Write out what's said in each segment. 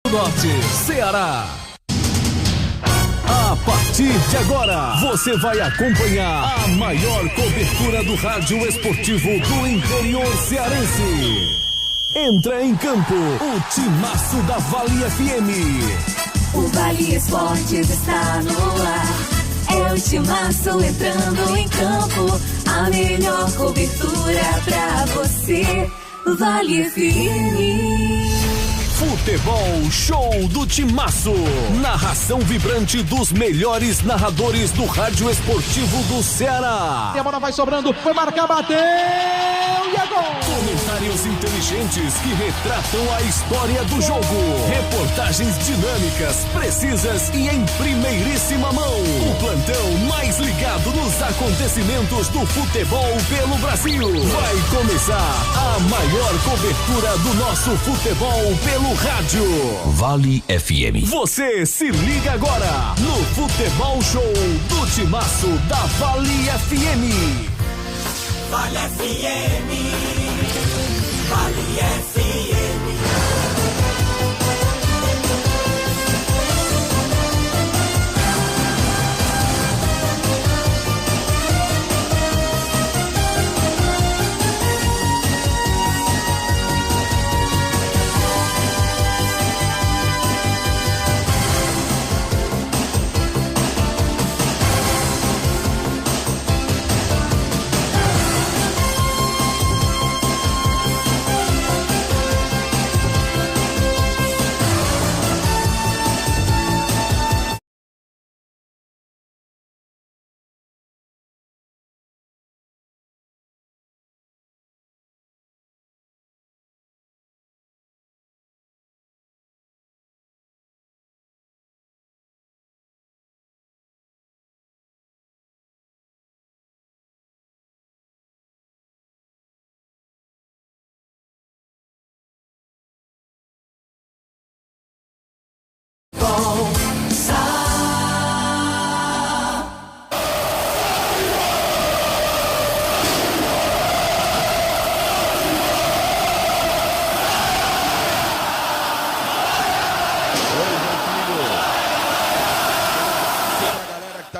Norte, Ceará. A partir de agora, você vai acompanhar a maior cobertura do rádio esportivo do interior cearense. Entra em campo o timaço da Vale FM. O Vale Esportes está no ar. É o timaço entrando em campo. A melhor cobertura pra você. Vale FM. Futebol Show do Timaço. Narração vibrante dos melhores narradores do rádio esportivo do Ceará. E a bola vai sobrando, foi marcar, bateu e é gol! Comentários inteligentes que retratam a história do jogo. Reportagens dinâmicas, precisas e em primeiríssima mão. O plantão mais ligado nos acontecimentos do futebol pelo Brasil. Vai começar a maior cobertura do nosso futebol pelo rádio. Vale FM. Você se liga agora no Futebol Show do Timaço da Vale FM. Vale FM. Vale FM.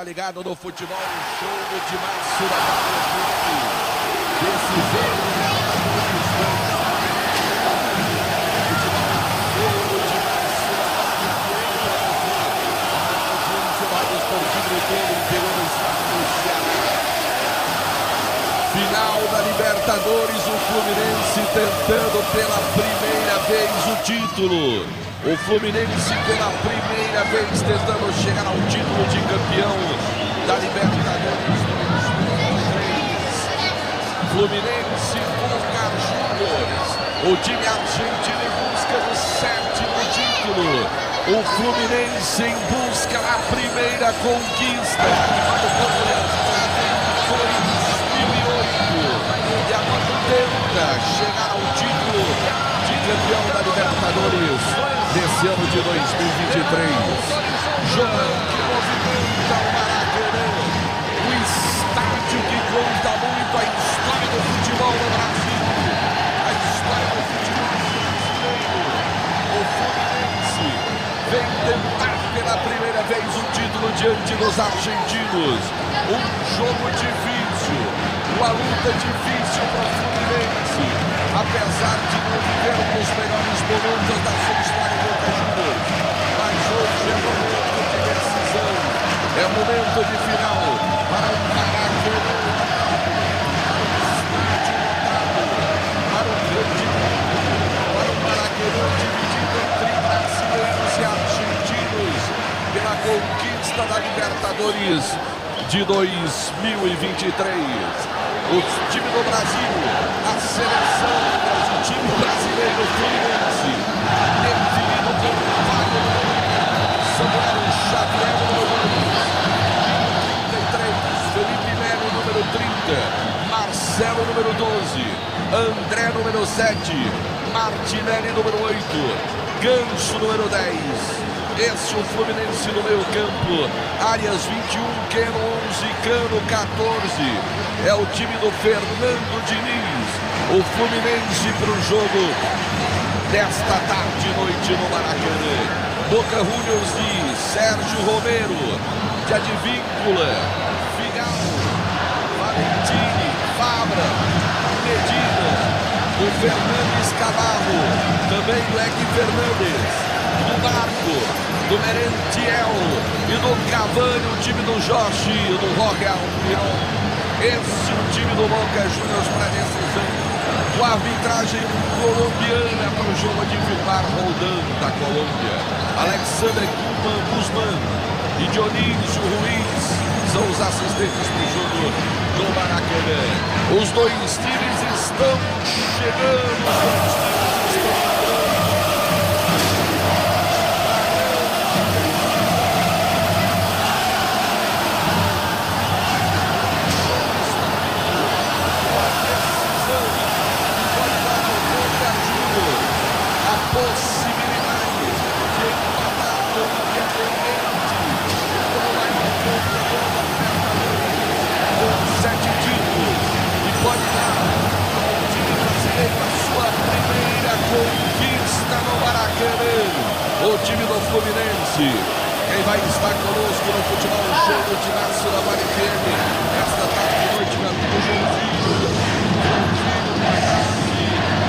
Ligado no futebol, show do Timaço da Vale FM. Desse jogo, final da Libertadores, o Fluminense tentando pela primeira vez o título. O Fluminense pela primeira vez tentando chegar ao título de campeão da Libertadores 2023. Fluminense Boca Juniors, o time argentino em busca do sétimo título. O Fluminense em busca da primeira conquista em 2008. E agora tenta chegar ao título de campeão da Libertadores desse ano de 2023. Jogo que movimenta o Maracanã, o estádio que conta muito a história do futebol no Brasil, a história do futebol brasileiro. O Fluminense vem tentar pela primeira vez o título diante dos argentinos. Um jogo difícil, uma luta difícil para o Fluminense, apesar de não viver os melhores momentos da sua história. Mas hoje é momento de decisão, é momento de final para o Maracanã, para o estádio lotado, para o Maracanã dividido entre brasileiros e argentinos pela conquista da Libertadores de 2023. O time do Brasil, a seleção, o time brasileiro Fluminense, definido por Samuel Xavier, número 33, Felipe Melo, número 30, Marcelo, número 12, André, número 7, Martinelli, número 8, Ganso, número 10. Esse é o Fluminense no meio campo. Arias 21, Keno 11, Cano 14. É o time do Fernando Diniz. O Fluminense para o jogo desta tarde e noite noite no Maracanã. Boca Juniors de Sérgio Romero, de Advíncula, Figal, Valentini, Fabra, Medina, o Fernandes Camargo, também o Leque Fernandes, do Marco, do Merentiel e do Cavani, o time do Jorge, do Jorge Almiron. Esse é o time do Boca Juniors para a decisão. Com a arbitragem colombiana para o jogo de Vilmar Roldan da Colômbia. Alexander Guzmán e Dionísio Ruiz são os assistentes para o jogo do Maracanã. Os dois times estão chegando. O time do Fluminense, quem vai estar conosco no futebol show do Timaço da Vale FM, esta tarde de noite, meu amigo Joãozinho,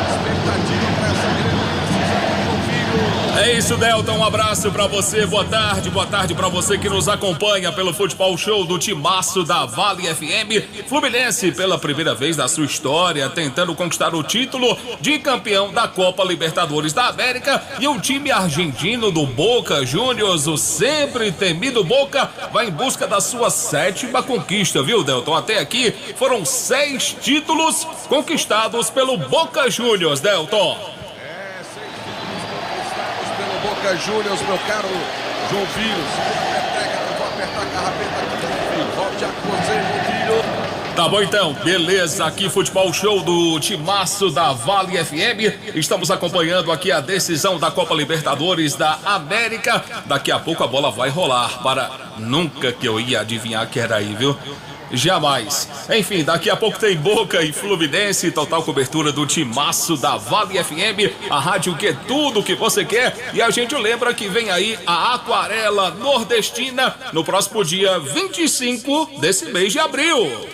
expectativa para essa grande decisão, Joãozinho. É isso, Delton, um abraço pra você, boa tarde pra você que nos acompanha pelo futebol show do Timaço da Vale FM. Fluminense, pela primeira vez na sua história, tentando conquistar o título de campeão da Copa Libertadores da América, e o time argentino do Boca Juniors, o sempre temido Boca, vai em busca da sua 7ª conquista, viu, Delton? Até aqui foram 6 títulos conquistados pelo Boca Juniors, Delton. Boca Juniors, meu caro João Filho, segura a peteca, eu vou apertar a carrapeta aqui, João Filho, volte a você, João Filho. Tá bom então, beleza, aqui futebol show do Timaço da Vale FM, estamos acompanhando aqui a decisão da Copa Libertadores da América, daqui a pouco a bola vai rolar, nunca que eu ia adivinhar que era aí, viu? Jamais. Enfim, daqui a pouco tem Boca e Fluminense, total cobertura do Timaço da Vale FM, a rádio que é tudo que você quer. E a gente lembra que vem aí a Aquarela Nordestina no próximo dia 25 desse mês de abril.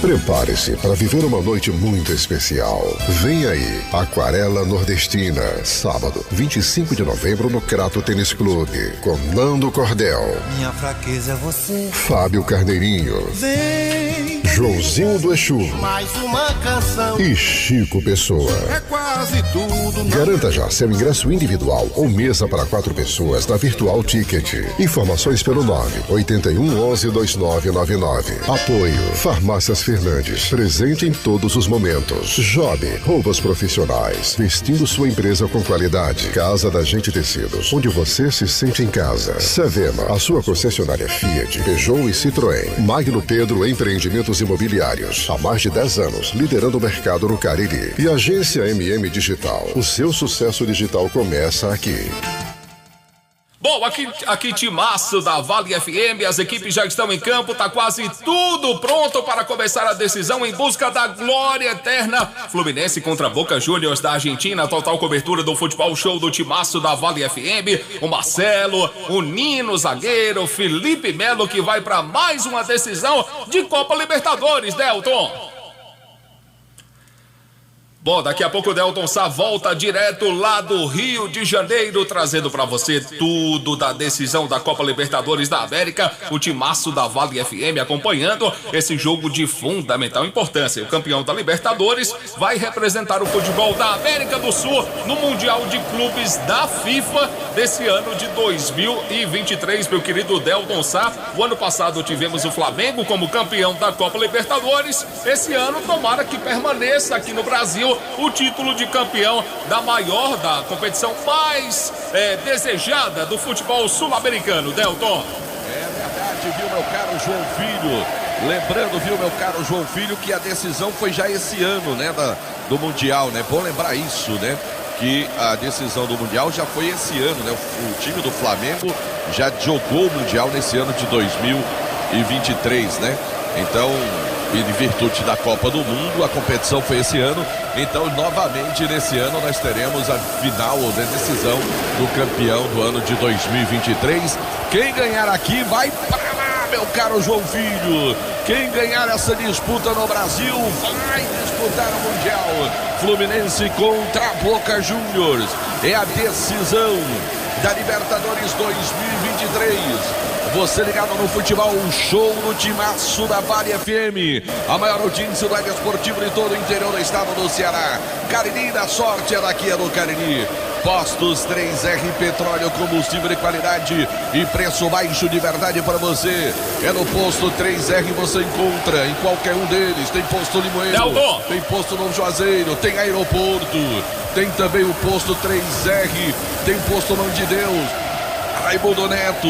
Prepare-se para viver uma noite muito especial. Vem aí, Aquarela Nordestina, sábado, 25 de novembro no Crato Tênis Clube, com Nando Cordel. Minha fraqueza é você. Fábio Carneirinho. Vem. Joãozinho do Exu. Mais uma canção. E Chico Pessoa. É quase tudo. Garanta já seu ingresso individual ou mesa para 4 pessoas na Virtual Ticket. Informações pelo 981112999. Apoio Farmácias Fernandes, presente em todos os momentos. Job, roupas profissionais, vestindo sua empresa com qualidade. Casa da Gente Tecidos, onde você se sente em casa. Sevema, a sua concessionária Fiat, Peugeot e Citroën. Magno Pedro Empreendimentos Imobiliários, há mais de 10 anos, liderando o mercado no Cariri. E Agência MM Digital, o seu sucesso digital começa aqui. Bom, aqui Timaço da Vale FM, as equipes já estão em campo, tá quase tudo pronto para começar a decisão em busca da glória eterna. Fluminense contra Boca Juniors da Argentina, total cobertura do futebol show do Timaço da Vale FM. O Marcelo, o Nino, zagueiro, Felipe Melo, que vai para mais uma decisão de Copa Libertadores, Delton. Bom, daqui a pouco o Delton Sá volta direto lá do Rio de Janeiro, trazendo para você tudo da decisão da Copa Libertadores da América. O Timaço da Vale FM acompanhando esse jogo de fundamental importância. O campeão da Libertadores vai representar o futebol da América do Sul no Mundial de Clubes da FIFA desse ano de 2023, meu querido Delton Sá. O ano passado tivemos o Flamengo como campeão da Copa Libertadores. Esse ano, tomara que permaneça aqui no Brasil o título de campeão da competição mais desejada do futebol sul-americano, Delton. É verdade, viu, meu caro João Filho? Lembrando, viu, meu caro João Filho, que a decisão foi já esse ano, né, do Mundial, né? Bom lembrar isso, né? Que a decisão do Mundial já foi esse ano, né? O time do Flamengo já jogou o Mundial nesse ano de 2023, né? Então, em virtude da Copa do Mundo. A competição foi esse ano, então novamente nesse ano nós teremos a final da decisão do campeão do ano de 2023. Quem ganhar aqui vai para lá, meu caro João Filho. Quem ganhar essa disputa no Brasil vai disputar o Mundial. Fluminense contra Boca Juniors. É a decisão da Libertadores 2023. Você ligado no futebol, um show no timaço da Vale FM. A maior audiência do rádio esportivo de todo o interior do estado do Ceará. Cariri, da sorte é daqui, é do Cariri. Postos 3R, petróleo, combustível de qualidade e preço baixo de verdade para você. É no posto 3R, você encontra em qualquer um deles. Tem posto Limoeiro, tem posto Novo Juazeiro, tem aeroporto, tem também o posto 3R, tem posto Mão de Deus, Raimundo Neto,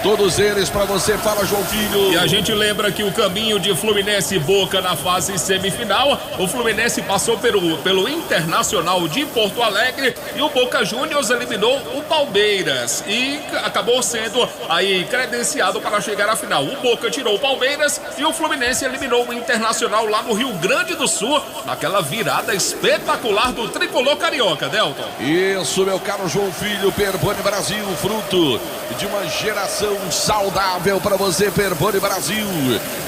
todos eles para você. Fala, João Filho. E a gente lembra que o caminho de Fluminense e Boca na fase semifinal, o Fluminense passou pelo Internacional de Porto Alegre e o Boca Juniors eliminou o Palmeiras e acabou sendo aí credenciado para chegar à final. O Boca tirou o Palmeiras e o Fluminense eliminou o Internacional lá no Rio Grande do Sul, naquela virada espetacular do tricolor carioca, Delton. Isso, meu caro João Filho. Perboni Brasil, fruto de uma geração saudável para você. Perboni Brasil,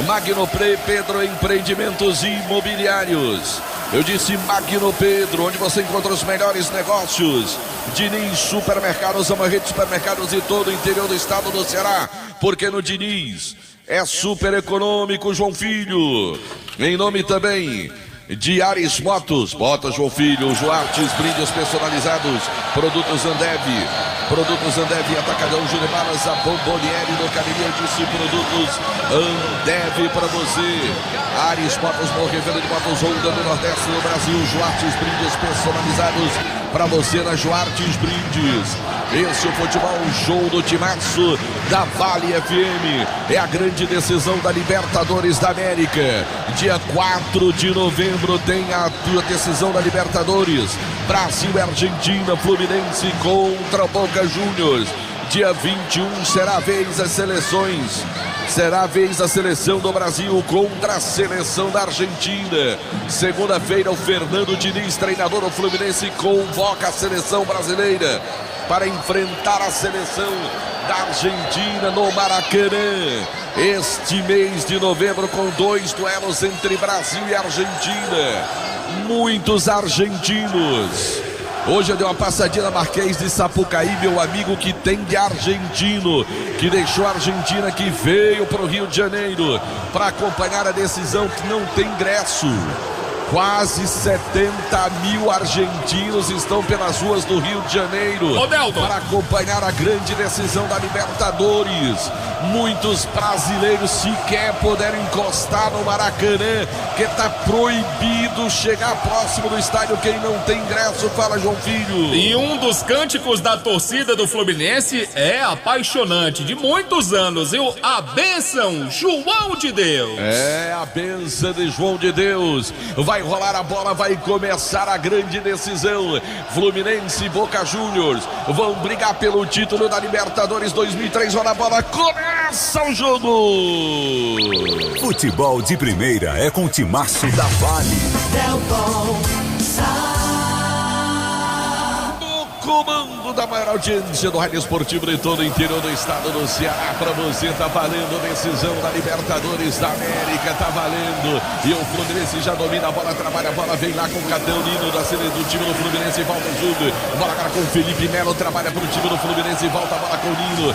Magno Pedro Empreendimentos Imobiliários. Eu disse Magno Pedro, onde você encontra os melhores negócios. Diniz Supermercados, uma rede de supermercados de todo o interior do estado do Ceará, porque no Diniz é super econômico, João Filho. Em nome também de Ares Motos, bota João Filho, Joartes, brindes personalizados, produtos Ambev, Atacadão, Jurebaras, a Bombonieri do Cariri. Eu disse produtos Ambev para você. Ares Motos, Morrevela de Motos, Honda do Nordeste do Brasil. Joartes, brindes personalizados para você na Joartes Brindes. Esse é o futebol, show do timaço da Vale FM. É a grande decisão da Libertadores da América. Dia 4 de novembro tem a decisão da Libertadores. Brasil e Argentina, Fluminense contra Boca Juniors. Dia 21 será a vez das seleções. Será a vez da seleção do Brasil contra a seleção da Argentina. Segunda-feira, o Fernando Diniz, treinador do Fluminense, convoca a seleção brasileira para enfrentar a seleção da Argentina no Maracanã. Este mês de novembro, com 2 duelos entre Brasil e Argentina. Muitos argentinos. Hoje eu dei uma passadinha na Marquês de Sapucaí, meu amigo que tem de argentino, que deixou a Argentina, que veio para o Rio de Janeiro para acompanhar a decisão, que não tem ingresso. Quase 70 mil argentinos estão pelas ruas do Rio de Janeiro para acompanhar a grande decisão da Libertadores. Muitos brasileiros sequer puderam encostar no Maracanã, que está proibido chegar próximo do estádio quem não tem ingresso. Fala, João Filho. E um dos cânticos da torcida do Fluminense é apaixonante, de muitos anos, viu? A bênção, João de Deus. É a bênção de João de Deus. Vai rolar a bola, vai começar a grande decisão. Fluminense e Boca Juniors vão brigar pelo título da Libertadores 2003. Rola a bola, começa o jogo. Futebol de primeira é com o timaço da Vale. Comando da maior audiência do rádio esportivo de todo o interior do estado do Ceará. Para você, tá valendo a decisão da Libertadores da América, tá valendo. E o Fluminense já domina a bola, trabalha a bola, vem lá com o Cateunino do time do Fluminense, volta o jogo. Bola agora com o Felipe Melo, trabalha pro time do Fluminense, volta a bola com o Nino.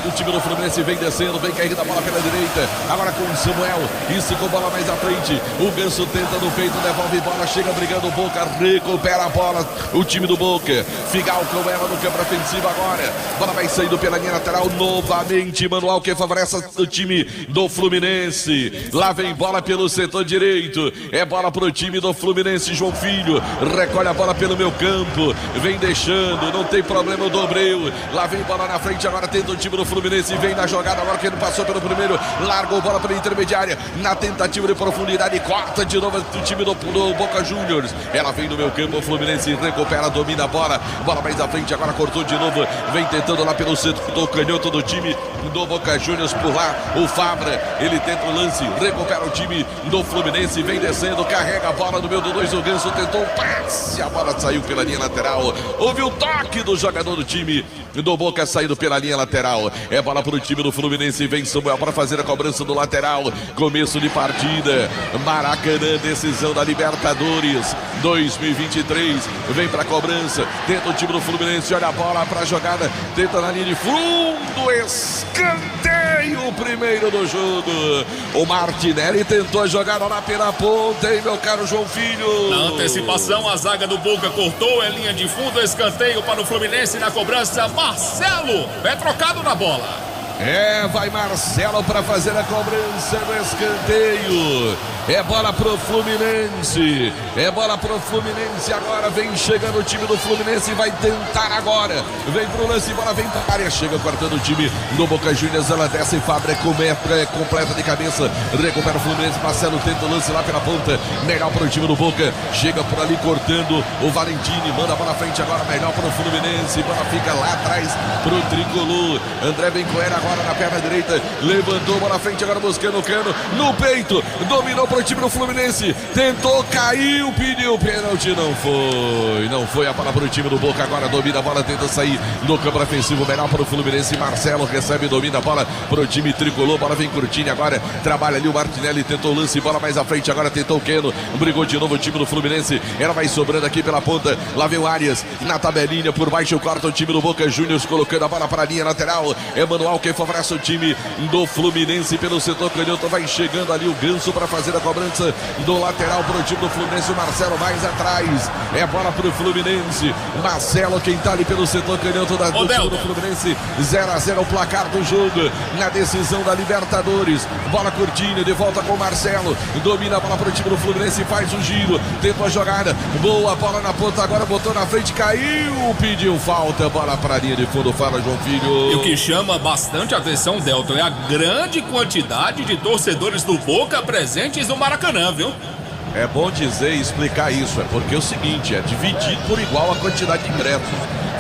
O time do Fluminense vem descendo, vem caindo a bola pela direita. Agora com o Samuel, isso com bola mais à frente. O Ganso tenta no peito, devolve bola, chega brigando o Boca, recupera a bola. O time do Boca, Figal com ela no campo ofensivo agora. Bola vai saindo pela linha lateral novamente. Manuel que favorece o time do Fluminense. Lá vem bola pelo setor direito. É bola pro time do Fluminense. João Filho recolhe a bola pelo meu campo. Vem deixando, não tem problema o Dobreu. Lá vem bola na frente, agora tenta o time do Fluminense. Vem na jogada agora que ele passou pelo primeiro. Largou bola pela intermediária. Na tentativa de profundidade, corta de novo o time do Boca Juniors. Ela vem no meu campo, o Fluminense recupera, domina a bola. Bola bola mais à frente, agora cortou de novo, vem tentando lá pelo centro do canhoto do time do Boca Juniors por lá, o Fabra, ele tenta o lance, recupera o time do Fluminense, vem descendo, carrega a bola no meio do 2, o Ganso tentou um passe, a bola saiu pela linha lateral, houve o toque do jogador do time do Boca saindo pela linha lateral, é bola para o time do Fluminense, vem Samuel para fazer a cobrança do lateral, começo de partida, Maracanã, decisão da Libertadores 2023, vem para a cobrança, tenta o time do Fluminense, olha a bola para a jogada, tenta na linha de fundo, escanteio, o primeiro do jogo, o Martinelli tentou a jogada lá pela ponta, hein, meu caro João Filho? Na antecipação, a zaga do Boca cortou, é linha de fundo, escanteio para o Fluminense na cobrança, Marcelo, é trocado na bola. Vai Marcelo para fazer a cobrança do escanteio. É bola pro Fluminense. É bola pro Fluminense. Agora vem chegando o time do Fluminense. Vai tentar agora. Vem pro lance, bola vem para a área. Chega cortando o time do Boca Juniors. Ela desce e Fabra completa de cabeça. Recupera o Fluminense. Marcelo tenta o lance lá pela ponta. Melhor pro time do Boca. Chega por ali cortando o Valentini. Manda a bola na frente agora. Melhor pro Fluminense. Bola fica lá atrás pro Tricolor. André vem com ela agora na perna direita, levantou bola na frente, agora buscando o Cano, no peito, dominou para o time do Fluminense, tentou, caiu, pediu pênalti, não foi a bola para o time do Boca, agora domina a bola, tenta sair no campo defensivo, melhor para o Fluminense, Marcelo recebe, domina a bola para o time Tricolor, bola vem curtinho agora, trabalha ali o Martinelli, tentou o lance, bola mais à frente, agora tentou o Cano, brigou de novo o time do Fluminense, ela vai sobrando aqui pela ponta, lá vem o Arias, na tabelinha, por baixo corta o time do Boca Juniors, colocando a bola para a linha lateral, é Manuel quem favorece o time do Fluminense pelo setor canhoto, vai chegando ali o Ganso para fazer a cobrança do lateral para o time do Fluminense, o Marcelo mais atrás, é bola para o Fluminense, Marcelo quem está ali pelo setor canhoto do time do Fluminense, 0-0 o placar do jogo, na decisão da Libertadores, bola curtinha, de volta com o Marcelo, domina a bola para o time do Fluminense, faz o giro, tenta a jogada, boa bola na ponta, agora botou na frente, caiu, pediu falta, bola para a linha de fundo, fala João Filho. E o que chama bastante atenção, Delton, é a grande quantidade de torcedores do Boca presentes no Maracanã, viu? É bom dizer e explicar isso, é porque é o seguinte, é dividido por igual a quantidade de ingressos.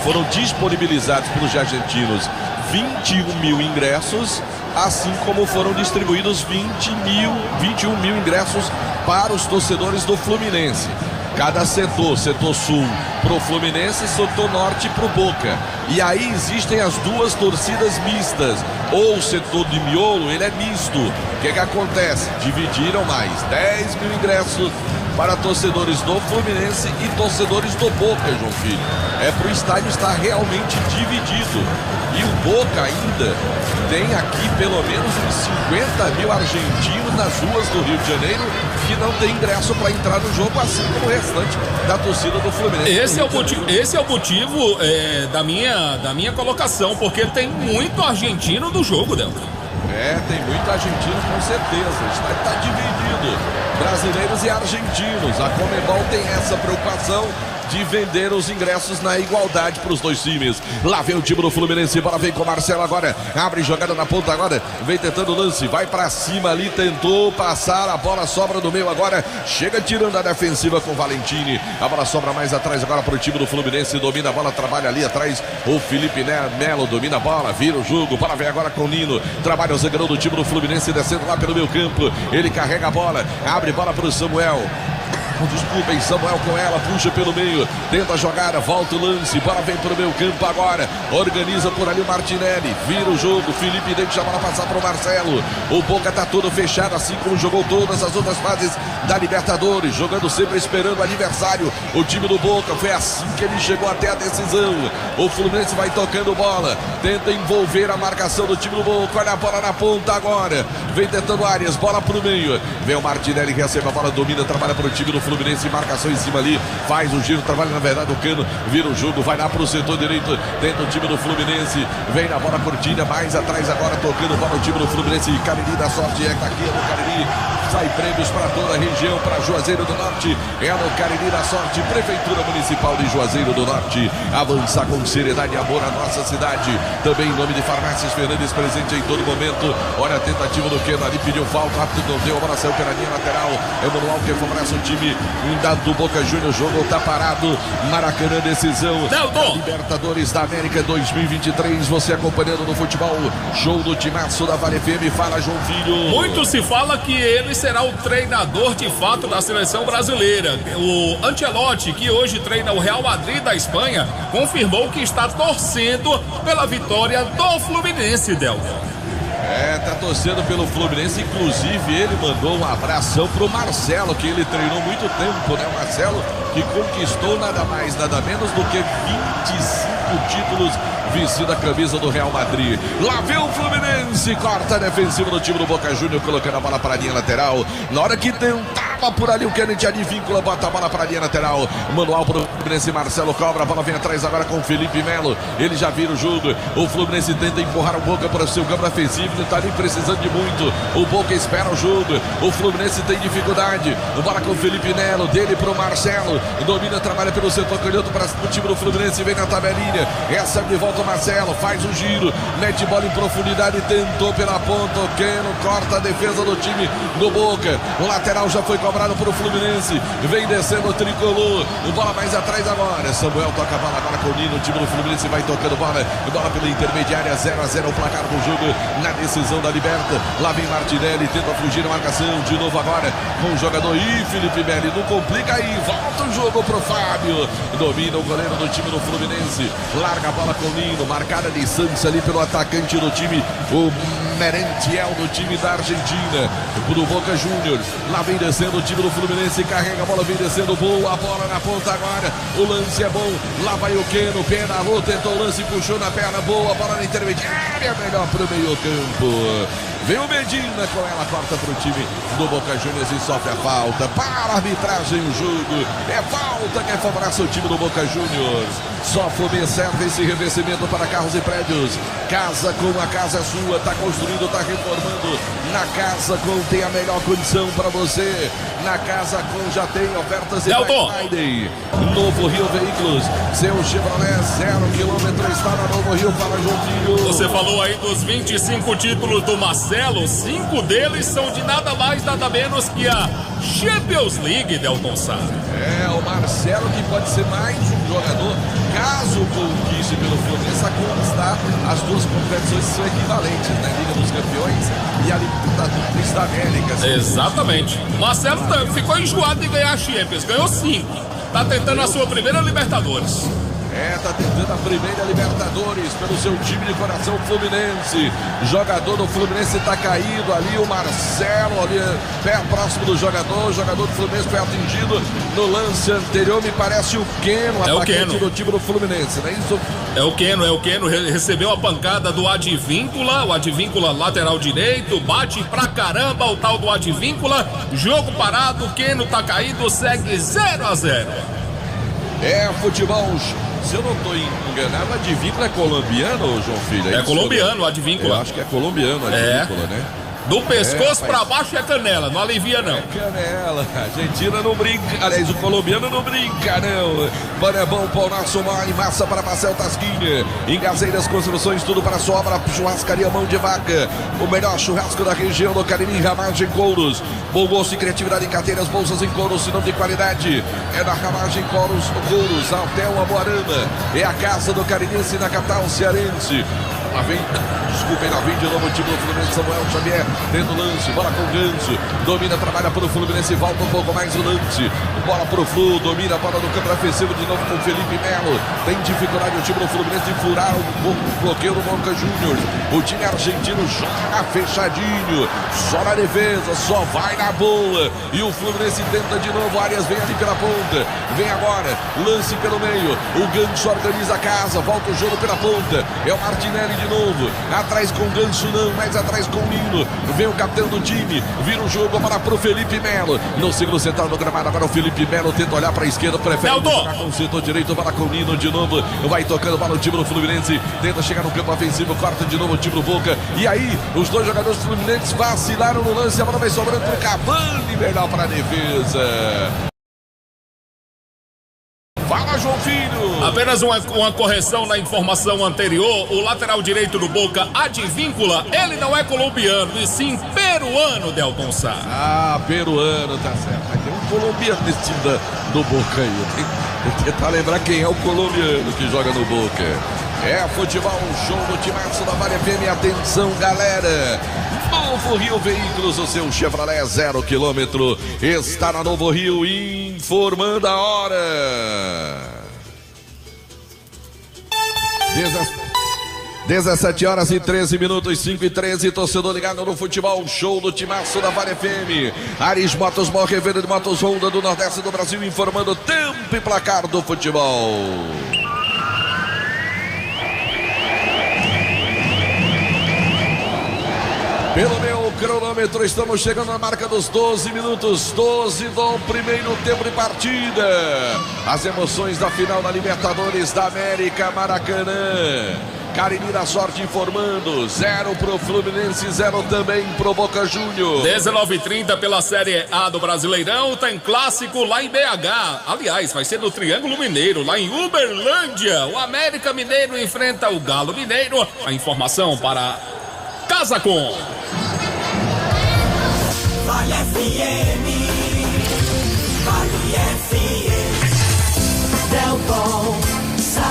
Foram disponibilizados pelos argentinos 21 mil ingressos, assim como foram distribuídos 21 mil ingressos para os torcedores do Fluminense. Cada setor sul pro Fluminense, setor norte pro Boca. E aí existem as duas torcidas mistas. Ou o setor de miolo, ele é misto. O que acontece? Dividiram mais 10 mil ingressos para torcedores do Fluminense e torcedores do Boca, João Filho. É pro estádio estar realmente dividido. E o Boca ainda tem aqui pelo menos uns 50 mil argentinos nas ruas do Rio de Janeiro que não tem ingresso para entrar no jogo, assim como o restante da torcida do Fluminense. Esse é o motivo da minha colocação, porque tem muito argentino no jogo, Delton. Tem muito argentino com certeza. O estádio está dividido. Brasileiros e argentinos. A Conmebol tem essa preocupação de vender os ingressos na igualdade para os dois times. Lá vem o time do Fluminense, bola vem com o Marcelo agora, abre jogada na ponta agora, vem tentando o lance, vai para cima ali, tentou passar, a bola sobra do meio agora, chega tirando a defensiva com o Valentini, a bola sobra mais atrás agora para o time do Fluminense, domina a bola, trabalha ali atrás, o Felipe Melo domina a bola, vira o jogo, bola vem agora com o Nino, trabalha o zagueirão do time do Fluminense, descendo lá pelo meio campo, ele carrega a bola, abre bola para o Samuel. Desculpem, Samuel com ela, puxa pelo meio, tenta a jogada, volta o lance, bola vem para o meio campo agora, organiza por ali o Martinelli, vira o jogo, Felipe deixa a bola passar para o Marcelo, o Boca tá todo fechado, assim como jogou todas as outras fases da Libertadores, jogando sempre esperando o adversário, o time do Boca, foi assim que ele chegou até a decisão, o Fluminense vai tocando bola, tenta envolver a marcação do time do Boca, olha a bola na ponta agora, vem tentando Arias, bola para o meio, vem o Martinelli que recebe a bola, domina, trabalha para o time do Fluminense, marcação em cima ali, faz o giro, trabalha na verdade o Cano, vira o jogo, vai lá pro setor direito, dentro do time do Fluminense, vem na bola curtinha, mais atrás agora, tocando bola o time do Fluminense, Cariri da sorte, é aqui no Cariri, Sai prêmios para toda a região, para Juazeiro do Norte. É no Cariri da Sorte, Prefeitura Municipal de Juazeiro do Norte. Avançar com seriedade e amor à nossa cidade. Também em nome de Farmácias Fernandes, presente em todo momento. Olha a tentativa do Keno ali, pediu falta, rápido não deu, a bola saiu pela linha lateral. É o Manuel que favorece o time do Boca Juniors. O jogo tá parado. Maracanã, decisão. Libertadores da América 2023. Você acompanhando no futebol. Show do timaço da Vale FM. Fala, João Filho. Muito se fala que ele será o treinador de fato da seleção brasileira. O Ancelotti, que hoje treina o Real Madrid da Espanha, confirmou que está torcendo pela vitória do Fluminense, Delton. Tá torcendo pelo Fluminense, inclusive ele mandou um abração pro Marcelo, que ele treinou muito tempo, né? O Marcelo que conquistou nada mais, nada menos do que 25 títulos vestindo a camisa do Real Madrid. Lá vem o Fluminense, corta a defensiva do time do Boca Juniors, colocando a bola para a linha lateral. Na hora que tentava por ali o Kennedy Advíncula, bota a bola para a linha lateral. Manual para o Fluminense, Marcelo cobra, a bola vem atrás agora com o Felipe Melo. Ele já vira o jogo. O Fluminense tenta empurrar o Boca para o seu campo defensivo, não está nem precisando de muito. O Boca espera o jogo. O Fluminense tem dificuldade. Bola com o Felipe Melo, dele para o Marcelo. Domina, trabalha pelo setor canhoto para o time do Fluminense, vem na tabelinha. Essa de volta o Marcelo, faz o giro, mete bola em profundidade, tentou pela ponta, o Keno corta a defesa do time do Boca. O lateral já foi cobrado para o Fluminense, vem descendo o tricolor, o bola mais atrás agora. Samuel toca a bola agora com o Nino, o time do Fluminense vai tocando bola pela intermediária, 0-0 o placar do jogo na decisão da Liberta. Lá vem Martinelli, tenta fugir na marcação, de novo agora com o jogador Felipe Melo, não complica aí, volta o jogo pro Fábio, domina o goleiro do time do Fluminense, larga a bola com o Nino, marcada a distância ali pelo atacante do time, o Merentiel do time da Argentina, do Boca Juniors. Lá vem descendo o time do Fluminense, carrega a bola, vem descendo, boa bola na ponta agora, o lance é bom, lá vai o Keno, pedalou, tentou o lance, puxou na perna, boa bola na intermediária, melhor pro meio campo. Vem o Medina com ela, corta para o time do Boca Juniors e sofre a falta. Para a arbitragem o jogo. É falta que favorece o time do Boca Juniors. Só Fome serve esse revestimento para carros e prédios. Casa com a casa é sua, está construindo, está reformando. Na Casa com tem a melhor condição para você. Na Casa com já tem ofertas e Black Friday. Novo Rio Veículos, seu Chevrolet 0 km está na Novo Rio. Fala, João Filho. Você falou aí dos 25 títulos do Marcelo, 5 deles são de nada mais, nada menos que a Champions League, Delton Sá. É, o Marcelo que pode ser mais um jogador, caso conquiste pelo Fluminense, a conquistar as duas competições que são equivalentes, né? Liga dos Campeões e a Libertadores da América. Exatamente. O Marcelo ficou enjoado de ganhar a Champions, ganhou 5. Tá tentando a sua primeira Libertadores. Tá tentando a primeira Libertadores pelo seu time de coração Fluminense. Jogador do Fluminense tá caído ali, o Marcelo ali pé próximo do jogador. O jogador do Fluminense foi atingido no lance anterior, me parece o Keno, atacante do time do Fluminense, não é isso? É o Keno, recebeu a pancada do Advíncula, o Advíncula lateral direito, bate pra caramba o tal do Advíncula, jogo parado, o Keno tá caído, segue 0-0. É futebol. Se eu não estou enganado, o Advíncula é colombiano, João Filho? É colombiano, o Advíncula. Eu acho que é colombiano, o Advíncula, né? Do pescoço pra baixo é canela, não alivia não. É canela, a Argentina não brinca, aliás, o colombiano não brinca não. Mano, é bom, pão nosso mole, massa para Marcel Tasquinha. Em Gazeiras Construções, tudo para sua obra, churrascaria Mão de Vaca. O melhor churrasco da região do Cariri, Ramagem Couros. Bom gosto e criatividade em carteiras, bolsas em couro, sinal de qualidade. É na Ramagem Couros, Hotel Amoarama. É a casa do Carirense na capital cearense. Lá vem, lá vem de novo o time do Fluminense, Samuel Xavier, dentro do lance, bola com o Ganso, domina, trabalha para o Fluminense, volta um pouco mais o lance, bola para o Flu, domina a bola no campo defensivo de novo com o Felipe Melo, tem dificuldade o time do Fluminense de furar o bloqueio do Boca Juniors, o time argentino joga fechadinho, só na defesa, só vai na boa, e o Fluminense tenta de novo, Arias vem ali pela ponta, vem agora, lance pelo meio, o Ganso organiza a casa, volta o jogo pela ponta, é o Martinelli de novo, atrás com o Ganso não, mais atrás com o Nino, vem o capitão do time, vira o jogo para pro Felipe Melo. No círculo central do gramado, agora o Felipe Melo tenta olhar para a esquerda, prefere jogar com o setor direito, para com o Nino de novo, vai tocando para o time do Fluminense, tenta chegar no campo ofensivo, corta de novo o time do Boca, e aí os dois jogadores fluminenses vacilaram no lance, a bola vai sobrando pro Cavani, melhor para a defesa. Fala, João Filho. Apenas uma correção na informação anterior. O lateral direito do Boca, Advíncula, ele não é colombiano, e sim peruano, Delton Sá. Ah, peruano, tá certo. Mas tem um colombiano nesse time do Boca aí. Tem que tentar lembrar quem é o colombiano que joga no Boca. É futebol, show do timaço da Vale FM. Atenção, galera. Novo Rio Veículos, o seu Chevrolet 0 km está na Novo Rio, informando a hora. 17 horas e 13 minutos, 5 e 13, torcedor ligado no futebol, show do timaço da Vale FM. Aris Motos, maior revenda de motos Honda do Nordeste do Brasil, informando tempo e placar do futebol. Pelo meu cronômetro, estamos chegando na marca dos 12 minutos, 12 do primeiro tempo de partida. As emoções da final da Libertadores da América, Maracanã. Cariri da Sorte informando, 0 pro Fluminense, 0 também pro Boca Juniors. 19h30 pela Série A do Brasileirão, tem clássico lá em BH. Aliás, vai ser no Triângulo Mineiro, lá em Uberlândia. O América Mineiro enfrenta o Galo Mineiro. A informação para Casa Com. Vale FM, Vale FM, Delton Sá.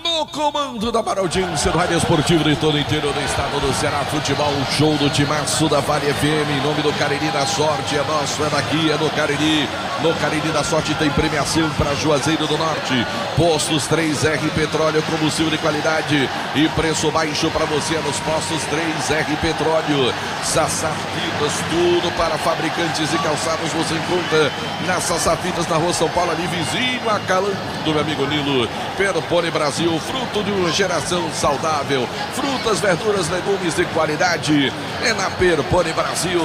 No comando da maior audiência do rádio esportivo de todo o interior do estado do Ceará, futebol, show do timaço da Vale FM, em nome do Cariri da Sorte, é nosso, é daqui, é do Cariri. No Cariri da Sorte tem premiação para Juazeiro do Norte, postos 3R Petróleo, combustível de qualidade e preço baixo para você nos postos 3R Petróleo. Sassafitas, tudo para fabricantes e calçados você encontra na Sassafitas, na rua São Paulo, ali vizinho a Calango, meu amigo Nilo. Perpone Brasil, fruto de uma geração saudável, frutas, verduras, legumes de qualidade, é na Perpone Brasil.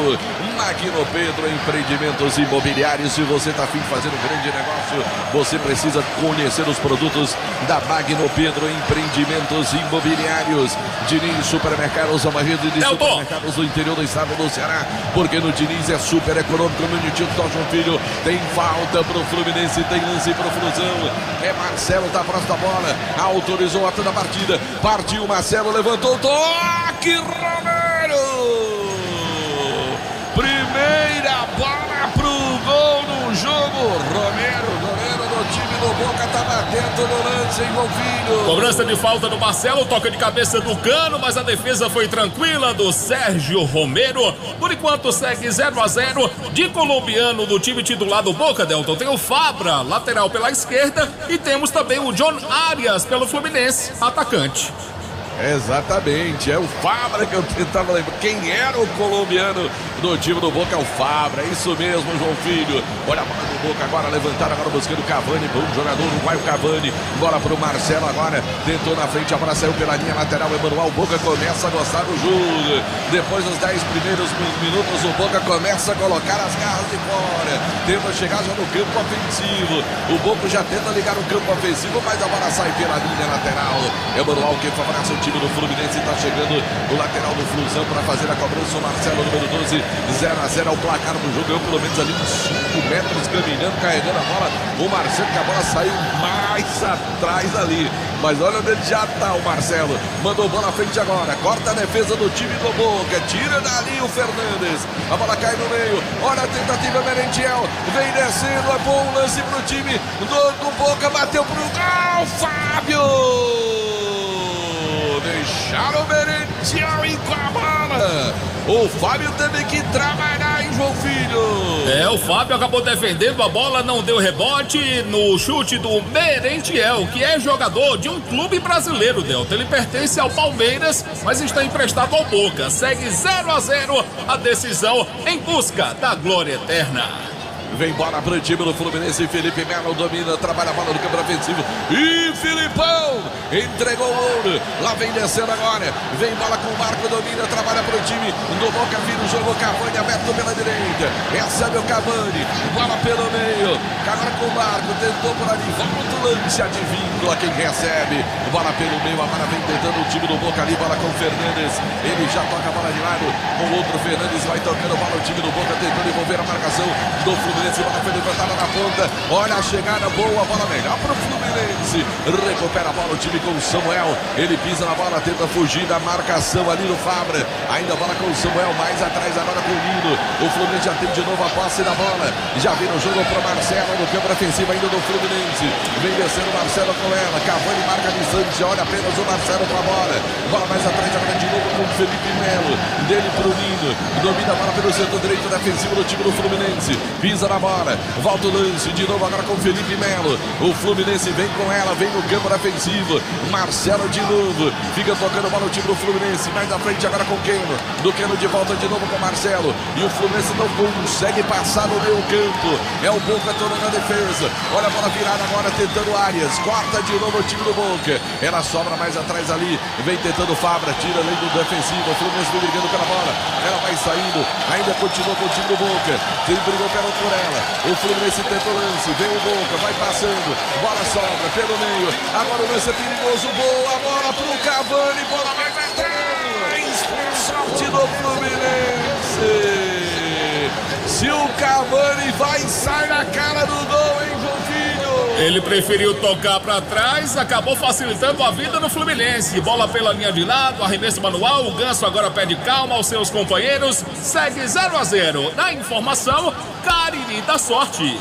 Magno Pedro, empreendimentos imobiliários. Se você está afim de fazer um grande negócio, você precisa conhecer os produtos da Magno Pedro, empreendimentos imobiliários. Diniz Supermercados, uma rede de supermercados do interior do estado do Ceará, porque no Diniz é super econômico. Meu tio João Filho, tem falta pro Fluminense, tem lance pro Flusão. É Marcelo, tá próximo da bola, autorizou a toda a partida, partiu Marcelo, levantou o toque, Romero! Primeira bola pro gol no jogo. Romero do time do Boca tá batendo no lance, envolvido. Cobrança de falta do Marcelo, toca de cabeça do Cano, mas a defesa foi tranquila do Sérgio Romero. Por enquanto segue 0-0 de colombiano do time titular do Boca, Delton. Tem o Fabra, lateral pela esquerda, e temos também o John Arias pelo Fluminense, atacante. Exatamente, é o Fabra que eu tentava lembrar. Quem era o colombiano do time do Boca? É o Fabra, é isso mesmo, João Filho. Olha a bola do Boca agora, levantada, agora buscando o Cavani, bom jogador, vai o Cavani, bola pro Marcelo agora, tentou na frente, a bola saiu pela linha lateral, Emanuel. O Boca começa a gostar do jogo. Depois dos 10 primeiros minutos, o Boca começa a colocar as garras de fora, tenta chegar já no campo ofensivo. O Boca já tenta ligar o campo ofensivo, mas a bola sai pela linha lateral. Emanuel que favorece o time do Fluminense, está chegando o lateral do Flusão para fazer a cobrança. O Marcelo, número 12, 0-0 ao placar do jogo. Eu pelo menos ali uns 5 metros caminhando, carregando a bola. O Marcelo, que a bola saiu mais atrás ali, mas olha onde ele já está. O Marcelo mandou bola à frente agora, corta a defesa do time do Boca, tira dali o Fernandes, a bola cai no meio. Olha a tentativa, Merentiel vem descendo, é bom lance pro time do Boca, bateu pro gol, Fábio. Deixaram o Merentiel ir com a bola. O Fábio teve que trabalhar, hein, João Filho? É, o Fábio acabou defendendo a bola, não deu rebote no chute do Merentiel, que é jogador de um clube brasileiro, Delta. Ele pertence ao Palmeiras, mas está emprestado ao Boca. Segue 0-0 a decisão em busca da glória eterna. Vem bola para o time do Fluminense, Felipe Melo domina, trabalha a bola no campo ofensivo. E Filipão entregou o ouro, lá vem descendo agora, vem bola com o Marco, domina, trabalha pro time do Boca, vira o jogo, Cavani aberto pela direita, recebe o Cavani, bola pelo meio, agora com o Marco, tentou por ali, volta o lance, adivinha a quem recebe, bola pelo meio, agora vem tentando o time do Boca ali, bola com o Fernandes, ele já toca a bola de lado, com o outro Fernandes vai tocando bola, o time do Boca tentando envolver a marcação do Fluminense, bola foi levantada na ponta, olha a chegada boa, bola melhor pro Fluminense, recupera a bola o time com o Samuel, ele pisa na bola, tenta fugir da marcação ali no Fabra, ainda bola com o Samuel, mais atrás agora com o Nino, o Fluminense já tem de novo a posse da bola, já vem no jogo pro Marcelo, no campo defensivo ainda do Fluminense, vem descendo o Marcelo com ela, Cavani marca a distância, olha apenas o Marcelo pra bola, bola mais atrás agora de novo com o Felipe Melo, dele pro Nino, domina a bola pelo setor direito defensivo do time do Fluminense, pisa na bola, volta o lance, de novo agora com o Felipe Melo, o Fluminense vem com ela, vem no campo defensivo, Marcelo de novo, fica tocando bola o time do Fluminense, mais na frente agora com o Keno, do Keno de volta de novo com o Marcelo, e o Fluminense não consegue passar no meio campo, é o Boca tornando a defesa, olha a bola virada agora tentando Arias, corta de novo o time do Boca, ela sobra mais atrás ali, vem tentando Fabra, tira além do defensivo, o Fluminense vem brigando pela bola, ela vai saindo, ainda continua com o time do Boca, tem brigou por ela, o Fluminense tenta o lance, vem o Boca, vai passando, bola sobra pelo meio, agora o lance é perigoso, boa bola pro Cavani, bola mais atrás, sorte do Fluminense, se o Cavani vai, sai na cara do gol, hein, João Filho? Ele preferiu tocar para trás, acabou facilitando a vida do Fluminense. Bola pela linha de lado, arremesso manual, o Ganso agora pede calma aos seus companheiros, segue 0-0. Na informação, Cariri da Sorte.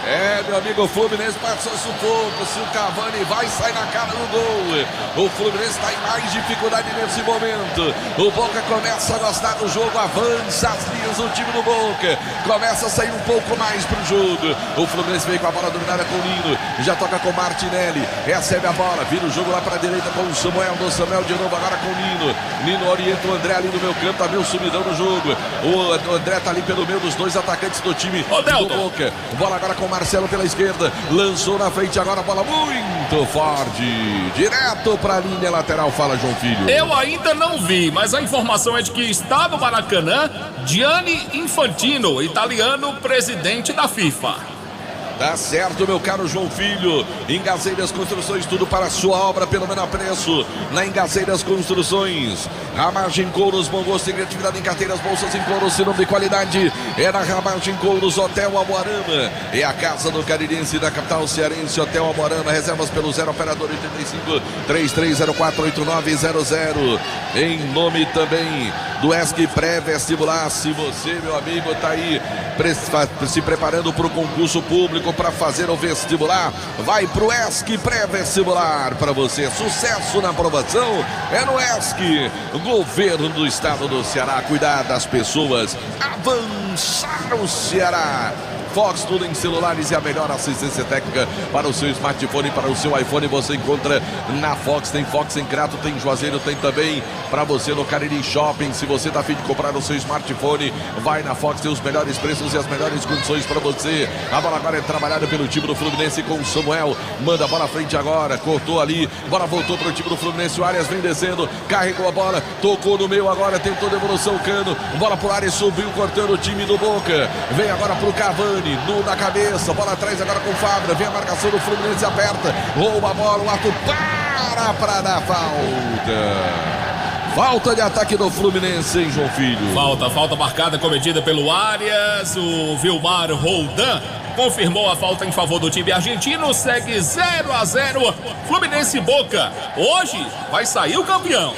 É, meu amigo, o Fluminense passou sufoco, se o Cavani vai, sai na cara do gol, o Fluminense está em mais dificuldade nesse momento, o Boca começa a gostar do jogo, avança as linhas do time do Boca, começa a sair um pouco mais pro jogo, o Fluminense vem com a bola dominada com o Nino, já toca com o Martinelli, recebe a bola, vira o jogo lá pra direita com o Samuel, do Samuel de novo agora com o Nino orienta o André ali no meu campo, tá meio sumidão no jogo, o André tá ali pelo meio dos dois atacantes do time do Boca, bola agora com o Marcelo pela esquerda, lançou na frente agora a bola muito forte, direto para a linha lateral, fala João Filho. Eu ainda não vi, mas a informação é de que está no Maracanã Gianni Infantino, italiano, presidente da FIFA. Tá certo, meu caro João Filho. Engazeiras Construções, tudo para a sua obra pelo menor preço. Na Engazeiras Construções, Ramagem Couros, bom gosto e criatividade em carteiras, bolsas em couro, sinônimo de qualidade. É na Ramagem Couros, Hotel Amoarama. É a casa do carirense da capital cearense, Hotel Amoarama. Reservas pelo 0 operador 85 33048900. Em nome também do ESC Pré-Vestibular. Se você, meu amigo, tá aí se preparando para o concurso público, para fazer o vestibular, vai pro ESC Pré-Vestibular para você. Sucesso na aprovação é no ESC. Governo do estado do Ceará, cuidar das pessoas, avançar o Ceará. Fox, tudo em celulares e a melhor assistência técnica para o seu smartphone, para o seu iPhone, você encontra na Fox. Tem Fox em Crato, tem em Juazeiro, tem também para você no Cariri Shopping. Se você está a fim de comprar o seu smartphone, vai na Fox, tem os melhores preços e as melhores condições para você. A bola agora é trabalhada pelo time do Fluminense com o Samuel, manda a bola à frente agora, cortou ali, bola voltou para o time do Fluminense, o Arias vem descendo, carregou a bola, tocou no meio agora, tentou devolução, Cano, bola pro Arias, subiu cortando o time do Boca, vem agora pro Cavani, nu na cabeça, bola atrás agora com o Fabra, vem a marcação do Fluminense, aperta, rouba a bola, o Arthur para dar falta de ataque do Fluminense, hein, João Filho? Falta marcada, cometida pelo Arias, o Vilmar Roldan confirmou a falta em favor do time argentino, segue 0-0, Fluminense e Boca, hoje vai sair o campeão.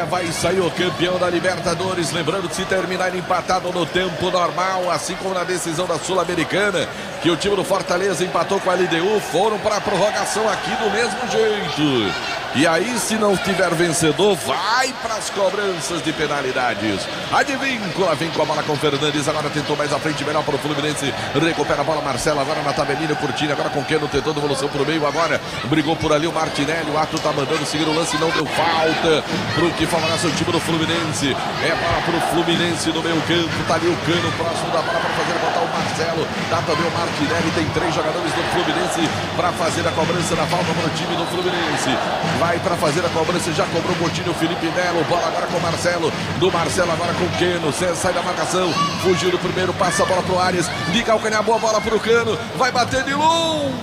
Vai sair o campeão da Libertadores. Lembrando que se terminar empatado no tempo normal, assim como na decisão da Sul-Americana, que o time do Fortaleza empatou com a LDU, foram para a prorrogação aqui do mesmo jeito. E aí, se não tiver vencedor, vai para as cobranças de penalidades. Advíncula vem com a bola com o Fernandes. Agora tentou mais à frente, melhor para o Fluminense. Recupera a bola, Marcelo. Agora na tabelinha, Curtinho. Agora com Keno tentou devolução para o meio. Agora brigou por ali o Martinelli. O Arthur tá mandando seguir o lance. Não deu falta pro que favorece o time do Fluminense. É bola pro Fluminense no meio campo. Tá ali o Cano próximo da bola para fazer botar o Marcelo. Tá também o Martinelli. Tem 3 jogadores do Fluminense para fazer a cobrança da falta para o time do Fluminense. Vai para fazer a cobrança. Já cobrou o Coutinho, o Felipe Melo. Bola agora com o Marcelo. Do Marcelo agora com o Keno. Sai da marcação. Fugiu do primeiro. Passa a bola pro Arias. De calcanhar, boa bola pro Cano. Vai bater de longe.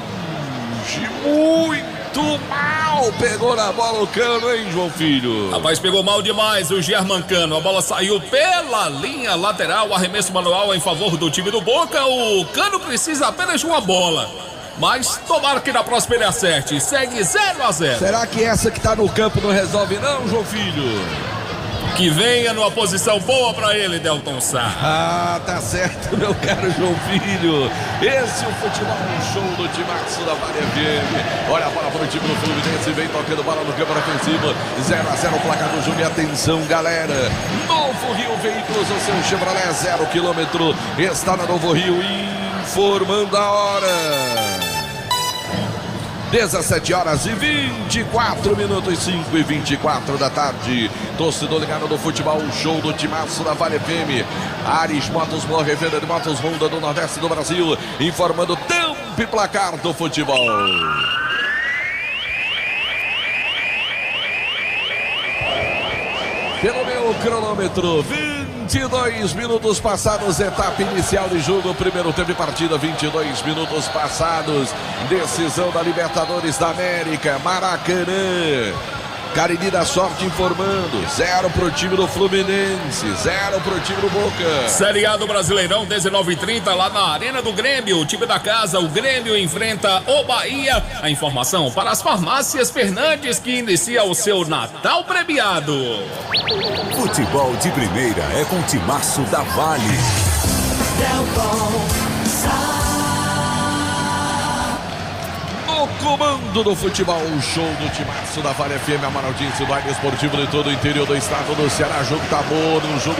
Muito mal. Pegou na bola o Cano, hein, João Filho? Rapaz, pegou mal demais o German Cano. A bola saiu pela linha lateral. Arremesso manual em favor do time do Boca. O Cano precisa apenas de uma bola. Mas tomara que na próxima ele acerte. Segue 0-0. Será que essa que tá no campo não resolve não, João Filho? Que venha numa posição boa pra ele, Delton Sá. Ah, tá certo, meu caro João Filho. Esse é o futebol show do timaço da Vale FM. Olha a bola pro time do Fluminense. Vem tocando bola no campo ofensivo. 0-0 o placar do jogo. E atenção, galera. Novo Rio Veículos, o seu Chevrolet 0 km. Está na Novo Rio informando a hora. 17h24, 5h24 da tarde. Torcedor ligado no futebol, o show do timaço da Vale FM. Ares Motos, boa revenda de motos Honda do Nordeste do Brasil, informando tempo e placar do futebol. Pelo meu cronômetro, 22 minutos passados, etapa inicial de jogo, primeiro tempo de partida, 22 minutos passados, decisão da Libertadores da América, Maracanã. Cariri da Sorte informando, 0 pro time do Fluminense, 0 pro time do Boca. Série A do Brasileirão, 19h30, lá na Arena do Grêmio, o time da casa, o Grêmio enfrenta o Bahia. A informação para as farmácias Fernandes, que inicia o seu Natal premiado. Futebol de primeira é com o timaço da Vale. No comando do futebol, o show do timaço da Vale FM, Amaraldiense, o bairro esportivo de todo o interior do estado do Ceará. O jogo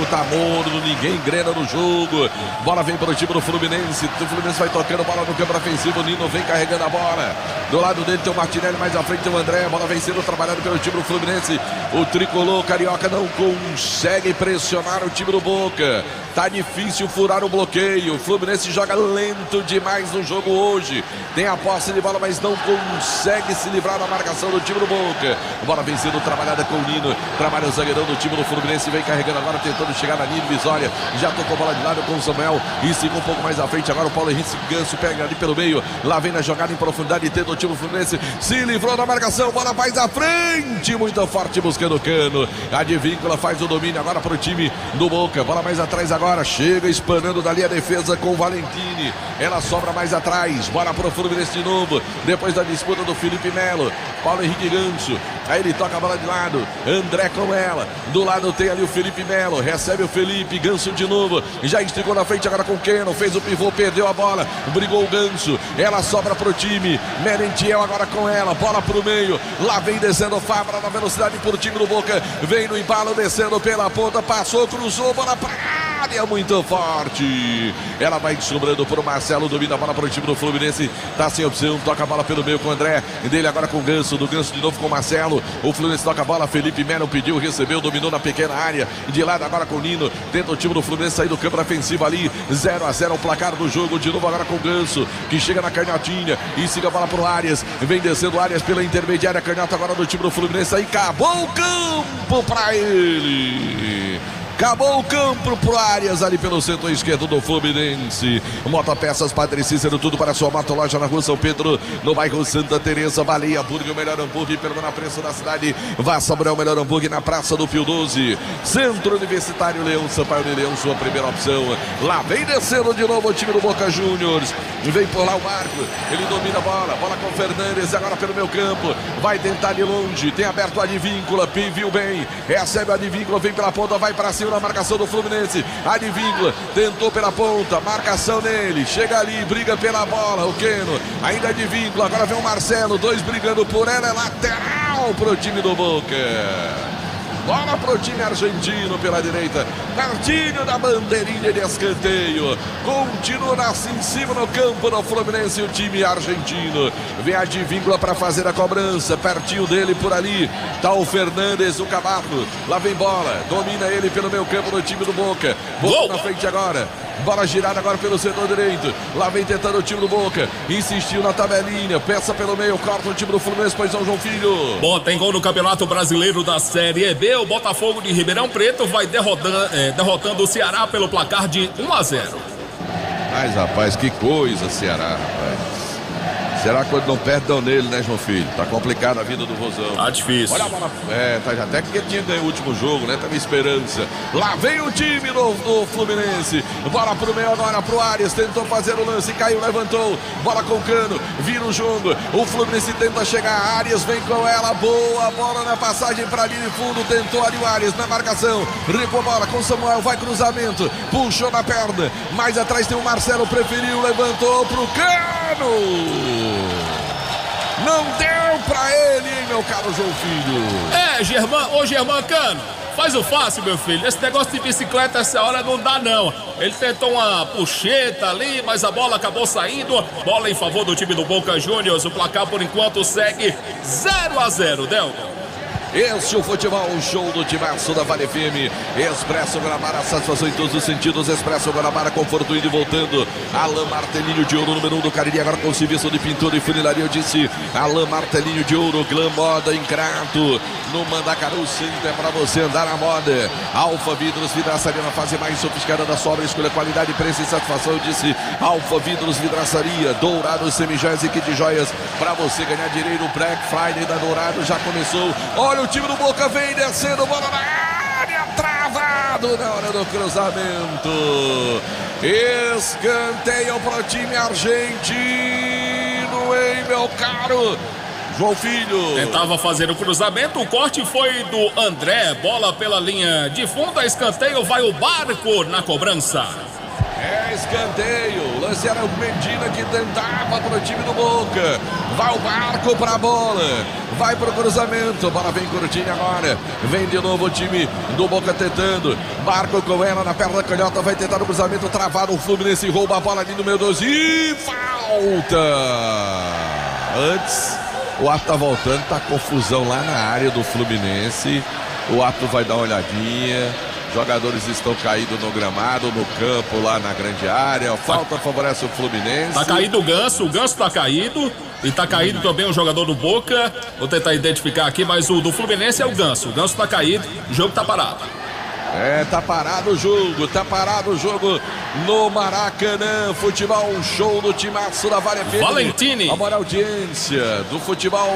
tá morno, ninguém engrena no jogo. Bola vem para o time do Fluminense. O Fluminense vai tocando bola no campo ofensivo. O Nino vem carregando a bola. Do lado dele tem o Martinelli, mais à frente tem o André. A bola vem sendo trabalhada pelo time do Fluminense. O tricolor carioca não consegue pressionar o time do Boca. Tá difícil furar o bloqueio. O Fluminense joga lento demais no jogo hoje. Tem a posse de bola, mas não consegue se livrar da marcação do time do Boca. A bola vem sendo trabalhada com o Nino. Trabalha o zagueirão do time do Fluminense. Vem carregando agora, tentando chegar na linha divisória. Já tocou a bola de lado com o Samuel. E siga um pouco mais à frente. Agora o Paulo Henrique Ganso pega ali pelo meio. Lá vem na jogada em profundidade. Tenta o time do Fluminense. Se livrou da marcação. Bola mais à frente. Muito forte buscando o Cano. A Advíncula faz o domínio agora para o time do Boca. Bola mais atrás agora. Chega espanando dali a defesa com o Valentini. Ela sobra mais atrás. Bola para o Fluminense de novo. Depois da disputa do Felipe Melo. Paulo Henrique Ganso. Aí ele toca a bola de lado. André com ela. Do lado tem ali o Felipe Melo. Recebe o Felipe. Ganso de novo. Já esticou na frente agora com o Keno. Fez o pivô, perdeu a bola. Brigou o Ganso. Ela sobra pro time. Merentiel agora com ela. Bola pro meio. Lá vem descendo o Fabra na velocidade pro time do Boca. Vem no embalo, descendo pela ponta. Passou, cruzou, bola pra área. Muito forte. Ela vai sobrando pro Marcelo. Domina a bola pro time do Fluminense. Tá sem opção. Toca a bola pelo meio com o André. Dele agora com o Ganso. Do Ganso de novo com o Marcelo. O Fluminense toca a bola. Felipe Melo pediu, recebeu, dominou na pequena área. De lado agora com o Nino. Tenta o time do Fluminense sair do campo ofensivo ali. 0-0 o placar do jogo. De novo agora com o Ganso, que chega na canhotinha e siga a bola pro Arias. Vem descendo o Arias pela intermediária. Canhota agora do time do Fluminense. Aí acabou o campo pra ele. Acabou o campo pro Arias ali pelo centro esquerdo do Fluminense. Motopeças Padre Cícero, tudo para a sua motoloja na rua São Pedro, no bairro Santa Teresa. Baleia Hambúrguer, o melhor hambúrguer pelo menor preço da cidade. Vá saborear o melhor hambúrguer na Praça do Pio 12. Centro Universitário Leão, Sampaio de Leão, sua primeira opção. Lá vem descendo de novo o time do Boca Juniors. Vem por lá o Marco, ele domina a bola. Bola com o Fernandes, agora pelo meu campo. Vai tentar de longe, tem aberto a Advíncula, viu bem. Recebe a Advíncula, vem pela ponta, vai para cima na marcação do Fluminense. Advíncula tentou pela ponta, marcação nele, chega ali, briga pela bola, o Keno, ainda Advíncula, agora vem o Marcelo, dois brigando por ela, é lateral lateral pro time do Boca. Bola pro time argentino pela direita. Pertinho da bandeirinha de escanteio. Continua assim em cima no campo do Fluminense o time argentino. Vem a Advíncula para fazer a cobrança. Pertinho dele por ali. Tá o Fernandes, o Cabato. Lá vem bola. Domina ele pelo meio campo do time do Boca. Boca na frente agora. Bola girada agora pelo setor direito. Lá vem tentando o time do Boca. Insistiu na tabelinha. Peça pelo meio. Corta o time do Fluminense. Pois não, João Filho. Bom, tem gol no Campeonato Brasileiro da Série B. O Botafogo de Ribeirão Preto vai derrotando o Ceará pelo placar de 1-0. Mas, rapaz, que coisa, Ceará, rapaz. Será que quando não perde, dão nele, né, João Filho? Tá complicado a vida do Rosão. Tá difícil. Olha a bola. Tá até que tinha ganho o último jogo, né? Tava esperança. Lá vem o time do Fluminense. Bola pro meio agora, pro Arias. Tentou fazer o lance, caiu, levantou. Bola com o Cano, vira o jogo. O Fluminense tenta chegar. Arias vem com ela. Boa bola na passagem pra linha de fundo. Tentou ali o Arias na marcação. Recuou a bola com o Samuel. Vai cruzamento. Puxou na perna. Mais atrás tem o Marcelo. Preferiu, levantou pro Cano. Não deu pra ele, hein, meu caro João Filho. Germán Cano, faz o fácil, meu filho. Esse negócio de bicicleta essa hora não dá, não. Ele tentou uma puxeta ali, mas a bola acabou saindo. Bola em favor do time do Boca Juniors. O placar, por enquanto, segue 0-0, Delton. Esse é o futebol, o show do timaço da Vale FM. Expresso Guanabara, satisfação em todos os sentidos. Expresso Guanabara, conforto indo e voltando. Alain Martelinho de Ouro, número 1 do Cariri, agora com serviço de pintura e funilaria. Eu disse Alain Martelinho de Ouro, Glam Moda em Crato. No Mandacaru Center para você andar à moda. Alfa Vidros, vidraçaria na fase mais sofisticada da sua obra. Escolha qualidade, preço e satisfação. Eu disse Alfa Vidros, vidraçaria. Dourados, semijoias e kit de joias. Para você ganhar dinheiro, Black Friday da Dourado já começou. Olha o time do Boca, vem descendo, bola na área, travado na hora do cruzamento. Escanteio para o time argentino, hein, meu caro João Filho. Tentava fazer o cruzamento, o corte foi do André, bola pela linha de fundo, escanteio, vai o Barco na cobrança. Escanteio, o lance era o Medina que tentava para o time do Boca. Vai o Barco para a bola, vai para o cruzamento, bola vem curtinha agora. Vem de novo o time do Boca tentando. Barco com ela na perna da canhota, vai tentar o cruzamento, travado. O Fluminense rouba a bola ali no meio 12 e falta. Antes, o Ato tá voltando, tá confusão lá na área do Fluminense. O Ato vai dar uma olhadinha. Jogadores estão caídos no gramado, no campo, lá na grande área. Falta favorece o Fluminense. Tá caído o Ganso tá caído. E tá caído também o jogador do Boca. Vou tentar identificar aqui, mas o do Fluminense é o Ganso. O Ganso tá caído, o jogo tá parado. Tá parado o jogo no Maracanã. Futebol, um show do timaço da Vale FM. Valentini. A maior audiência do futebol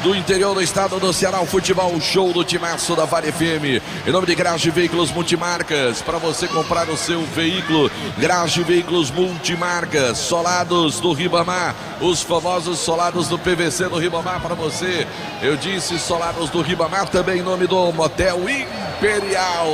do interior do estado do Ceará. O futebol, um show do timaço da Vale FM. Em nome de Garage Veículos Multimarcas, para você comprar o seu veículo. Garage Veículos Multimarcas, solados do Ribamar. Os famosos solados do PVC do Ribamar para você. Eu disse solados do Ribamar, também em nome do Motel Imperial.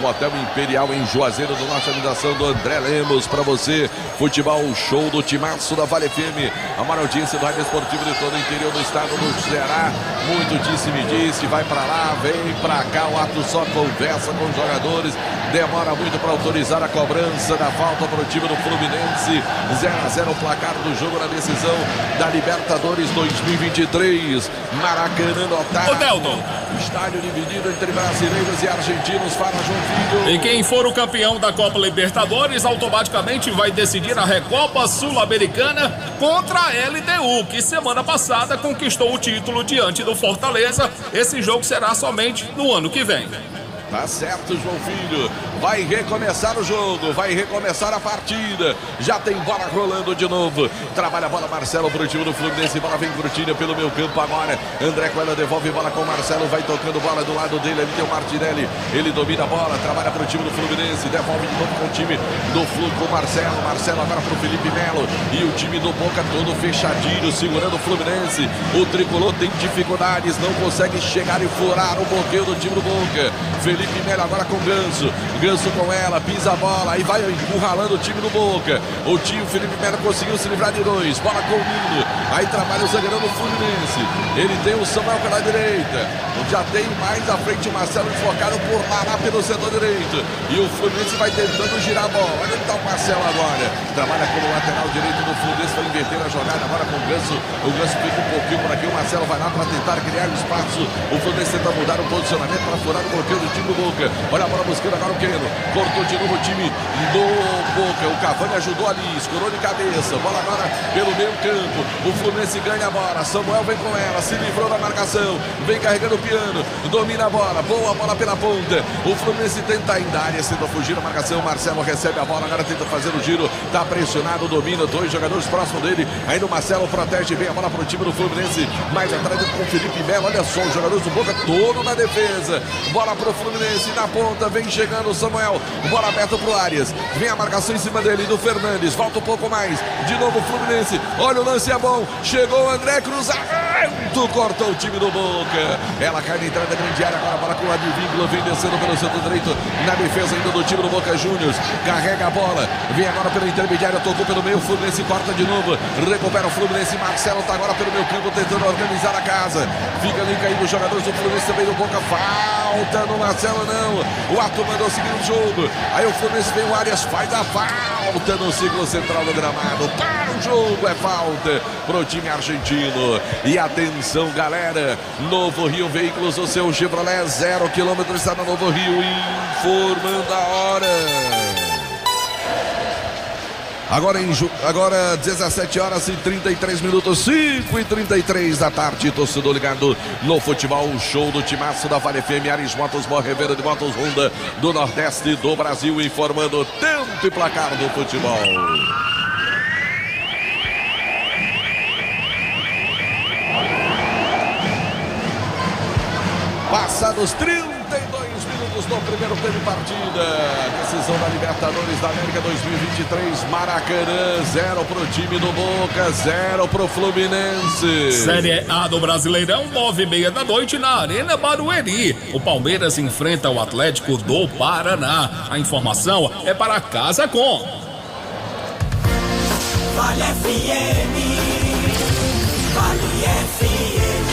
Motel Imperial em Juazeiro do Norte, a organização do André Lemos para você. Futebol, show do timaço da Vale FM. A maior audiência do rádio esportivo de todo o interior do estado do Ceará. Muito disse-me disse, vai para lá, vem para cá. O Ato só conversa com os jogadores. Demora muito para autorizar a cobrança da falta para o time do Fluminense. 0-0 o placar do jogo na decisão da Libertadores 2023. Maracanã lotado. Ô, Delton. Estádio dividido entre brasileiros e argentinos. Fala, João Filho. E quem for o campeão da Copa Libertadores automaticamente vai decidir a Recopa Sul-Americana contra a LDU, que semana passada conquistou o título diante do Fortaleza. Esse jogo será somente no ano que vem. Tá certo, João Filho. Vai recomeçar o jogo, vai recomeçar a partida. Já tem bola rolando de novo. Trabalha a bola Marcelo pro time do Fluminense. Bola vem curtinha pelo meio campo agora. André Coelho devolve bola com o Marcelo. Vai tocando bola do lado dele. Ali tem o Martinelli. Ele domina a bola. Trabalha pro time do Fluminense. Devolve de novo com o time do Flu com o Marcelo. Marcelo agora pro Felipe Melo. E o time do Boca todo fechadinho, segurando o Fluminense. O tricolor tem dificuldades. Não consegue chegar e furar o bloqueio do time do Boca. Felipe Melo agora com Ganso. Ganso com ela, pisa a bola, aí vai encurralando o time do Boca. O Felipe Melo conseguiu se livrar de 2. Bola com o Nino. Aí trabalha o zagueirão do Fluminense. Ele tem o Samuel pela direita. Já tem mais à frente o Marcelo desfocado por lá pelo setor direito. E o Fluminense vai tentando girar a bola. Olha onde está o Marcelo agora. Trabalha como lateral direito do Fluminense. Vai inverter a jogada agora com o Ganso. O Ganso fica um pouquinho por aqui. O Marcelo vai lá para tentar criar o espaço. O Fluminense tenta mudar o posicionamento para furar o bloqueio do time do Boca. Olha a bola buscando agora o Keno. Cortou de novo o time do Boca. O Cavani ajudou ali. Escorou de cabeça. Bola agora pelo meio campo. O Fluminense ganha a bola. Samuel vem com ela. Se livrou da marcação. Vem carregando o piano. Domina a bola. Boa bola pela ponta. O Fluminense tenta ainda a área. Tenta fugir da marcação. Marcelo recebe a bola. Agora tenta fazer o giro. Tá pressionado. Domina. 2 jogadores próximos dele. Ainda o Marcelo protege bem a bola pro time do Fluminense. Mais atrás com o Felipe Melo. Olha só. Os jogadores do Boca todo na defesa. Bola pro Fluminense. Na ponta. Vem chegando o Samuel. Bola aberta pro Arias. Vem a marcação em cima dele. Do Fernandes. Volta um pouco mais. De novo o Fluminense. Olha o lance é bom. Chegou o André cruzamento. Cortou o time do Boca. Ela cai na entrada da grande área. Agora a bola com o Advíncula. Vem descendo pelo setor direito. Na defesa ainda do time do Boca Juniors. Carrega a bola. Vem agora pela intermediária. Tocou pelo meio. O Fluminense corta de novo. Recupera o Fluminense. Marcelo tá agora pelo meio campo tentando organizar a casa. Fica ali caindo os jogadores do Fluminense também do Boca. Falta no Marcelo não. O Arthur mandou seguir o jogo. Aí o Fluminense vem o Arias. Faz a falta no círculo central do gramado. Para o jogo. É falta pro time argentino. E atenção, galera. Novo Rio Veículos, o seu Chevrolet 0 km está no Novo Rio, informando a hora. Agora 17 horas e 33 minutos, 5h33 da tarde, torcedor ligado no futebol, o show do timaço da Vale FM, Ares Motos, Revenda de Motos Honda do Nordeste do Brasil, informando tempo e placar do futebol. Passados 32 minutos no primeiro tempo de partida. Decisão da Libertadores da América 2023. Maracanã, 0 pro time do Boca, 0 pro Fluminense. Série A do Brasileirão, 9h30 da noite na Arena Barueri. O Palmeiras enfrenta o Atlético do Paraná. A informação é para Casa Com. Vale FM. Vale FM.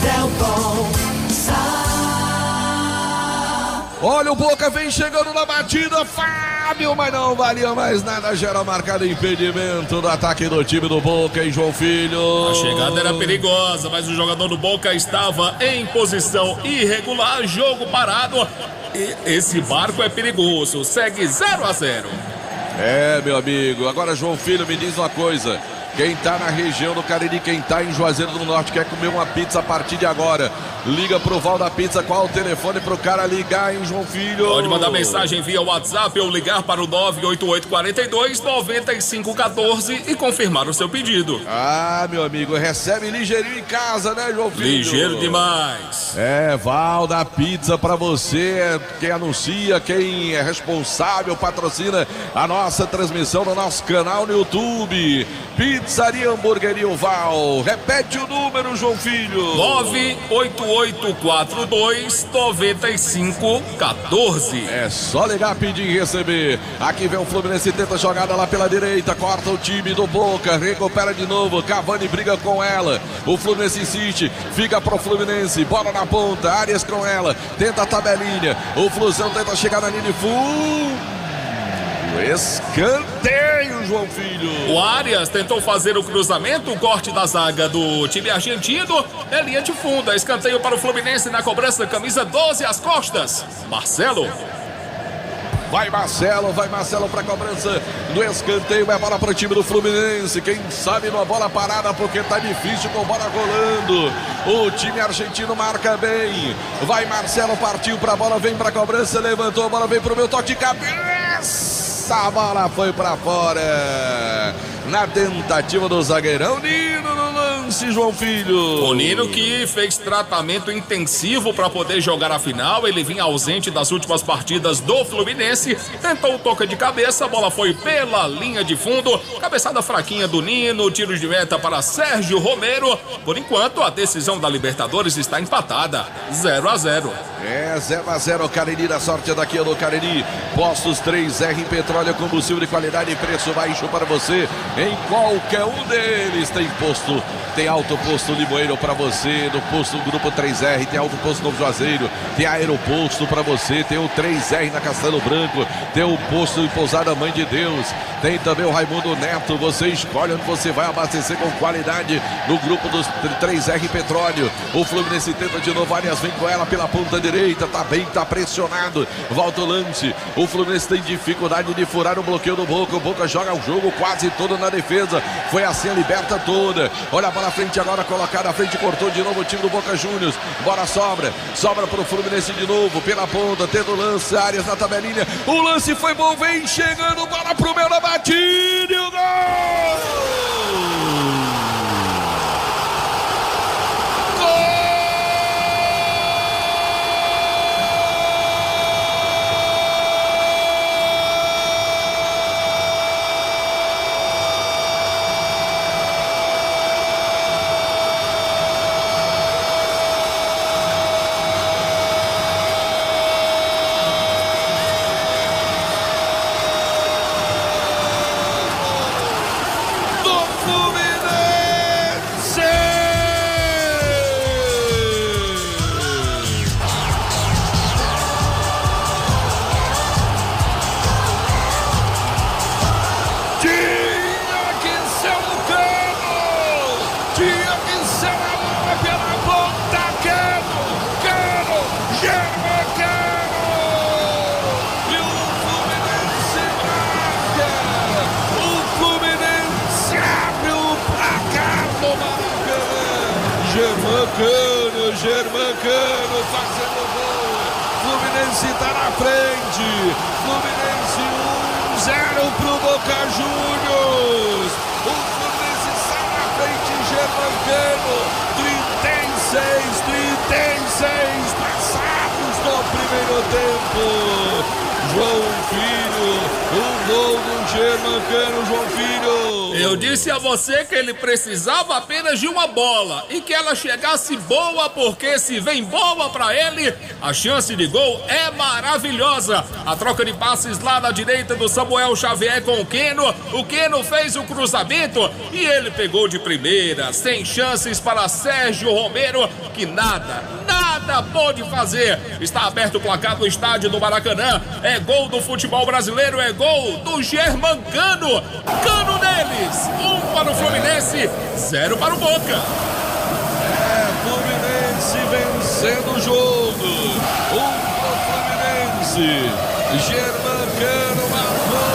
Delton. Olha o Boca, vem chegando na batida, Fábio, mas não valia mais nada, geral marcado impedimento do ataque do time do Boca, hein, João Filho? A chegada era perigosa, mas o jogador do Boca estava em posição irregular, jogo parado, e esse barco é perigoso, segue 0-0. É, meu amigo, agora João Filho, me diz uma coisa. Quem tá na região do Cariri, quem tá em Juazeiro do Norte, quer comer uma pizza a partir de agora, liga pro Val da Pizza. Qual o telefone pro cara ligar, hein, João Filho? Pode mandar mensagem via WhatsApp ou ligar para o 98842-9514 e confirmar o seu pedido. Ah, meu amigo, recebe ligeirinho em casa, né, João Filho? Ligeiro demais. É, Val da Pizza pra você, quem anuncia, quem é responsável, patrocina a nossa transmissão no nosso canal no YouTube. Pizzaria Hamburgueria Val. Repete o número, João Filho. 98842-9514. É só ligar, pedir e receber. Aqui vem o Fluminense, tenta jogada lá pela direita, corta o time do Boca, recupera de novo, Cavani briga com ela. O Fluminense insiste, fica pro Fluminense, bola na ponta, Arias com ela, tenta a tabelinha. O Flusão tenta chegar na linha de fundo. Escanteio, João Filho. O Arias tentou fazer o cruzamento, o corte da zaga do time argentino. É linha de fundo, escanteio para o Fluminense na cobrança, camisa 12 às costas. Marcelo. Vai Marcelo para a cobrança do escanteio, é bola para o time do Fluminense, quem sabe numa bola parada, porque tá difícil com bola rolando. O time argentino marca bem, vai Marcelo, partiu para a bola, vem para a cobrança, levantou a bola, vem para o meu toque de cabeça. A bola foi para fora. Na tentativa do zagueirão Nino no lance. Fluminense, João Filho. O Nino, que fez tratamento intensivo para poder jogar a final, ele vinha ausente das últimas partidas do Fluminense, tentou o toque de cabeça, a bola foi pela linha de fundo, cabeçada fraquinha do Nino, tiro de meta para Sérgio Romero. Por enquanto, a decisão da Libertadores está empatada, 0-0. 0-0, Cariri, da sorte daqui do Cariri. Postos 3R em petróleo, combustível de qualidade e preço baixo para você. Em qualquer um deles tem posto, tem alto posto Limoeiro para você. No posto Grupo 3R, tem alto posto Novo Juazeiro, tem aeroposto para você. Tem o 3R na Castelo Branco, tem o posto em Pousada Mãe de Deus. Tem também o Raimundo Neto. Você escolhe onde você vai abastecer com qualidade no grupo dos 3R Petróleo. O Fluminense tenta de novo, Arias vem com ela pela ponta direita, tá bem, tá pressionado, volta o lance. O Fluminense tem dificuldade de furar o bloqueio do Boca. O Boca joga o jogo quase todo na defesa, foi assim a liberta toda. Olha a bola à frente agora, colocada à frente, cortou de novo o time do Boca Juniors. Bola sobra pro Fluminense de novo, pela ponta, tendo o lance, Arias na tabelinha. O lance foi bom, vem chegando, bola pro meio da batida e o gol! Germancano fazendo gol. Fluminense está na frente. Fluminense 1-0 pro Boca Juniors. O Fluminense está na frente. Germancano, 36 passados no primeiro tempo. João Filho, o gol do Germancano, João Filho. Eu disse a você que ele precisava apenas de uma bola e que ela chegasse boa, porque se vem boa pra ele, a chance de gol é maravilhosa. A troca de passes lá na direita do Samuel Xavier com o Keno fez o cruzamento e ele pegou de primeira, sem chances para Sérgio Romero, que nada pode fazer. Está aberto o placar do estádio do Maracanã. É gol do futebol brasileiro, é gol do Germancano. Cano deles, 1 para o Fluminense, 0 para o Boca. Fluminense vencendo o jogo. 1 para o Fluminense. Germancano marcou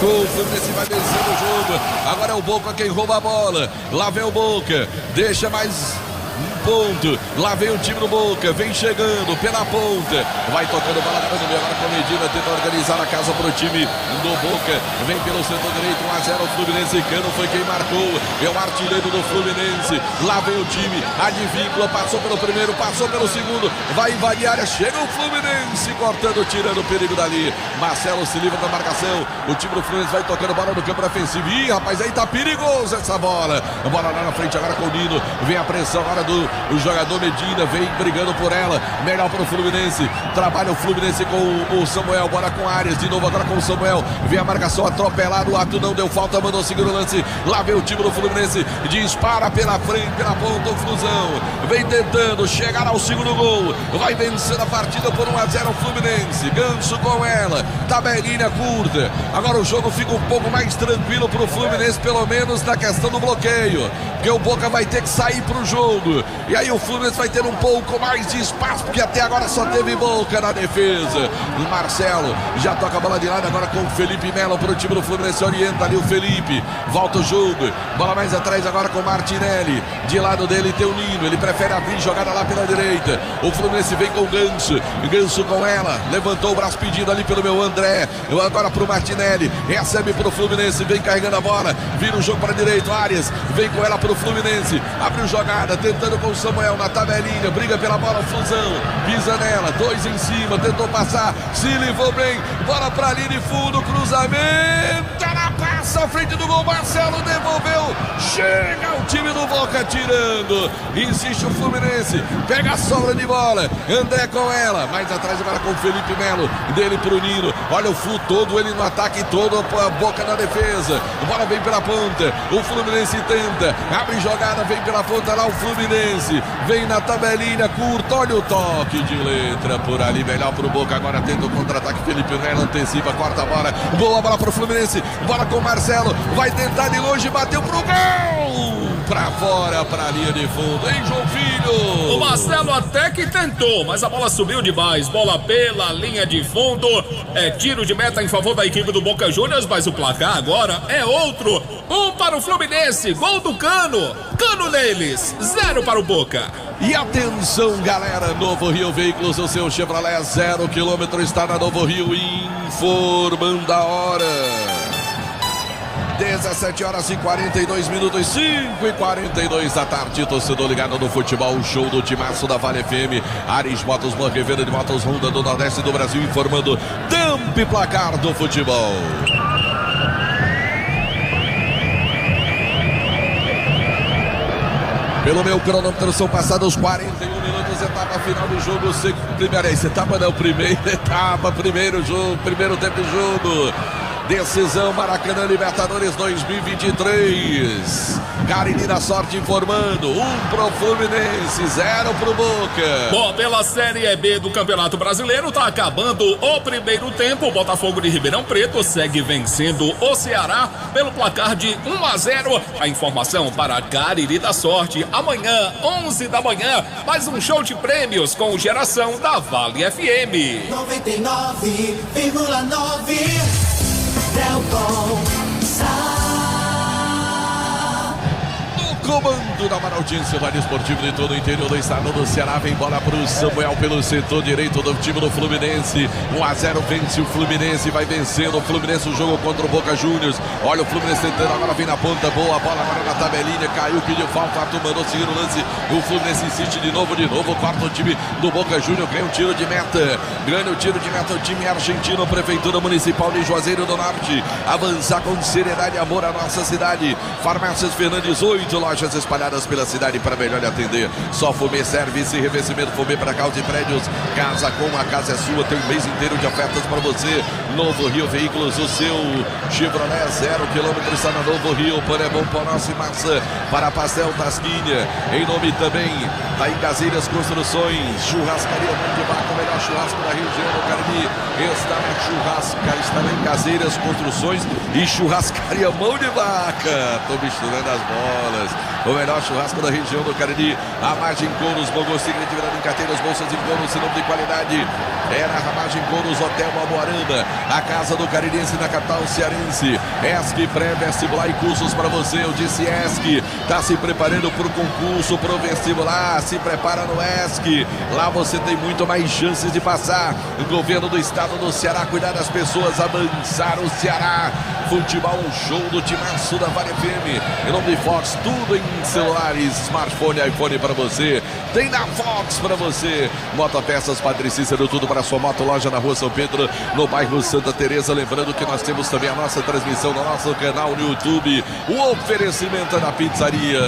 o Fluminense vai vencendo o jogo. Agora é o Boca quem rouba a bola. Lá vem o Boca, deixa mais um ponto. Lá vem o time do Boca, vem chegando pela ponta, vai tocando bola no meio. Agora com a Medina tenta organizar a casa pro time do Boca. Vem pelo setor direito, 1-0 o Fluminense. Cano foi quem marcou, é o artilheiro do Fluminense. Lá vem o time, advíncula, passou pelo primeiro, passou pelo segundo, vai invadir a área, chega o Fluminense cortando, tirando o perigo dali. Marcelo se livra da marcação. O time do Fluminense vai tocando bola no campo defensivo. Ih, rapaz, aí tá perigoso essa bola. A bola lá na frente agora com o Nino. Vem a pressão agora do jogador Medina, vem brigando por ela. Melhor para o Fluminense. Trabalha o Fluminense com o Samuel. Bola com Arias, de novo agora com o Samuel. Vem a marcação atropelada. O Arthur não deu falta, mandou seguir o lance. Lá vem o time do Fluminense. Dispara pela frente, pela ponta, o Flusão. Vem tentando chegar ao segundo gol. Vai vencendo a partida por 1-0 o Fluminense. Ganso com ela. Tabelinha curta. Agora o jogo fica um pouco mais tranquilo para o Fluminense, pelo menos na questão do bloqueio. porque o Boca vai ter que sair pro jogo. E aí o Fluminense vai ter um pouco mais de espaço, porque até agora só teve Boca na defesa. O Marcelo já toca a bola de lado agora com o Felipe Melo pro time do Fluminense. Orienta ali o Felipe. Volta o jogo. Bola mais atrás agora com o Martinelli. De lado dele tem o Nino. Ele prefere abrir jogada lá pela direita. O Fluminense vem com o Ganso. Ganso com ela. Levantou o braço pedido ali pelo meu André. Agora pro Martinelli. Recebe pro Fluminense. Vem carregando a bola. Vira o jogo para direito. Arias vem com ela pro Fluminense. Abriu jogada. Tentando com o Samuel na tabelinha. Briga pela bola. Fusão. Pisa nela. 2 em cima. Tentou passar. Se livrou bem. Bola pra linha de fundo. Cruzamento. Ela passa à frente do gol. Marcelo devolveu. Chega o time do Boca tirando. Insiste o Fluminense. Pega a sobra de bola. André com ela. Mais atrás agora com o Felipe Melo. Dele pro Nino. Olha o Flu todo. Ele no ataque todo. A Boca na defesa. A bola vem pela ponta. O Fluminense tenta. Abre jogada. Vem pela ponta lá o Fluminense. Vem na tabelinha curta. Olha o toque de letra por ali. Melhor pro Boca. Agora tenta o contra-ataque. Felipe Melo antecipa. Corta a bola. Boa bola pro Fluminense. Bola com o Marcelo. Vai tentar de longe. Bateu pro gol. Pra fora, pra linha de fundo, hein, João Filho? O Marcelo até que tentou, mas a bola subiu demais. Bola pela linha de fundo. É tiro de meta em favor da equipe do Boca Juniors, mas o placar agora é outro. 1 para o Fluminense, gol do Cano. Cano neles, 0 para o Boca. E atenção, galera, Novo Rio Veículos, o seu Chevrolet 0 km está na Novo Rio, informando a hora. 17 horas e 42 minutos, 5h42 da tarde, torcedor ligado no futebol, show do timaço da Vale FM, Ares Motos, Banco Revenda de Motos Honda do Nordeste do Brasil, informando tempo e placar do futebol. Pelo meu cronômetro são passados 41 minutos, etapa final do jogo, primeiro jogo, primeiro tempo de jogo. Decisão Maracanã Libertadores 2023. Cariri da Sorte informando. 1 pro Fluminense, 0 pro Boca. Bom, pela Série B do Campeonato Brasileiro, tá acabando o primeiro tempo. O Botafogo de Ribeirão Preto segue vencendo o Ceará pelo placar de 1-0. A informação para Cariri da Sorte. Amanhã, 11 da manhã, mais um show de prêmios com Geração da Vale FM. 99,9 Delbom, no comando da maior audiência do esportivo de todo o interior do estado do Ceará, vem bola para o Samuel pelo setor direito do time do Fluminense. 1-0 vence o Fluminense, vai vencendo o Fluminense o jogo contra o Boca Juniors. Olha o Fluminense tentando, agora vem na ponta, boa bola agora na tabelinha, caiu, pediu falta, Arthur mandou seguir o lance. O Fluminense insiste de novo, corta o time do Boca Juniors, ganha um tiro de meta. Ganha o tiro de meta o time argentino, Prefeitura Municipal de Juazeiro do Norte. Avançar com seriedade e amor à nossa cidade. Farmácias Fernandes, 8 lojas espalhadas pela cidade para melhor lhe atender. Só Fumê Service e revestimento Fumê para casa e prédios. Casa com a casa é sua, tem um mês inteiro de ofertas para você. Novo Rio Veículos, o seu Chevrolet 0 km está na Novo Rio. Pão é bom, pão nosso e massa para Pastel Tasquinha. Em nome também da Engazeiras Construções, Churrascaria Mão de Vaca, o melhor churrasco da região do Cariri. Está na Engazeiras Construções e Churrascaria Mão de Vaca. Estou misturando as bolas. O melhor churrasco da região do Cariri. A Margem Couros, Bogô Sigrid, virando em carteiras, bolsas e couro, sinônimo de qualidade. Era a Margem Couros, Hotel Almoarama, a casa do carirense na capital cearense. ESC, pré-vestibular e cursos para você. Eu disse ESC, está se preparando para o concurso, para o vestibular, se prepara no ESC. Lá você tem muito mais chances de passar. O governo do estado do Ceará, cuidar das pessoas, avançar o Ceará. Futebol, show do timaço da Vale FM. Em nome de Fox, tudo em celulares, smartphone, iPhone para você. Tem na Fox para você. Motopeças Padre Cícero, tudo para sua moto. Loja na Rua São Pedro, no bairro Santa Teresa. Lembrando que nós temos também a nossa transmissão no nosso canal no YouTube. O oferecimento da pizzaria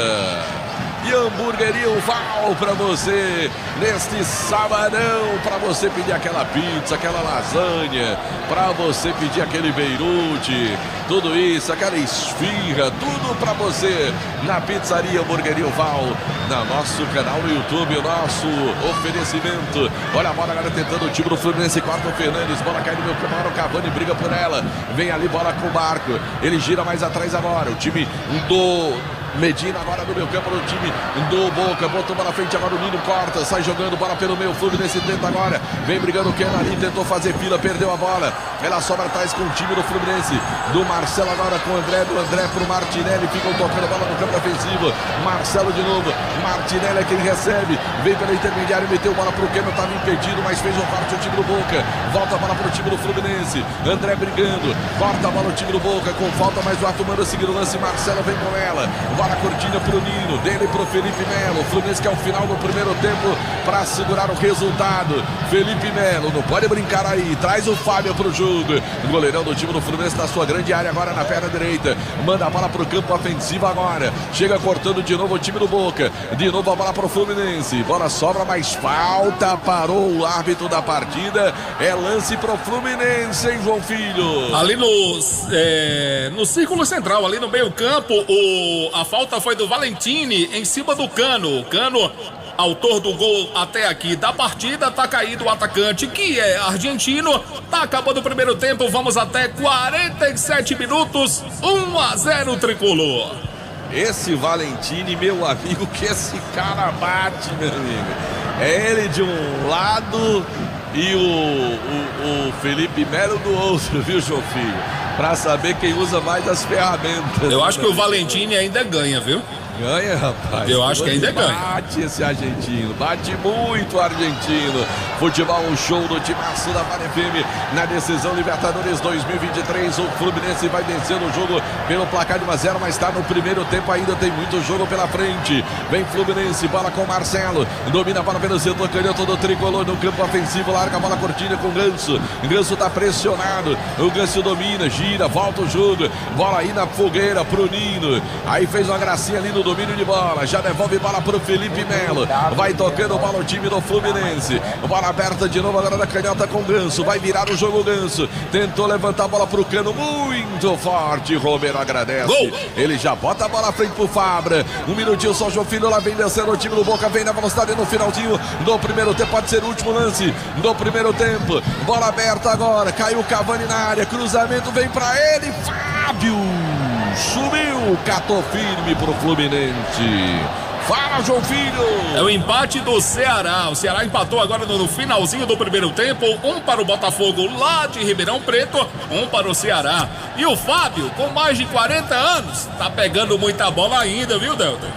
e Hamburgueria Val para você neste sabadão, para você pedir aquela pizza, aquela lasanha, para você pedir aquele beirute, tudo isso, aquela esfirra, tudo para você na pizzaria Hamburgueria Val, no nosso canal no YouTube, o nosso oferecimento. Olha a bola agora tentando o time do Fluminense, corta o Fernandes, bola cai no meu camaro, Cavani briga por ela, vem ali bola com o Marco, ele gira mais atrás agora, o time do Medina agora no meio campo do time do Boca. Botou bola na frente agora o Nino corta. Sai jogando bola pelo meio. Fluminense tenta agora. Vem brigando o Ken ali. Tentou fazer fila. Perdeu a bola. Ela sobra atrás com o time do Fluminense. Do Marcelo agora com o André. Do André pro Martinelli. Ficam tocando bola no campo ofensivo. Marcelo de novo. Martinelli é quem recebe. Vem pela intermediária. Meteu bola pro Ken. Estava impedido, mas fez o corte o time do Boca. Volta a bola pro time do Fluminense. André brigando. Corta a bola o time do Boca. Com falta, mas o Arthur manda seguir o lance. Marcelo vem com ela. Bola curtinha pro Nino. Dele pro Felipe Melo. O Fluminense que é o final do primeiro tempo para segurar o resultado. Felipe Melo não pode brincar aí. Traz o Fábio pro jogo. O goleirão do time do Fluminense na sua grande área agora na perna direita. Manda a bola pro campo ofensivo agora. Chega cortando de novo o time do Boca. De novo a bola pro Fluminense. Bola sobra, mas falta. Parou o árbitro da partida. É lance pro Fluminense, hein, João Filho? Ali no círculo central, ali no meio campo, a falta foi do Valentini em cima do Cano. O Cano, autor do gol até aqui da partida, tá caído o atacante, que é argentino. Tá acabando o primeiro tempo, vamos até 47 minutos, 1-0 tricolor. Esse Valentini, meu amigo, que esse cara bate, meu amigo. É ele de um lado e o Felipe Melo do outro, viu, João Filho? Pra saber quem usa mais as ferramentas. Eu acho que o Valentini ainda ganha, viu? Ganha, rapaz. Eu acho que ainda ganha. Bate esse argentino, bate muito o argentino. Futebol, um show do timaço da Vale FM na decisão Libertadores 2023. O Fluminense vai vencendo o jogo pelo placar de 1-0, mas está no primeiro tempo ainda, tem muito jogo pela frente. Vem Fluminense, bola com Marcelo, domina a bola pelo setor canhoto do tricolor no campo ofensivo, larga a bola curtinha com o Ganso. Ganso tá pressionado, o Ganso domina, gira, volta o jogo, bola aí na fogueira pro Nino. Aí fez uma gracinha ali no domínio de bola, já devolve bola pro Felipe Melo, vai tocando bola o time do Fluminense, bola aberta de novo agora da canhota com o Ganso, vai virar o jogo o Ganso, tentou levantar a bola pro Cano, muito forte, Romero agradece, gol. Ele já bota a bola à frente pro Fabra, um minutinho só, João Filho, lá vem descendo o time do Boca, vem na velocidade no finalzinho do primeiro tempo, pode ser o último lance do primeiro tempo, bola aberta agora, caiu o Cavani na área, cruzamento vem pra ele, Fábio subiu, catou firme pro Fluminense. Fala, João Filho! É o empate do Ceará. O Ceará empatou agora no finalzinho do primeiro tempo. Um para o Botafogo lá de Ribeirão Preto, um para o Ceará. E o Fábio, com mais de 40 anos, tá pegando muita bola ainda, viu, Delta?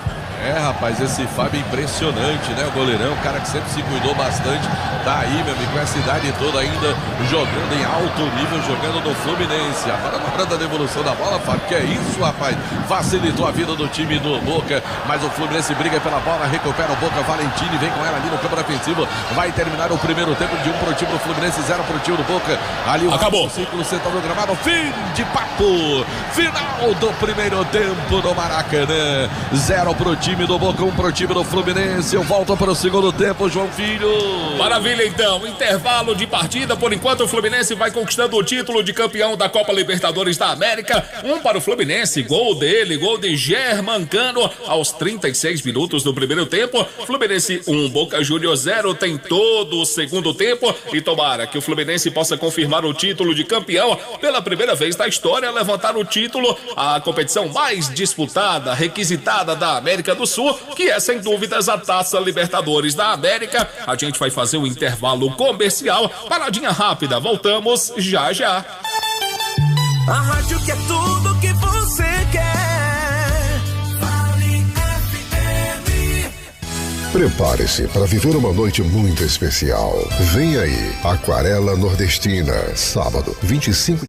É, rapaz, esse Fábio é impressionante, né? O goleirão, o cara que sempre se cuidou bastante. Tá aí, meu amigo, com essa idade toda ainda jogando em alto nível, jogando no Fluminense. Agora na hora da devolução da bola, Fábio, que é isso, rapaz? Facilitou a vida do time do Boca, mas o Fluminense briga pela bola, recupera o Boca, Valentini vem com ela ali no campo defensivo. Vai terminar o primeiro tempo de 1 pro time do Fluminense, 0 pro time do Boca. Ali o acabou. Círculo central do gramado, fim de papo. Final do primeiro tempo do Maracanã. 0 pro time do Boca, 1 pro time do Fluminense. Eu volto para o segundo tempo, João Filho. Maravilha, então, intervalo de partida. Por enquanto o Fluminense vai conquistando o título de campeão da Copa Libertadores da América. 1 para o Fluminense, gol dele, gol de Germancano aos 36 minutos do primeiro tempo. Fluminense 1, Boca Juniors 0, tem todo o segundo tempo e tomara que o Fluminense possa confirmar o título de campeão pela primeira vez na história, levantar o título, a competição mais disputada, requisitada da América do Sul, que é sem dúvidas a Taça Libertadores da América. A gente vai fazer um intervalo comercial, paradinha rápida, voltamos já já. A rádio que é tudo que você quer. Vale FM. Prepare-se para viver uma noite muito especial. Vem aí, Aquarela Nordestina, sábado, 25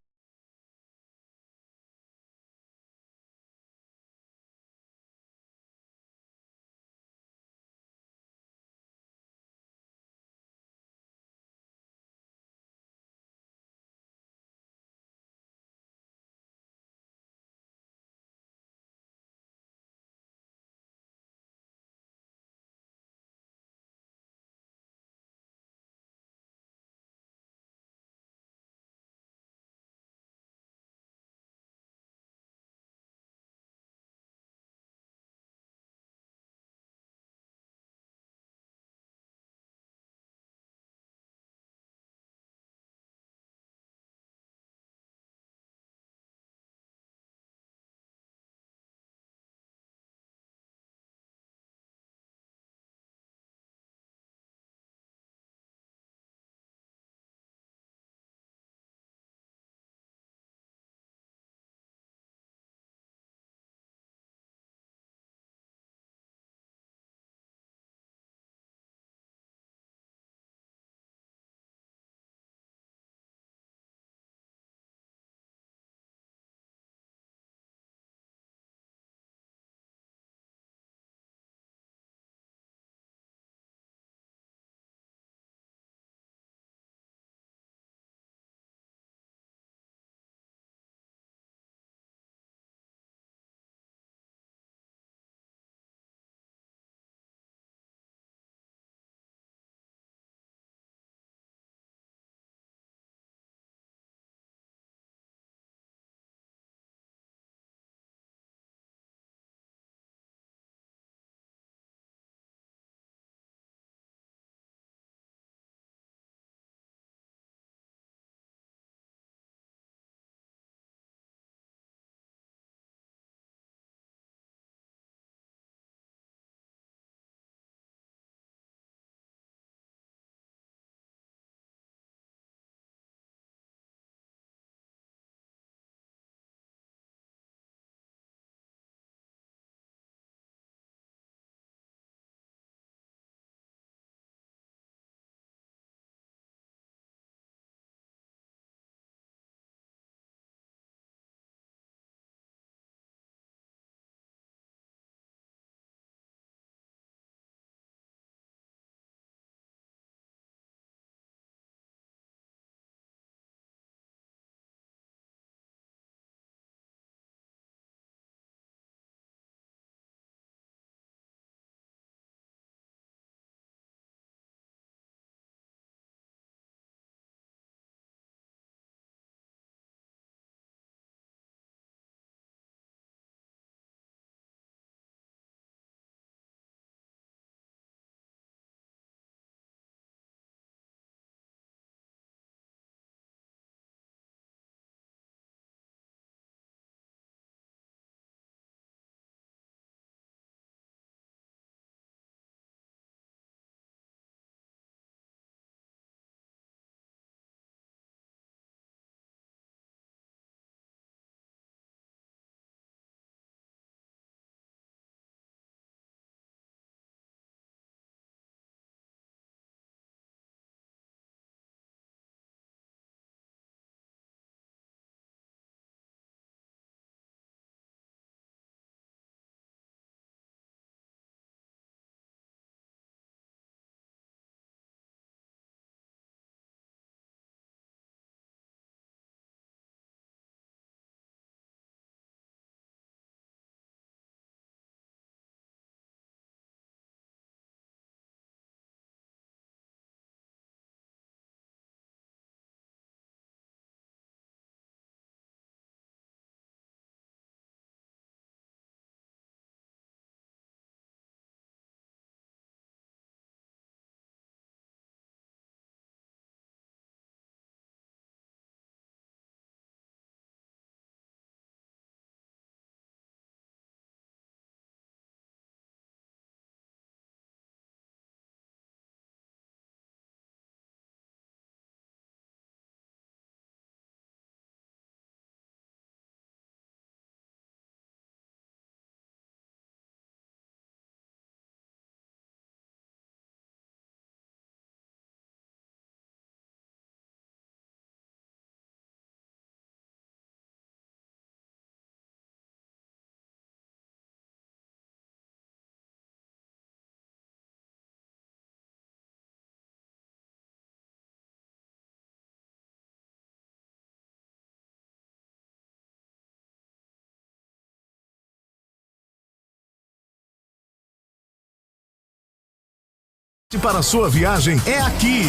Para a sua viagem é aqui.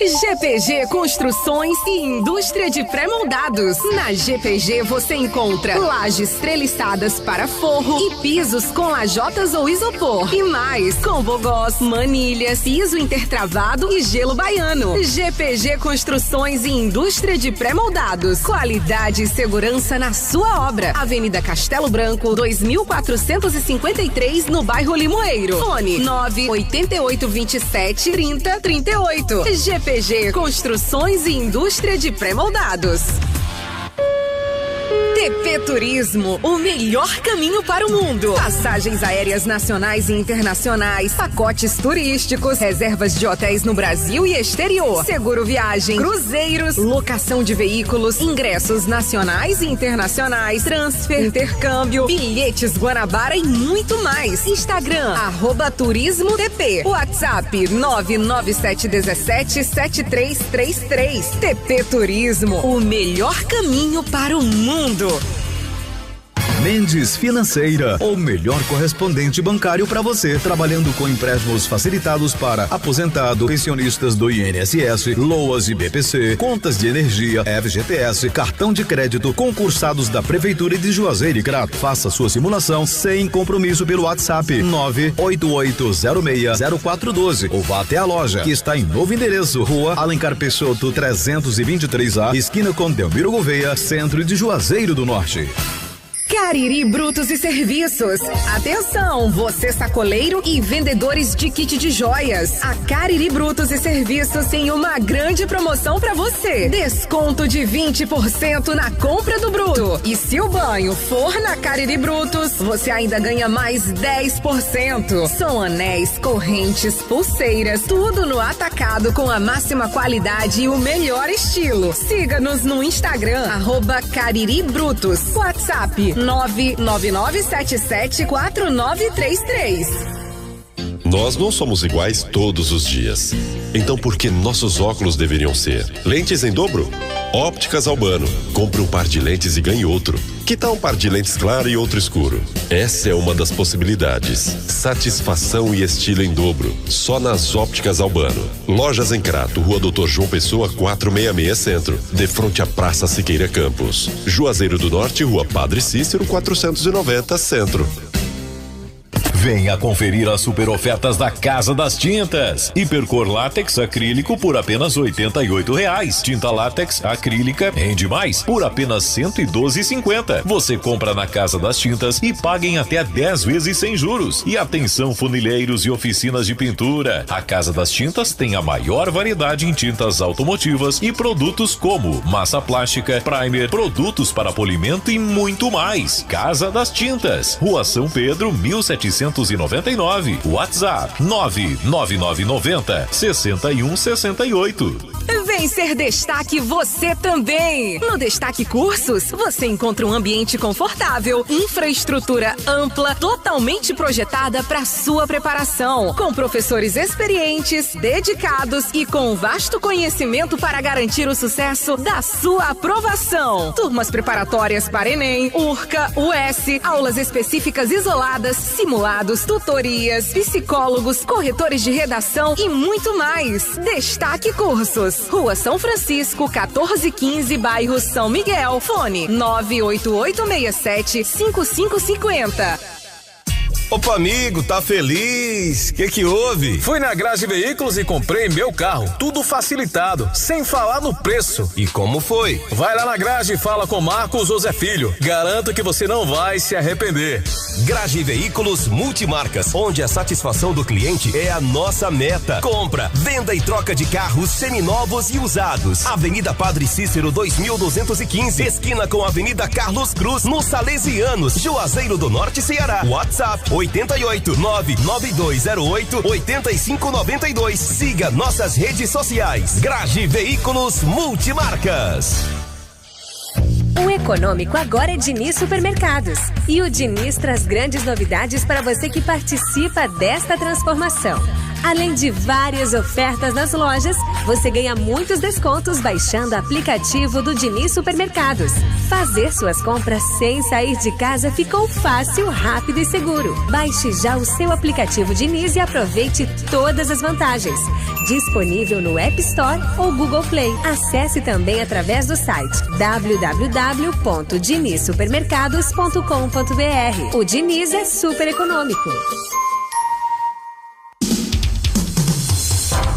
GPG Construções e Indústria de Pré-moldados. Na GPG você encontra lajes treliçadas para forro e pisos com lajotas ou isopor. E mais, com bogós, manilhas, piso intertravado e gelo baiano. GPG Construções e Indústria de Pré-moldados. Qualidade e segurança na sua obra. Avenida Castelo Branco, 2453, no bairro Limoeiro. Fone 988273038. GPG Construções e Indústria de Pré-moldados. TP Turismo, o melhor caminho para o mundo. Passagens aéreas nacionais e internacionais, pacotes turísticos, reservas de hotéis no Brasil e exterior, seguro viagem, cruzeiros, locação de veículos, ingressos nacionais e internacionais, transfer, intercâmbio, bilhetes Guanabara e muito mais. Instagram, @turismotp. WhatsApp 997177333. TP Turismo, o melhor caminho para o mundo. Mendes Financeira, o melhor correspondente bancário para você, trabalhando com empréstimos facilitados para aposentado, pensionistas do INSS, LOAS e BPC, contas de energia, FGTS, cartão de crédito, concursados da Prefeitura de Juazeiro e Crato. Faça sua simulação sem compromisso pelo WhatsApp 988060412 ou vá até a loja, que está em novo endereço, Rua Alencar Peixoto 323A, esquina com Delmiro Gouveia, centro de Juazeiro do Norte. Cariri Brutos e Serviços. Atenção, você sacoleiro e vendedores de kit de joias. A Cariri Brutos e Serviços tem uma grande promoção para você. Desconto de 20% na compra do bruto. E se o banho for na Cariri Brutos, você ainda ganha mais 10%. São anéis, correntes, pulseiras, tudo no atacado com a máxima qualidade e o melhor estilo. Siga-nos no Instagram, @Cariri Brutos. WhatsApp 999774933. Nós não somos iguais todos os dias. Então por que nossos óculos deveriam ser? Lentes em dobro? Ópticas Albano. Compre um par de lentes e ganhe outro. Que tal um par de lentes claro e outro escuro? Essa é uma das possibilidades. Satisfação e estilo em dobro. Só nas Ópticas Albano. Lojas em Crato, Rua Doutor João Pessoa 466 Centro. De frente à Praça Siqueira Campos. Juazeiro do Norte, Rua Padre Cícero 490 Centro. Venha conferir as super ofertas da Casa das Tintas. Hipercor látex acrílico por apenas R$88. Tinta látex acrílica rende mais por apenas R$112,50. Você compra na Casa das Tintas e paga em até 10 vezes sem juros. E atenção, funilheiros e oficinas de pintura. A Casa das Tintas tem a maior variedade em tintas automotivas e produtos como massa plástica, primer, produtos para polimento e muito mais. Casa das Tintas, Rua São Pedro, 1799. WhatsApp 99990-6168. Vem ser destaque você também. No Destaque Cursos, você encontra um ambiente confortável, infraestrutura ampla, totalmente projetada para sua preparação, com professores experientes, dedicados e com vasto conhecimento para garantir o sucesso da sua aprovação. Turmas preparatórias para Enem, URCA, US, aulas específicas isoladas, simulados, tutorias, psicólogos, corretores de redação e muito mais. Destaque Cursos, Rua São Francisco, 1415, bairro São Miguel. Fone 98867-5550. Opa, amigo, tá feliz? Que houve? Fui na Grazi Veículos e comprei meu carro. Tudo facilitado, sem falar no preço. E como foi? Vai lá na Grazi e fala com Marcos ou Zé Filho. Garanto que você não vai se arrepender. Grazi Veículos Multimarcas, onde a satisfação do cliente é a nossa meta. Compra, venda e troca de carros seminovos e usados. Avenida Padre Cícero 2215, esquina com a Avenida Carlos Cruz, nos Salesianos, Juazeiro do Norte, Ceará. WhatsApp 88-99208-8592. Siga nossas redes sociais. Grazi Veículos Multimarcas. O econômico agora é Diniz Supermercados. E o Diniz traz grandes novidades para você que participa desta transformação. Além de várias ofertas nas lojas, você ganha muitos descontos baixando o aplicativo do Diniz Supermercados. Fazer suas compras sem sair de casa ficou fácil, rápido e seguro. Baixe já o seu aplicativo Diniz e aproveite todas as vantagens. Disponível no App Store ou Google Play. Acesse também através do site www.dinizsupermercados.com.br. O Diniz é super econômico.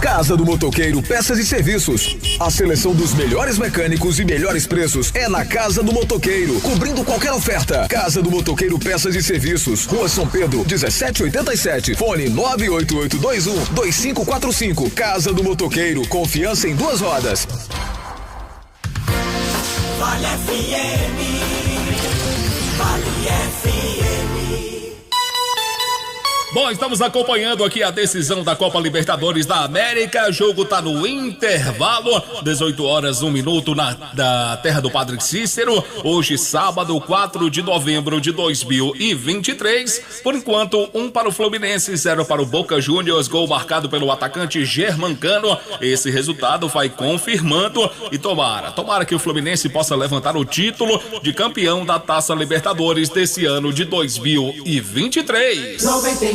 Casa do Motoqueiro Peças e Serviços. A seleção dos melhores mecânicos e melhores preços é na Casa do Motoqueiro, cobrindo qualquer oferta. Casa do Motoqueiro Peças e Serviços, Rua São Pedro, 1787, fone 98821-2545. Casa do Motoqueiro, confiança em 2 rodas. Vale FM, Vale FM. Bom, estamos acompanhando aqui a decisão da Copa Libertadores da América. O jogo tá no intervalo, 18 horas 1 minuto da terra do Padre Cícero. Hoje, sábado, 4 de novembro de 2023. Por enquanto, 1 para o Fluminense, 0 para o Boca Juniors. Gol marcado pelo atacante Germancano. Esse resultado vai confirmando e tomara que o Fluminense possa levantar o título de campeão da Taça Libertadores desse ano de 2023.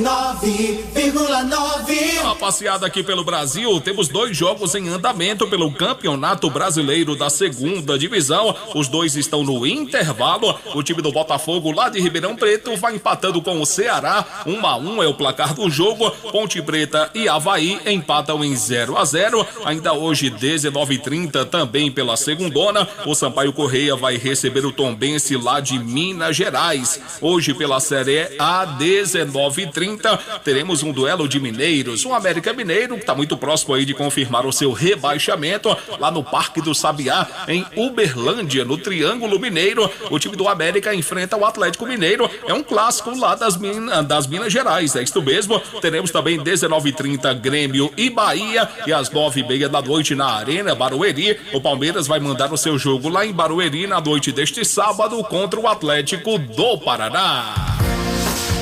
99,9. Uma passeada aqui pelo Brasil, temos 2 jogos em andamento pelo Campeonato Brasileiro da 2ª Divisão. Os 2 estão no intervalo. O time do Botafogo lá de Ribeirão Preto vai empatando com o Ceará. 1-1 é o placar do jogo. Ponte Preta e Avaí empatam em 0-0. Ainda hoje, 19h30, também pela segundona, o Sampaio Correia vai receber o Tombense lá de Minas Gerais. Hoje pela Série A, 19h30, teremos um duelo de mineiros. O América Mineiro, que está muito próximo aí de confirmar o seu rebaixamento, lá no Parque do Sabiá, em Uberlândia, no Triângulo Mineiro. O time do América enfrenta o Atlético Mineiro. É um clássico lá das Minas Gerais, é isto mesmo. Teremos também 19h30 Grêmio e Bahia, e às 9h30 da noite na Arena Barueri, o Palmeiras vai mandar o seu jogo lá em Barueri na noite deste sábado contra o Atlético do Paraná.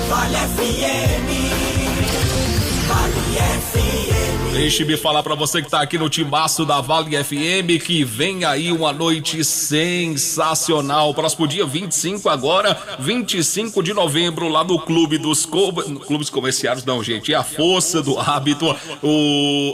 Vale FM, Vale FM. Deixe-me falar pra você que tá aqui no timaço da Vale FM que vem aí uma noite sensacional. Próximo dia 25 agora, 25 de novembro, lá no Clube dos Clubes Comerciários, não, gente, é a força do hábito.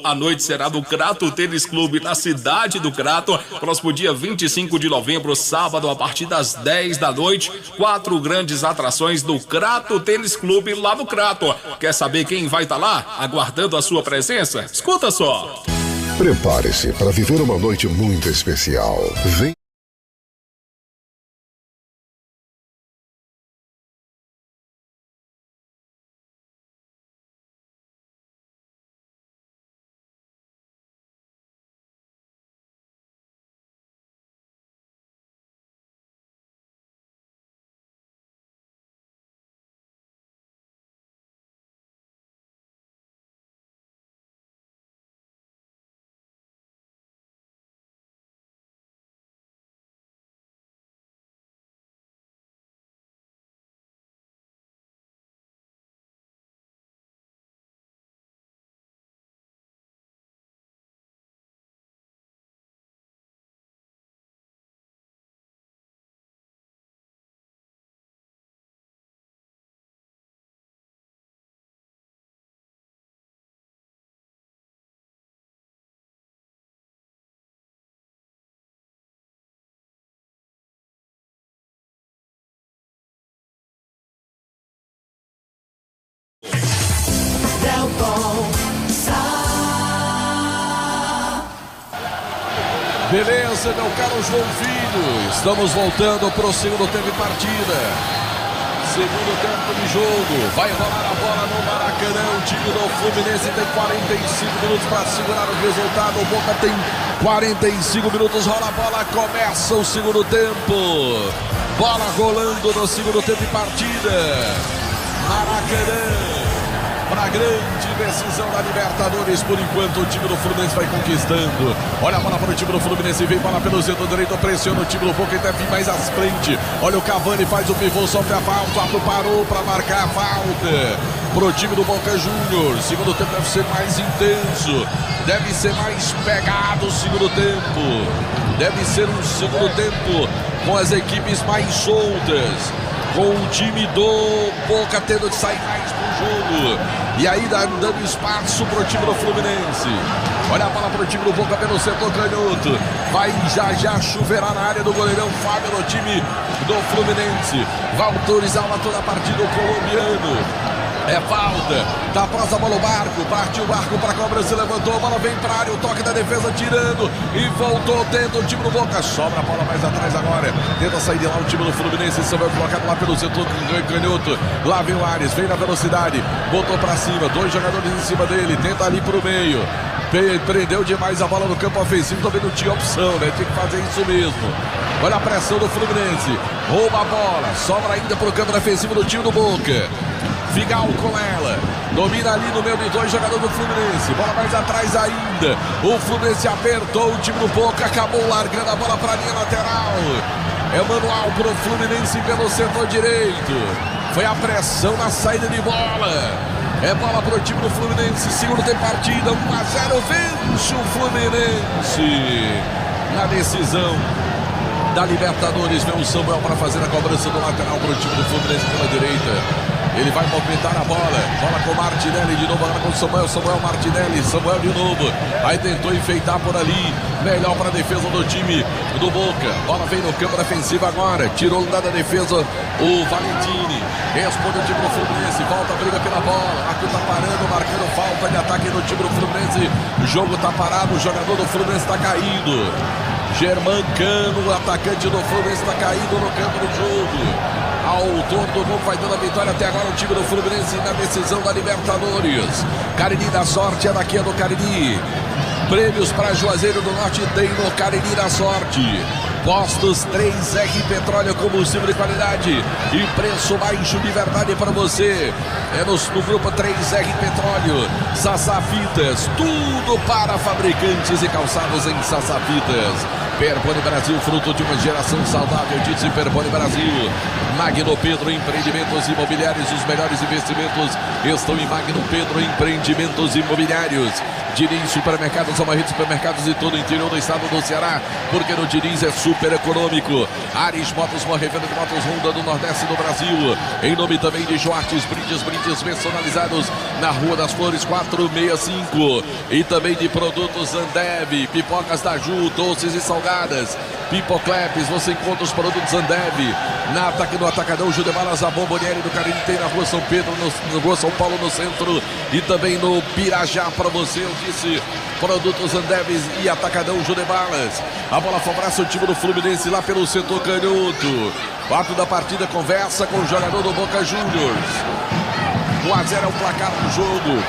A noite será do Crato Tênis Clube, na cidade do Crato. Próximo dia 25 de novembro, sábado, a partir das 10 da noite, 4 grandes atrações do Crato Tênis Clube lá no Crato. Quer saber quem vai estar lá, aguardando a sua presença? Escuta só. Prepare-se para viver uma noite muito especial. Vem. Beleza, meu caro João Filho, estamos voltando para o segundo tempo de partida. Segundo tempo de jogo, vai rolar a bola no Maracanã. O time do Fluminense tem 45 minutos para segurar o resultado. O Boca tem 45 minutos, rola a bola, começa o segundo tempo. Bola rolando no segundo tempo de partida. Maracanã, para grande decisão da Libertadores. Por enquanto o time do Fluminense vai conquistando. Olha a bola para o time do Fluminense, vem bola pelo setor direito, pressiona o time do Boca e deve vir mais à frente. Olha o Cavani, faz o pivô, sofre a falta, o árbitro parou para marcar a falta pro time do Boca Juniors. Segundo tempo deve ser mais intenso, deve ser mais pegado o segundo tempo. Deve ser um segundo tempo com as equipes mais soltas, com o time do Boca tendo de sair mais pro jogo e aí dando espaço pro time do Fluminense. Olha a bola pro time do Boca pelo setor canhoto, vai já chuveirar na área do goleirão Fábio no time do Fluminense. Vai autorizar toda a partida o colombiano. É falta, da próxima bola o Barco, partiu o Barco para a cobrança, levantou, a bola vem para a área, o toque da defesa tirando e voltou dentro o time do Boca, sobra a bola mais atrás agora, tenta sair de lá o time do Fluminense, Samuel colocado lá pelo setor canhoto, lá vem o Ares, vem na velocidade, botou para cima, 2 jogadores em cima dele, tenta ali para o meio, prendeu demais a bola no campo ofensivo, também não tinha opção, né? Tinha que fazer isso mesmo. Olha a pressão do Fluminense, rouba a bola, sobra ainda para o campo defensivo do time do Boca. Figal com ela, domina ali no meio de 2 jogadores do Fluminense, bola mais atrás ainda, o Fluminense apertou o time do Boca, acabou largando a bola para a linha lateral, é manual para o Fluminense pelo setor direito, foi a pressão na saída de bola, é bola para o time do Fluminense, segundo tempo partida, 1-0, vence o Fluminense, na decisão da Libertadores, vem o Samuel para fazer a cobrança do lateral para o time do Fluminense pela direita. Ele vai movimentar a bola com o Martinelli de novo, agora com o Samuel Martinelli, Samuel de novo, aí tentou enfeitar por ali, melhor para a defesa do time do Boca, bola vem no campo defensivo agora, tirou da defesa o Valentini, responde o time do Fluminense, volta a briga pela bola, aqui tá parando, marcando falta de ataque no time do Fluminense, o jogo tá parado, o jogador do Fluminense tá caído, Germancano, o atacante do Fluminense está caído no campo do jogo. Autor do gol vai dando a vitória até agora o time do Fluminense na decisão da Libertadores. Cariri da Sorte é daqui, é do Cariri. Prêmios para Juazeiro do Norte tem no Cariri da Sorte. Postos 3R Petróleo, combustível de qualidade e preço baixo de verdade para você. É no grupo 3R Petróleo, Sassafitas, tudo para fabricantes e calçados em Sassafitas. Perpone Brasil, fruto de uma geração saudável, disse Perpone Brasil. Magno Pedro Empreendimentos Imobiliários, os melhores investimentos estão em Magno Pedro Empreendimentos Imobiliários. Diniz Supermercados, são rede de supermercados em todo o interior do estado do Ceará, porque no Diniz é super econômico. Ares Motos, uma revenda de motos Honda do Nordeste do Brasil. Em nome também de Joartes, brindes personalizados na Rua das Flores 465. E também de produtos Ambev, pipocas da Ju, doces e salgadas. Pipocleps, você encontra os produtos Ambev no Atacadão Judebalas, a Bomboniere do Cariri, tem na Rua São Pedro, na Rua São Paulo no centro e também no Pirajá para você, eu disse, produtos Ambev e Atacadão Judebalas. A bola favorece o time do Fluminense lá pelo setor canhoto. 4 da partida, conversa com o jogador do Boca Juniors. 1-0 é o placar do jogo.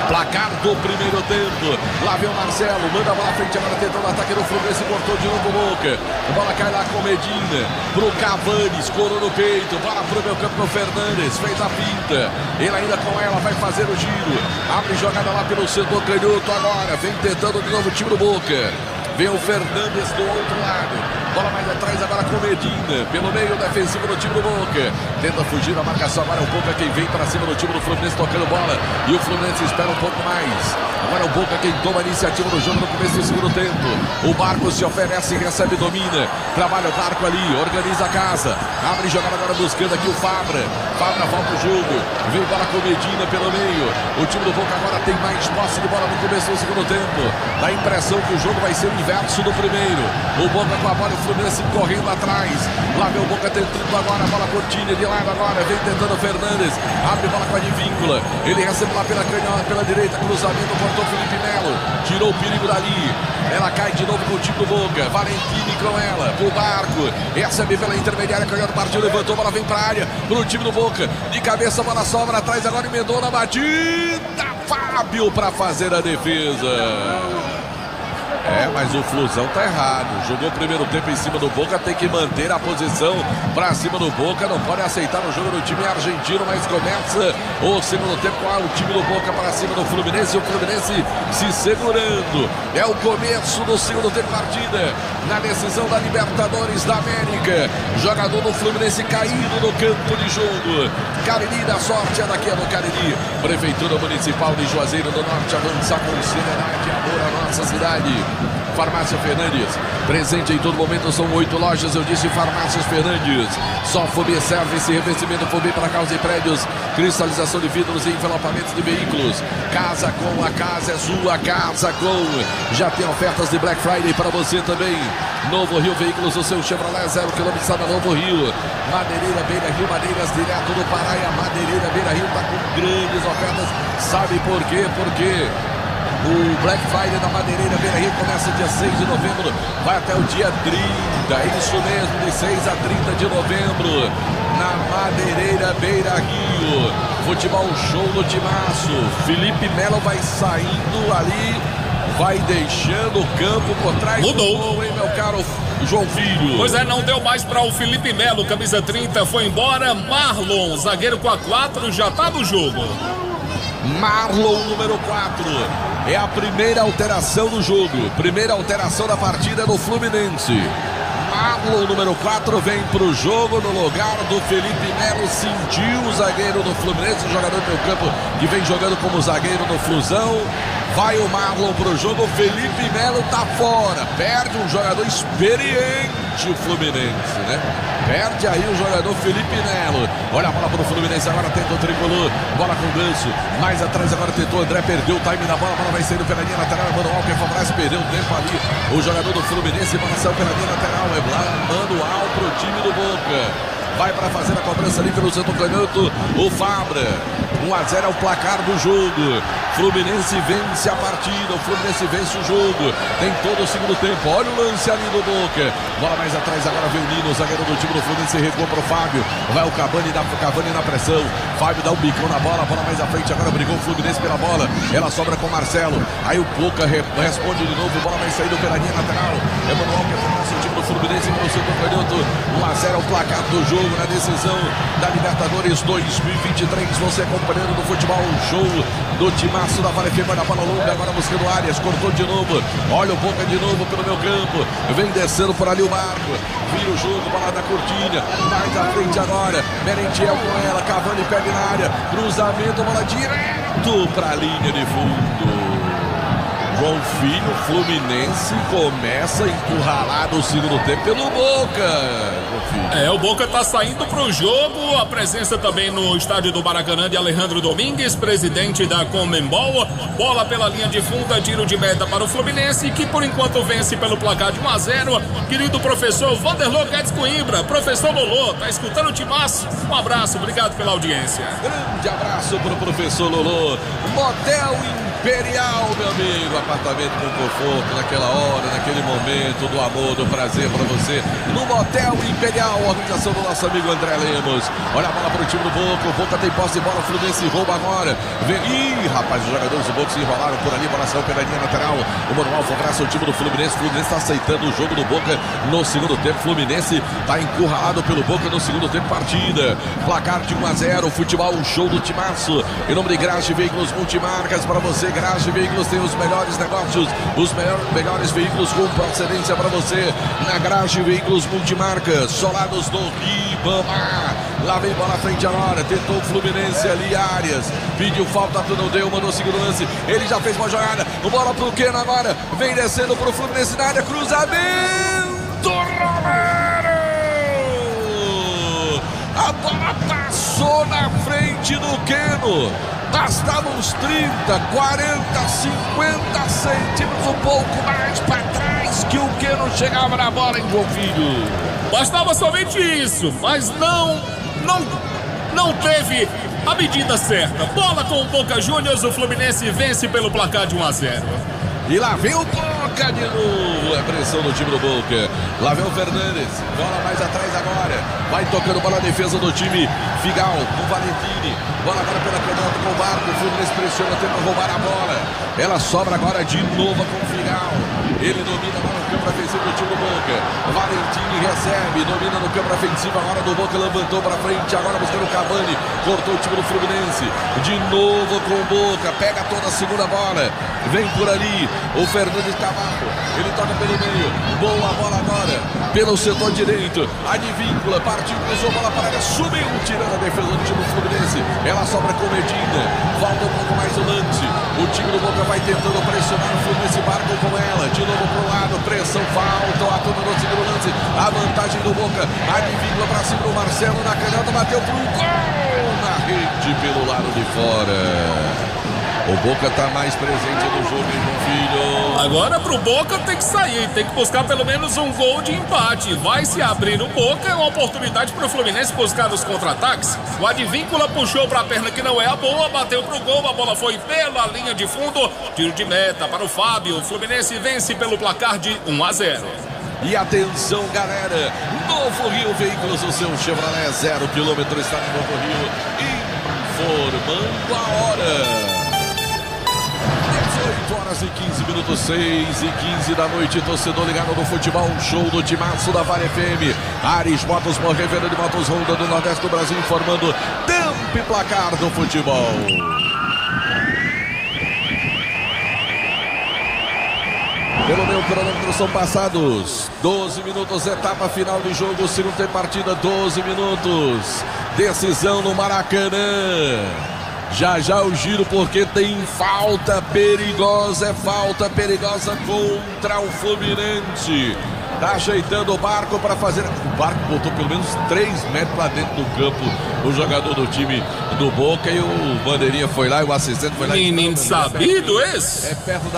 Placar do primeiro tempo. Lá vem o Marcelo, manda a bola à frente agora tentando o ataque do Fluminense, cortou de novo o Boca. A bola cai lá com o Medina, pro Cavani, escorou no peito, bola pro meu campo no Fernandes, fez a pinta. Ele ainda com ela vai fazer o giro. Abre jogada lá pelo setor canhoto agora, vem tentando de novo o time do Boca. Vem o Fernandes do outro lado. Bola mais atrás agora com Medina. Pelo meio defensivo do time do Boca. Tenta fugir a marcação agora. O Boca quem vem para cima do time do Fluminense tocando bola. E o Fluminense espera um pouco mais. Agora o Boca quem toma a iniciativa do jogo no começo do segundo tempo. O Barco se oferece e recebe, domina. Trabalha o Barco ali, organiza a casa. Abre jogada agora buscando aqui o Fabra. Fabra volta o jogo. Vem bola com Medina pelo meio. O time do Boca agora tem mais posse de bola no começo do segundo tempo. Dá a impressão que o jogo vai ser o inverso do primeiro. O Boca com a bola, o Fluminense correndo atrás. Lá vem o Boca tentando agora, a bola curtinha de lado agora. Vem tentando o Fernandes. Abre bola com a Advíncula. Ele recebe lá pela canhota, pela direita. Cruzamento, cortou Felipe Melo. Tirou o perigo dali. Ela cai de novo com o time do Boca. Valentini com ela. Pro Barco. Recebe pela intermediária. Canhota partiu, levantou. Bola vem pra área. Pro time do Boca. De cabeça, bola sobra atrás. Agora emendou na batida. Fábio pra fazer a defesa. Mas o Flusão tá errado. Jogou o primeiro tempo em cima do Boca, tem que manter a posição pra cima do Boca. Não pode aceitar o jogo do time argentino, mas começa o segundo tempo com o time do Boca para cima do Fluminense. O Fluminense se segurando. É o começo do segundo tempo de partida na decisão da Libertadores da América. Jogador do Fluminense caído no campo de jogo. Cariri, da sorte é daqui no Cariri. Prefeitura Municipal de Juazeiro do Norte, avançar com seriedade, amor à nossa cidade. Farmácia Fernandes, presente em todo momento, são 8 lojas, eu disse Farmácias Fernandes. Só Fobia Service, revestimento Fobia para casa e prédios, cristalização de vidros e envelopamentos de veículos. Casa com, a casa é sua, casa com. Já tem ofertas de Black Friday para você também. Novo Rio Veículos, o seu Chevrolet 0 km está na Novo Rio. Madeireira Beira Rio, madeiras direto do Pará, e a Madeireira Beira Rio está com grandes ofertas. Sabe por quê? Porque o Black Friday da Madeireira Beira Rio começa dia 6 de novembro, vai até o dia 30, é isso mesmo, de 6 a 30 de novembro, na Madeireira Beira Rio. Futebol show do timaço. Felipe Melo vai saindo ali, vai deixando o campo por trás. Mudou, gol, hein, meu caro João Filho? Pois é, não deu mais para o Felipe Melo, camisa 30, foi embora. Marlon, zagueiro com a 4, já tá no jogo. Marlon, número 4, é a primeira alteração do jogo, primeira alteração da partida no Fluminense. Marlon, número 4, vem pro jogo no lugar do Felipe Melo. Sentiu o zagueiro do Fluminense, o jogador do meio campo que vem jogando como zagueiro no Flusão. Vai o Marlon pro jogo, o Felipe Melo tá fora, perde um jogador experiente o Fluminense, né? Perde aí o jogador Felipe Melo. Olha a bola pro Fluminense, agora tenta o tricolor, bola com o Ganso, mais atrás agora tentou, André perdeu o time da bola, a bola vai saindo pela linha lateral, é Manuel que favorece, perdeu o tempo ali, o jogador do Fluminense, bola saiu pela linha lateral, é Manuel pro time do Boca. Vai para fazer a cobrança ali pelo centro canhoto, o Fabra. 1-0 é o placar do jogo. Fluminense vence a partida, o Fluminense vence o jogo. Tem todo o segundo tempo. Olha o lance ali do Boca. Bola mais atrás, agora vem o Nino, zagueiro do time do Fluminense, recuou para o Fábio. Vai o Cavani na pressão. Fábio dá um bicão na bola, a bola mais à frente. Agora brigou o Fluminense pela bola. Ela sobra com o Marcelo. Aí o Boca responde de novo. Bola vai saindo pela linha lateral. Emanuel que é o time do Fluminense pelo centro canhoto. 1-0 é o placar do jogo na decisão da Libertadores 2023. Você acompanhando no futebol show do timaço da Vale FM. A bola longa agora buscando áreas, cortou de novo. Olha o Boca de novo pelo meu campo, vem descendo por ali o Marco, vira o jogo, bola da Cortinha, mais à frente agora, Merentiel com ela, Cavani pega na área, cruzamento, bola direto para a linha de fundo. João Filho, Fluminense começa a encurralar no segundo tempo pelo Boca. O Boca tá saindo pro jogo. A presença também no estádio do Maracanã de Alejandro Domingues, presidente da Conmebol. Bola pela linha de fundo, tiro de meta para o Fluminense, que por enquanto vence pelo placar de 1-0. Querido professor Vanderlô Guedes Coimbra, professor Lolô, tá escutando o timaço? Um abraço, obrigado pela audiência. Grande abraço pro professor Lolô. Motel Imperial, meu amigo, apartamento com conforto naquela hora, naquele momento do amor, do prazer para você. No Motel Imperial, a organização do nosso amigo André Lemos. Olha a bola para o time do Boca, o Boca tem posse de bola, o Fluminense rouba agora. Vem, rapaz, os jogadores do Boca se enrolaram por ali, bola saiu pela linha lateral. O Manuel favorece o time do Fluminense, o Fluminense está aceitando o jogo do Boca no segundo tempo. Fluminense está encurralado pelo Boca no segundo tempo, partida. Placar de 1-0, futebol, um show do timaço. Em nome de Garage Veículos Multimarcas, para você, Garage Veículos tem os melhores negócios, os melhores veículos com procedência para você. Na Garage Veículos Multimarcas, solados do Ribamar. Lá vem bola à frente agora, tentou o Fluminense ali, Arias, pediu falta, não deu, mandou o segundo lance, ele já fez uma jogada, bola pro Keno agora, vem descendo pro Fluminense na área, cruzamento, Romero! A bola passou na frente do Keno. Bastava uns 30, 40, 50 centímetros, um pouco mais para trás que o Keno chegava na bola, em João Filho. Bastava somente isso, mas não teve a medida certa. Bola com o Boca Juniors, o Fluminense vence pelo placar de 1-0. E lá vem o Boca de novo, a pressão do time do Boca. Lá vem o Fernandes, bola mais atrás agora. Vai tocando bola a defesa do time Figal, com Valentini. Bola agora pela canhota com o Barco. O Fluminense pressiona, tenta roubar a bola. Ela sobra agora de novo com o Figal. Ele domina agora no campo ofensivo do time do Boca. Valentini recebe, domina no campo ofensivo agora do Boca, levantou para frente, agora buscando o Cavani, cortou o time do Fluminense. De novo com o Boca, pega toda a segunda bola. Vem por ali o Fernandes Camargo. Ele toca pelo meio. Boa bola agora pelo setor direito. Advíncula, partiu, cruzou, bola para área, subiu, tirando a defesa do time do Fluminense. Ela sobra com Medina. Falta um pouco mais o lance. O time do Boca vai tentando pressionar o Fluminense, Barco com ela. De novo pro lado, pressão, falta. A turma do segundo lance. A vantagem do Boca. Advíncula para cima do Marcelo na canhota, bateu pro gol na rede pelo lado de fora. O Boca está mais presente no jogo, hein, meu filho? Agora pro Boca tem que sair, tem que buscar pelo menos um gol de empate. Vai se abrir no Boca, é uma oportunidade pro Fluminense buscar os contra-ataques. O Advíncula puxou pra perna que não é a boa, bateu pro gol, a bola foi pela linha de fundo. Tiro de meta para o Fábio. O Fluminense vence pelo placar de 1-0. E atenção, galera, Novo Rio Veículos, o seu Chevrolet 0 km está no Novo Rio, informando a hora. 18 horas e 15 minutos, 6h15 da noite, torcedor ligado no futebol, um show do timaço da Vale FM. Ares Motos, Revenda de Motos Honda do Nordeste do Brasil, informando tempo e placar do futebol. Pelo meu cronômetro são passados 12 minutos, etapa final de jogo, segundo tempo partida, 12 minutos. Decisão no Maracanã. Já já o giro porque tem falta perigosa, contra o Fluminense. Tá ajeitando o Barco para fazer. O Barco botou pelo menos 3 metros lá dentro do campo o jogador do time do Boca e o bandeirinha foi lá e o assistente foi lá. Menino sabido esse? É perto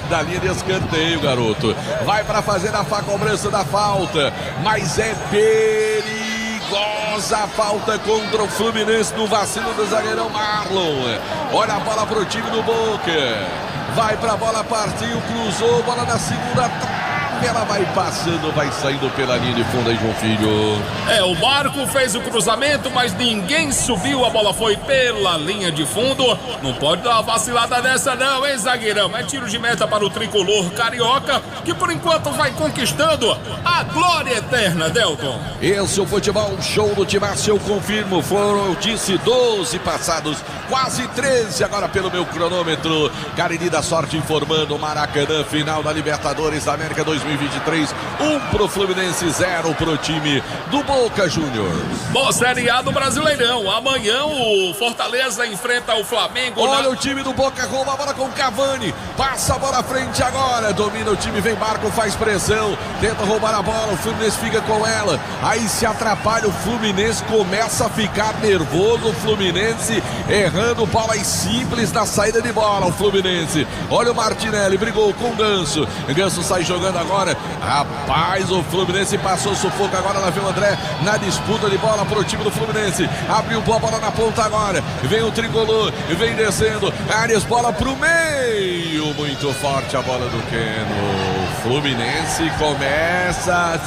da linha de escanteio, garoto. Vai para fazer a cobrança da falta, mas é perigosa a falta contra o Fluminense no vacilo do zagueirão Marlon. Olha a bola pro time do Boca. Vai pra bola, partiu, cruzou, bola na segunda trave. Ela vai passando, vai saindo pela linha de fundo aí, João Filho. O Barco fez o cruzamento, mas ninguém subiu, a bola foi pela linha de fundo. Não pode dar uma vacilada dessa não, hein, zagueirão? É tiro de meta para o tricolor carioca, que por enquanto vai conquistando a glória eterna, Delton. Esse é o futebol show do Timaço, eu confirmo. Foram, eu disse, 12 passados, quase 13 agora pelo meu cronômetro. Cariri da Sorte informando, Maracanã, final da Libertadores da América 2023, 1 pro Fluminense, 0 pro time do Boca Juniors. Bom, Série A do Brasileirão. Amanhã o Fortaleza enfrenta o Flamengo. Olha o time do Boca, rouba a bola com o Cavani, passa a bola à frente agora, domina o time, vem Barco, faz pressão, tenta roubar a bola, o Fluminense fica com ela, aí se atrapalha, o Fluminense começa a ficar nervoso, o Fluminense errando bolas simples na saída de bola, o Fluminense. Olha o Martinelli, brigou com o Ganso sai jogando agora. Rapaz, o Fluminense passou sufoco agora, lá vem o André na disputa de bola pro time do Fluminense, abriu boa bola na ponta agora, vem o tricolor, vem descendo, Arias, bola pro meio, muito forte a bola do Keno. O Fluminense começa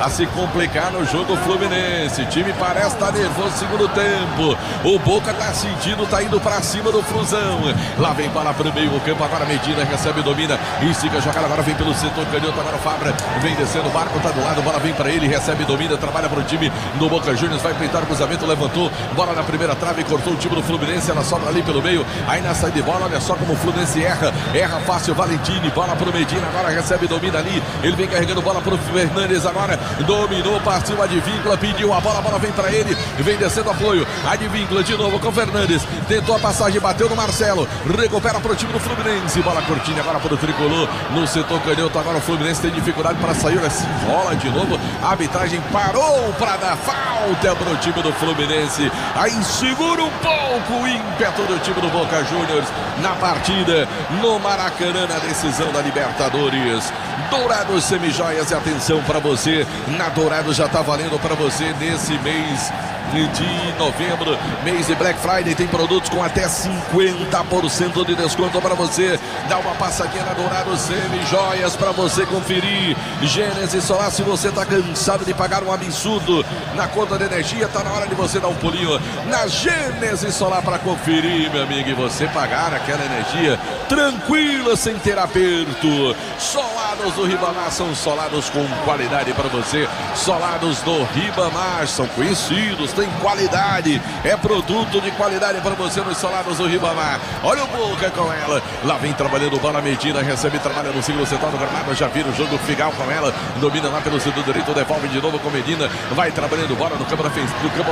a se complicar no jogo Fluminense. O time parece estar nervoso no segundo tempo. O Boca tá sentindo, tá indo pra cima do Flusão. Lá vem bola pro meio do campo, agora Medina recebe, domina, estica a jogada, agora vem pelo setor canhoto, agora o Fabra vem descendo, o Barco tá do lado, bola vem pra ele, recebe, domina, trabalha pro time do Boca Juniors, vai pintar o cruzamento, levantou, bola na primeira trave, cortou o time do Fluminense, ela sobra ali pelo meio, aí na saída de bola, olha só como o Fluminense erra fácil, Valentini, bola pro Medina, agora recebe, domina ali, ele vem carregando bola pro Fernandes, agora dominou, partiu Advíncula, pediu a bola vem pra ele, vem descendo apoio, Advíncula de novo com Fernandes, tentou a passagem, bateu no Marcelo, recupera pro time do Fluminense, bola curtinha agora pro tricolor, no setor canhoto, agora o Fluminense tem dificuldade para sair, olha, se rola de novo, a arbitragem parou para dar falta pro time do Fluminense, aí segura um pouco o ímpeto do time do Boca Juniors na partida, no Maracanã, na decisão da Libertadores. Dourados Semijoias, e atenção para você, na Dourados já tá valendo para você nesse mês de novembro, mês de Black Friday, tem produtos com até 50% de desconto para você. Dá uma passadinha na Dourado Semi-Joias para você conferir. Gênesis Solar, se você está cansado de pagar um absurdo na conta de energia, tá na hora de você dar um pulinho na Gênesis Solar para conferir, meu amigo, e você pagar aquela energia tranquila, sem ter aperto. Solados do Ribamar são solados com qualidade para você. Solados do Ribamar são conhecidos, tem qualidade, é produto de qualidade para você nos solados do Ribamar. Olha o Boca com ela, lá vem trabalhando bola Medina, recebe trabalho no segundo setor do gramado, já vira o jogo Figal com ela, domina lá pelo setor direito, devolve de novo com Medina, vai trabalhando bola no campo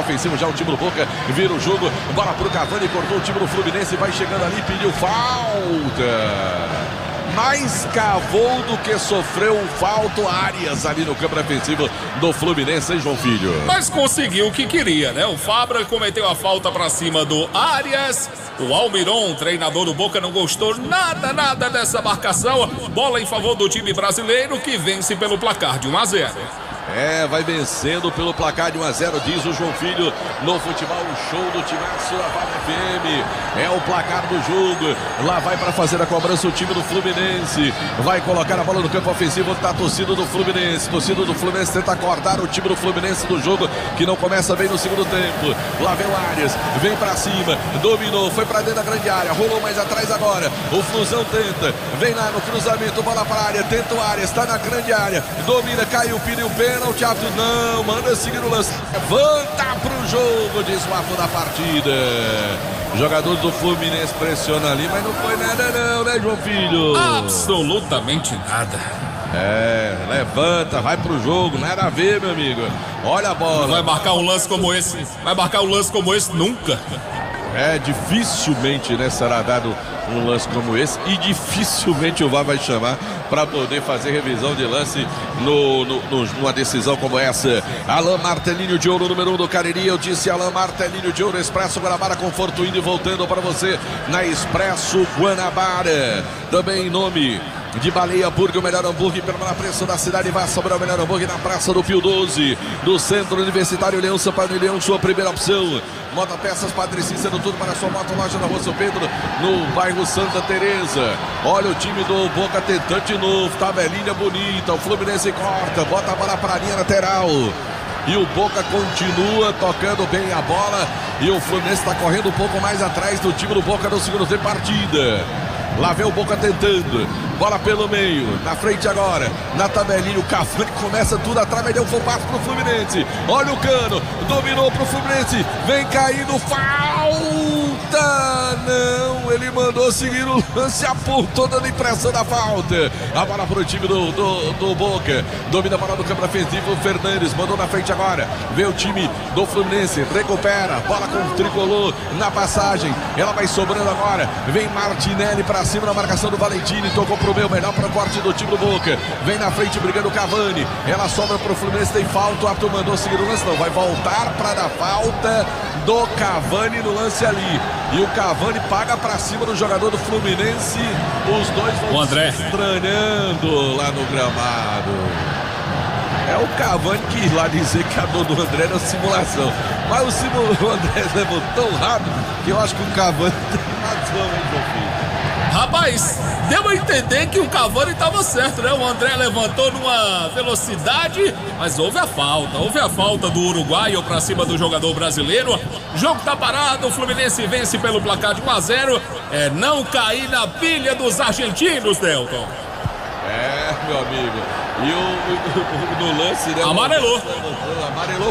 ofensivo, já o time do Boca vira o jogo, bola pro Cavani, cortou o time do Fluminense, vai chegando ali, pediu falta. Mais cavou do que sofreu um falto Arias ali no campo defensivo do Fluminense, hein, João Filho? Mas conseguiu o que queria, né? O Fabra cometeu a falta pra cima do Arias. O Almiron, treinador do Boca, não gostou nada dessa marcação. Bola em favor do time brasileiro que vence pelo placar de 1-0. Vai vencendo pelo placar de 1-0, diz o João Filho no futebol, o show do timaço da Vale FM. É o placar do jogo. Lá vai para fazer a cobrança o time do Fluminense. Vai colocar a bola no campo ofensivo, tá a torcida do Fluminense. Torcida do Fluminense tenta acordar o time do Fluminense do jogo, que não começa bem no segundo tempo. Lá vem o Arias, vem para cima, dominou, foi para dentro da grande área, rolou mais atrás agora. O Flusão tenta, vem lá no cruzamento, bola para a área, tenta o Arias, está na grande área, domina, caiu, pediu pênalti, não, manda seguir o lance, levanta pro jogo, desmarco da partida. Jogador do Fluminense pressiona ali, mas não foi nada não, né, João Filho? Absolutamente nada. Levanta, vai pro jogo, nada a ver, meu amigo. Olha a bola. Vai marcar um lance como esse, nunca. Dificilmente, né, será dado um lance como esse, e dificilmente o VAR vai chamar para poder fazer revisão de lance numa decisão como essa. Alain Martelinho de Ouro, número 1 do Cariri. Eu disse Alain Martelinho de Ouro, Expresso Guanabara, conforto indo e voltando para você na Expresso Guanabara. Também em nome de Baleia Burger, o melhor hambúrguer pelo menor preço da cidade. Vai sobrar o melhor hambúrguer na Praça do Pio 12, do Centro Universitário Leão, Sampaio Leão, sua primeira opção. Moto Peças Padre Cícero, tudo para a sua moto, loja na Rua São Pedro, no bairro Santa Teresa. Olha o time do Boca tentando de novo, tabelinha bonita, o Fluminense corta, bota a bola para a linha lateral. E o Boca continua tocando bem a bola, e o Fluminense está correndo um pouco mais atrás do time do Boca no segundo tempo de partida. Lá vem o Boca tentando, bola pelo meio, na frente agora, na tabelinha, o Cavani começa tudo atrás, vai dar um passo pro Fluminense. Olha o Cano, dominou pro Fluminense, vem caindo, falta! Não, ele mandou seguir o lance, apontou dando impressão da falta. A bola pro time do Boca, domina a bola do campo defensivo, o Fernandes mandou na frente agora, vê o time do Fluminense, recupera, bola com o tricolor na passagem, ela vai sobrando agora, vem Martinelli para cima na marcação do Valentini, tocou pro meio, melhor para o corte do time do Boca, vem na frente brigando o Cavani, ela sobra pro Fluminense, tem falta, o árbitro mandou seguir o lance, não, vai voltar para dar falta do Cavani no lance ali, e o Cavani paga para cima do jogador do Fluminense, os dois vão se estranhando lá no gramado. É o Cavani que ir lá dizer que a dor do André era simulação, mas o André levou tão rápido que eu acho que o Cavani tem razão, hein, meu filho? Rapaz, deu a entender que o Cavani estava certo, né? O André levantou numa velocidade, mas houve a falta do uruguaio para cima do jogador brasileiro. O jogo tá parado, o Fluminense vence pelo placar de 1-0. É não cair na pilha dos argentinos, Delton. Meu amigo. E no lance, né? Amarelou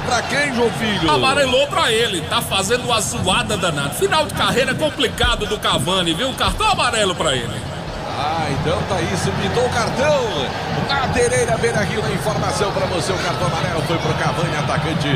pra quem, João Filho? Amarelou pra ele, tá fazendo uma zoada danada. Final de carreira complicado do Cavani, viu? Cartão amarelo pra ele. Então tá isso, pintou o cartão. Madeireira Beira-Rio, a informação pra você, o cartão amarelo foi pro Cavani, atacante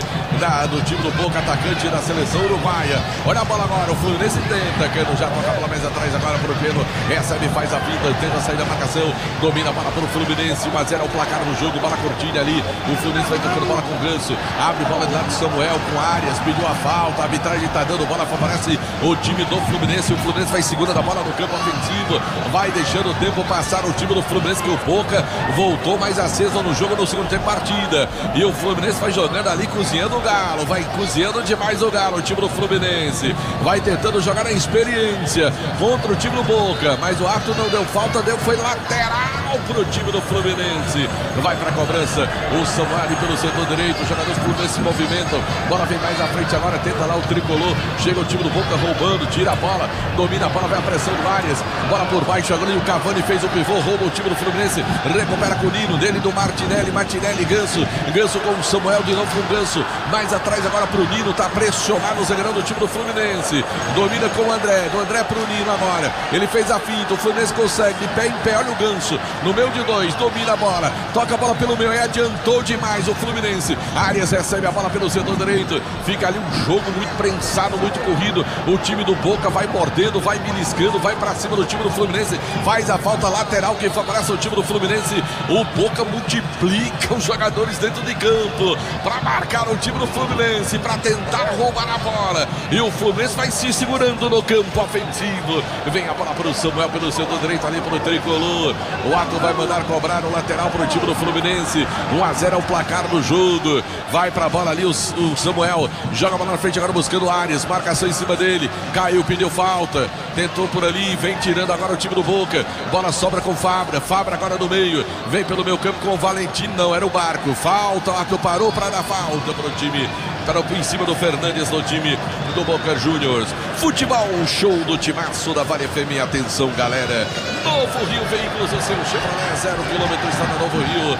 do time do Boca, atacante da seleção uruguaia. Olha a bola agora, o Fluminense tenta, Cano já toca a bola mais atrás agora pro Cano, recebe, faz a pinta, tenta sair da marcação, domina a bola pro Fluminense, 1-0 é o placar no jogo, bola curtinha ali, o Fluminense vai tocando bola com o Ganso, abre bola de lado de Samuel com Arias, pediu a falta, a arbitragem tá dando bola, favorece o time do Fluminense, o Fluminense vai segunda da bola no campo ofensivo, vai deixar deixando o tempo passar o time do Fluminense, que o Boca voltou mais aceso no jogo no segundo tempo partida. E o Fluminense vai jogando ali, cozinhando o Galo, vai cozinhando demais o Galo, o time do Fluminense. Vai tentando jogar na experiência contra o time do Boca, mas o Arthur não deu falta, foi lateral pro time do Fluminense. Vai pra cobrança o Samuel pelo setor direito, os jogadores do Fluminense se movimentam, bola vem mais à frente agora, tenta lá o tricolor, chega o time do Boca roubando, tira a bola, domina a bola, vai a pressão do Arias, bola por baixo agora e o Cavani fez o pivô, rouba o time do Fluminense, recupera com o Nino, dele do Martinelli, Ganso com o Samuel, de novo com o Ganso, mais atrás agora pro Nino, tá pressionado o zagueirão do time do Fluminense, domina com o André, do André pro Nino agora, ele fez a finta, o Fluminense consegue, de pé em pé, olha o Ganso, no meio de dois, domina a bola, toca a bola pelo meio, e adiantou demais o Fluminense, Arias recebe a bola pelo setor direito, fica ali um jogo muito prensado, muito corrido, o time do Boca vai mordendo, vai beliscando, vai pra cima do time do Fluminense, faz a falta lateral que favorece o time do Fluminense, o Boca multiplica os jogadores dentro de campo, para marcar o time do Fluminense, para tentar roubar a bola, e o Fluminense vai se segurando no campo ofensivo, vem a bola para o Samuel pelo setor direito ali para o tricolor, o Arthur vai mandar cobrar o lateral para o time do Fluminense, 1-0 é o placar do jogo, vai para a bola ali o Samuel, joga a bola na frente agora buscando o Arias, marcação em cima dele, caiu, pediu falta, tentou por ali, vem tirando agora o time do Boca, bola sobra com Fabra agora no meio, vem pelo meio campo com o Valentim, não, era o Barco, falta, o Arthur parou para dar falta para o time, para em cima do Fernandes no time do Boca Juniors. Futebol, show do timaço da Vale FM, atenção galera, Novo Rio Veículos, o seu Chevrolet 0 km está na Novo Rio,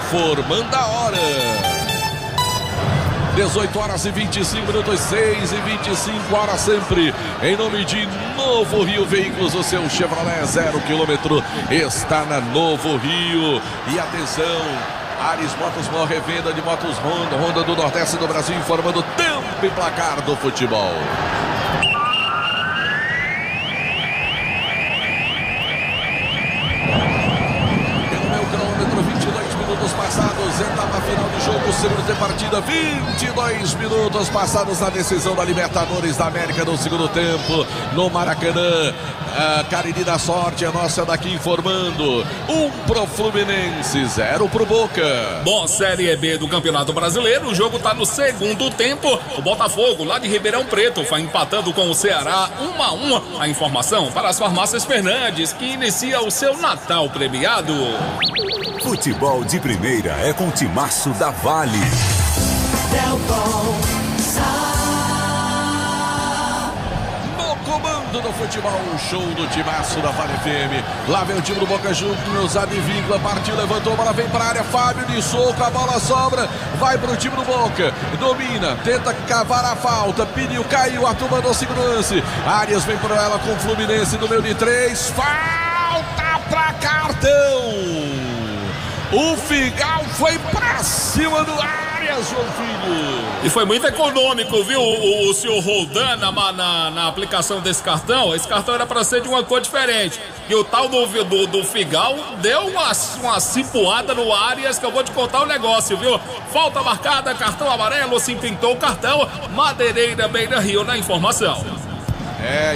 informando a hora. 18 horas e 25 minutos, 6 e 25 horas sempre. Em nome de Novo Rio Veículos, o seu Chevrolet 0 km está na Novo Rio. E atenção, Ares Motos, maior revenda de motos Honda do Nordeste do Brasil, informando tempo e placar do futebol. Passados, etapa final do jogo, segundo de partida, 22 minutos passados na decisão da Libertadores da América no segundo tempo, no Maracanã. Cariri da Sorte, a nossa daqui informando, 1 pro Fluminense, 0 pro Boca. Bom, Série B do Campeonato Brasileiro, o jogo tá no segundo tempo, o Botafogo lá de Ribeirão Preto vai empatando com o Ceará 1-1. A informação para as farmácias Fernandes, que inicia o seu Natal premiado. Futebol de primeira é com o timaço da Vale. No comando do futebol, show do timaço da Vale FM. Lá vem o time do Boca Juniors, advíncula, partiu, levantou, a bola vem para a área, Fábio de soco, a bola sobra, vai pro time do Boca, domina, tenta cavar a falta, pediu, caiu, Arthur mandou segundo lance, Arias vem para ela com o Fluminense no meio de 3, falta pra cartão. O Figal foi pra cima do Arias, João Filho. E foi muito econômico, viu, o senhor Roldan na aplicação desse cartão. Esse cartão era pra ser de uma cor diferente. E o tal do Figal deu uma cipuada no Arias, que eu vou te contar um negócio, viu? Falta marcada, cartão amarelo, se pintou o cartão. Madeireira Beira Rio na informação.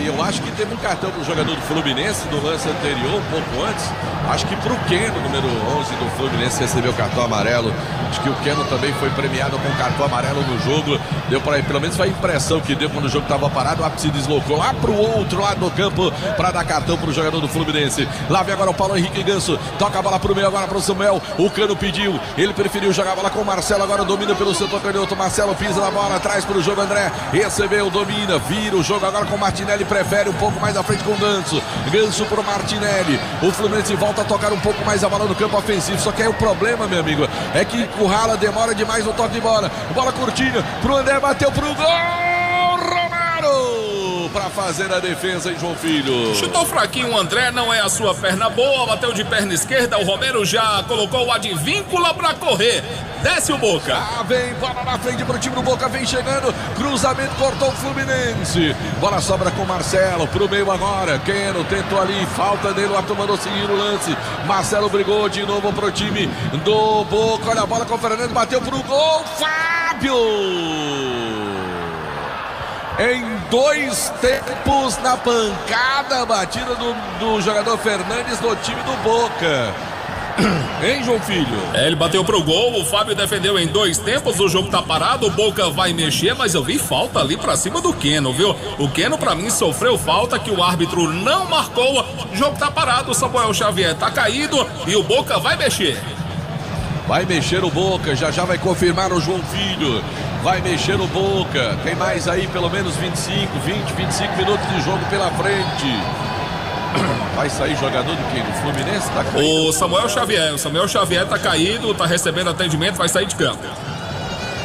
Eu acho que teve um cartão pro jogador do Fluminense no lance anterior, um pouco antes. Acho que pro Keno, número 11 do Fluminense, recebeu cartão amarelo. Acho que o Keno também foi premiado com cartão amarelo no jogo. Deu para pelo menos foi a impressão que deu quando o jogo estava parado. O árbitro se deslocou lá pro outro lado do campo para dar cartão pro jogador do Fluminense. Lá vem agora o Paulo Henrique Ganso. Toca a bola pro meio agora pro Samuel. O Cano pediu. Ele preferiu jogar a bola com o Marcelo. Agora domina pelo setor canhoto. Marcelo pisa na bola, traz pro jogo André. Recebeu, domina, vira o jogo agora com o Martinelli. Prefere um pouco mais à frente com o Ganso. Ganso pro Martinelli. O Fluminense volta a tocar um pouco mais a bola no campo ofensivo. Só que aí o problema, meu amigo, é que o Rala demora demais no toque de bola. Bola curtinha pro André, bateu pro gol. Romário para fazer a defesa em João Filho. Chutou fraquinho o André, não é a sua perna boa, bateu de perna esquerda. O Romero já colocou o advíncula para correr. Desce o Boca. Vem bola na frente pro time do Boca, vem chegando, cruzamento, cortou o Fluminense. Bola sobra com o Marcelo, pro meio agora. Keno tentou ali, falta dele, o Arthur mandou seguir o lance. Marcelo brigou de novo pro time do Boca. Olha a bola com o Fernandes, bateu pro gol. Fábio! em 2 tempos na pancada, batida do jogador Fernandes no time do Boca. Hein, João Filho? Ele bateu pro gol, o Fábio defendeu em 2 tempos, o jogo tá parado, o Boca vai mexer, mas eu vi falta ali pra cima do Keno, viu? O Keno pra mim sofreu falta que o árbitro não marcou, o jogo tá parado, o Samuel Xavier tá caído e o Boca vai mexer. Vai mexer o Boca, já vai confirmar o João Filho. Vai mexer o Boca, tem mais aí pelo menos 25 minutos de jogo pela frente. Vai sair jogador do quem? Do Fluminense? Tá caído. O Samuel Xavier tá caído, tá recebendo atendimento, vai sair de campo.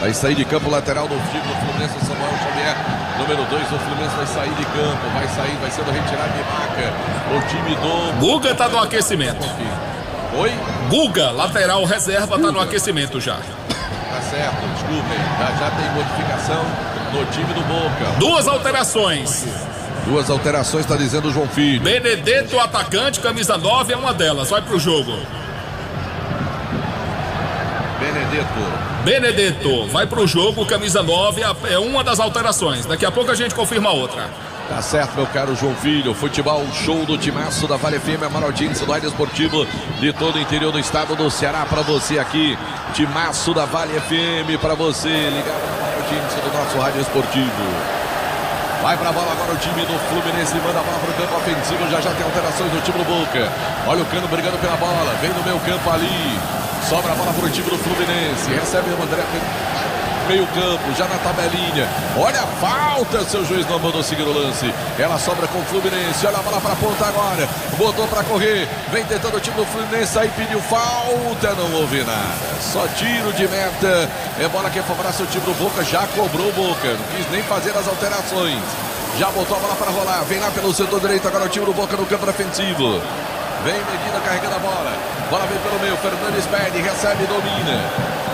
Vai sair de campo o lateral do time do Fluminense, o Samuel Xavier, número 2 do Fluminense vai sair de campo, vai sendo retirado de maca. O time do... Guga tá no aquecimento. Oi? Guga, lateral reserva, tá no aquecimento já. Tá certo, desculpem, já tem modificação no time do Boca. 2 alterações. 2 alterações, tá dizendo o João Filho. Benedetto, atacante, camisa 9, é uma delas, vai pro jogo. Benedetto, vai pro jogo, camisa 9, é uma das alterações. Daqui a pouco a gente confirma a outra. Tá certo, meu caro João Filho. Futebol show do timaço da Vale FM, a maior audiência do rádio esportivo de todo o interior do estado do Ceará. Pra você aqui, timaço da Vale FM, pra você, ligado na maior audiência do nosso rádio esportivo. Vai pra bola agora o time do Fluminense, manda a bola pro campo ofensivo, já tem alterações no time do Boca. Olha o Cano brigando pela bola, vem no meio campo ali, sobra a bola pro time do Fluminense, recebe o André, meio campo, já na tabelinha. Olha a falta, seu juiz não mandou seguir o lance. Ela sobra com o Fluminense, olha a bola pra ponta agora, botou pra correr, vem tentando o time do Fluminense, aí pediu falta, não houve nada. Só tiro de meta, é bola que favorece o time do Boca, já cobrou o Boca, não quis nem fazer as alterações. Já botou a bola para rolar, vem lá pelo setor direito agora o time do Boca no campo defensivo. Vem Medina carregando a bola, bola vem pelo meio, Fernandes perde, recebe e domina.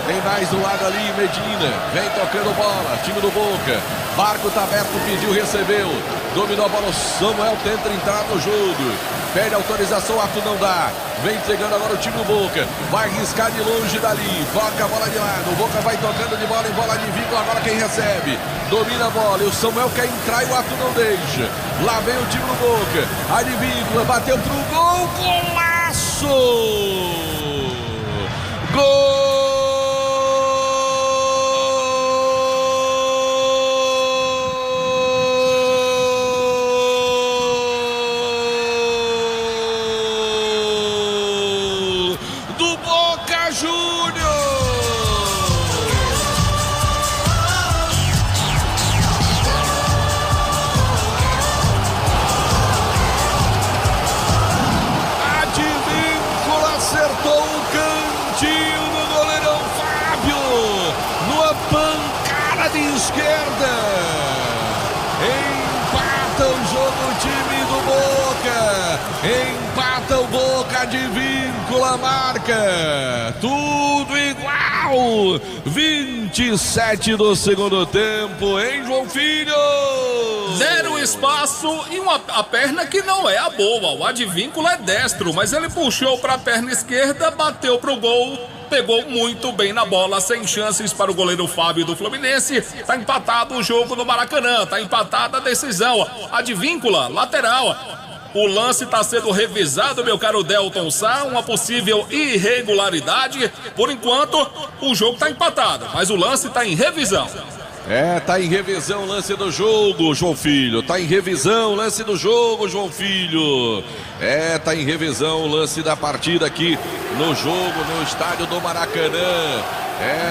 Tem mais do lado ali, Medina, vem tocando bola, time do Boca. Marco tá aberto, pediu, recebeu. Dominou a bola, o Samuel tenta entrar no jogo. Pede autorização, Arthur não dá. Vem entregando agora o time do Boca. Vai riscar de longe dali. Toca a bola de lado. O Boca vai tocando de bola em bola de vínculo. Agora quem recebe? Domina a bola. E o Samuel quer entrar e o Arthur não deixa. Lá vem o time do Boca. A de vínculo. Bateu pro gol. Golaço! Gol! Esquerda, empata o jogo o time do Boca, empata o Boca de Víncula, marca, tudo igual, 27 do segundo tempo, hein, João Filho? Zero espaço e a perna que não é a boa, o Advíncula é destro, mas ele puxou para a perna esquerda, bateu pro gol. Pegou muito bem na bola, sem chances para o goleiro Fábio do Fluminense. Tá empatado o jogo no Maracanã, tá empatada a decisão. Advíncula, lateral. O lance está sendo revisado, meu caro Delton Sá, uma possível irregularidade. Por enquanto, o jogo está empatado, mas o lance está em revisão. Tá em revisão o lance do jogo, João Filho. Tá em revisão o lance do jogo, João Filho. Tá em revisão o lance da partida aqui no jogo, no estádio do Maracanã.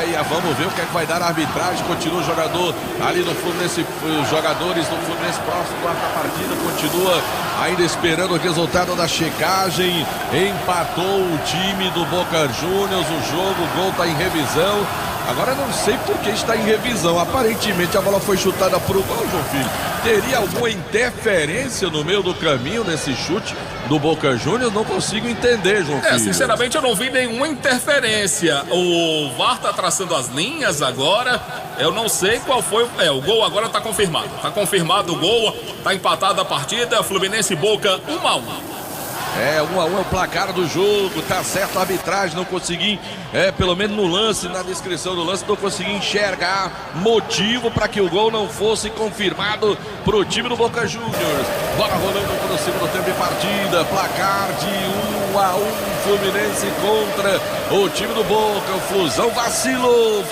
E vamos ver o que é que vai dar a arbitragem. Continua o jogador ali do Fluminense, os jogadores do Fluminense próximo da partida. Continua ainda esperando o resultado da checagem. Empatou o time do Boca Juniors. O jogo, o gol tá em revisão. Agora não sei por que está em revisão. Aparentemente a bola foi chutada pro gol, João Filho. Teria alguma interferência no meio do caminho nesse chute do Boca Juniors? Não consigo entender, João Filho. Sinceramente eu não vi nenhuma interferência. O VAR tá traçando as linhas agora. Eu não sei qual foi. O gol agora tá confirmado. Tá confirmado o gol. Tá empatada a partida. Fluminense e Boca 1-1. É, 1 a 1 é o placar do jogo, tá certo, a arbitragem não consegui, pelo menos no lance, na descrição do lance, não consegui enxergar motivo para que o gol não fosse confirmado pro time do Boca Juniors. Bola rolando pro segundo tempo de partida, placar de 1 a 1, Fluminense contra o time do Boca. O Flusão vacilou,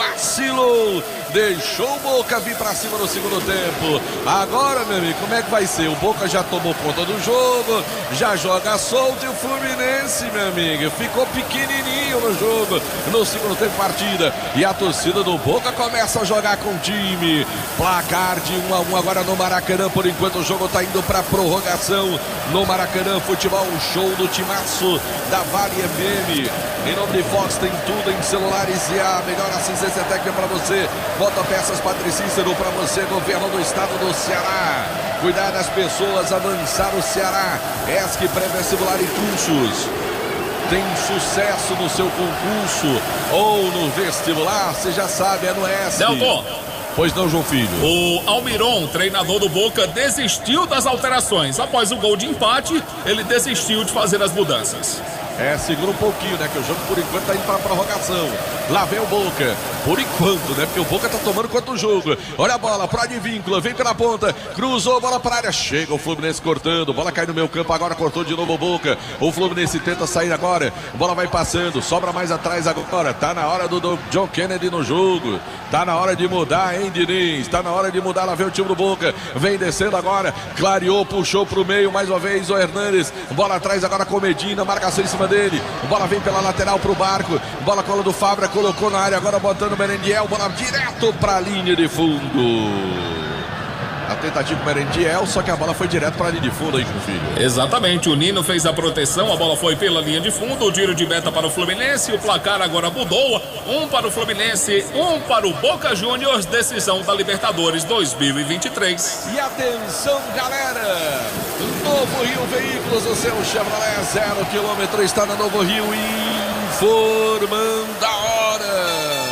deixou o Boca vir pra cima no segundo tempo. Agora, meu amigo, como é que vai ser? O Boca já tomou conta do jogo, já joga solto, e o Fluminense, meu amigo, ficou pequenininho no jogo, no segundo tempo de partida. E a torcida do Boca começa a jogar com o time. Placar de 1 a 1 agora no Maracanã. Por enquanto o jogo tá indo pra prorrogação no Maracanã. Futebol, show do timaço da Vale FM. Em nome de Fox, tem tudo em celulares e a melhor assistência técnica para você. Motopeças Padre Cícero para você, governo do estado do Ceará. Cuidar das pessoas, avançar o Ceará. ESC pré-vestibular e cursos. Tem sucesso no seu concurso ou no vestibular? Você já sabe, é no ESC. Delton. Pois não, João Filho. O Almiron, treinador do Boca, desistiu das alterações. Após o gol de empate, ele desistiu de fazer as mudanças. Segura um pouquinho, né? Que o jogo por enquanto tá indo pra prorrogação. Lá vem o Boca. Por enquanto, né? Porque o Boca tá tomando conta do jogo. Olha a bola pra Advíncula, vem pela ponta, cruzou, bola pra área, chega o Fluminense cortando, bola cai no meio campo, agora cortou de novo o Boca. O Fluminense tenta sair agora, bola vai passando, sobra mais atrás agora. Tá na hora do John Kennedy no jogo. Tá na hora de mudar, hein, Diniz? Tá na hora de mudar, lá vem o time do Boca. Vem descendo agora, clareou, puxou pro meio, mais uma vez o Hernanes. Bola atrás agora com Medina, marcação em cima dele. Bola vem pela lateral pro Barco. Bola cola do Fabra, colocou na área, agora botando o Merendiel. Bola direto pra linha de fundo. A tentativa do Merendiel, só que a bola foi direto para a linha de fundo aí, filho. Exatamente, o Nino fez a proteção, a bola foi pela linha de fundo, o tiro de meta para o Fluminense, o placar agora mudou, 1 para o Fluminense, 1 para o Boca Juniors, decisão da Libertadores 2023. E atenção, galera, Novo Rio Veículos, o seu Chevrolet 0 km está na Novo Rio, informando a hora.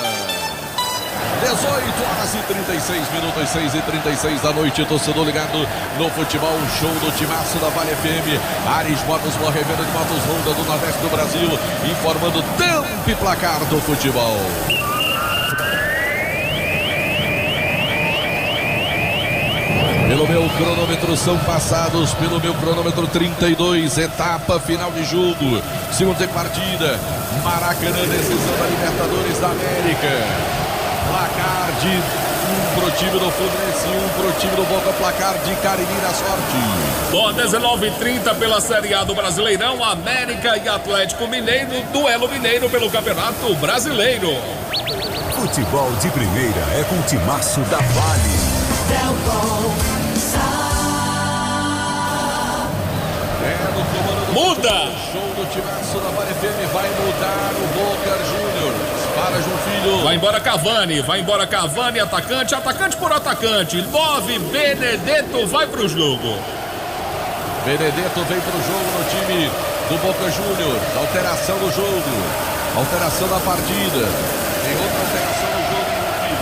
18 horas e 36 minutos, 6h36 da noite, torcedor ligado no futebol, show do timaço da Vale FM, Ares Motos, boa revenda de motos Honda do Nordeste do Brasil, informando tempo e placar do futebol. Pelo meu cronômetro são passados, pelo meu cronômetro 32, etapa final de jogo, segundo tempo partida, Maracanã, decisão da Libertadores da América. Placar de 1 pro time do Fluminense, 1 pro time do Boca, placar de Cariri na sorte. Bom, 19h30 pela Série A do Brasileirão, América e Atlético Mineiro, duelo mineiro pelo Campeonato Brasileiro. Futebol de primeira é com o timaço da Vale. No comando do muda! Show do timaço da Vale FM, vai mudar o Boca Juniors. Para, João Filho. Vai embora Cavani, atacante por atacante. 9, Benedetto vai pro jogo. Benedetto vem pro jogo no time do Boca Juniors. Alteração do jogo. Alteração da partida. Tem outra alteração no jogo, hein,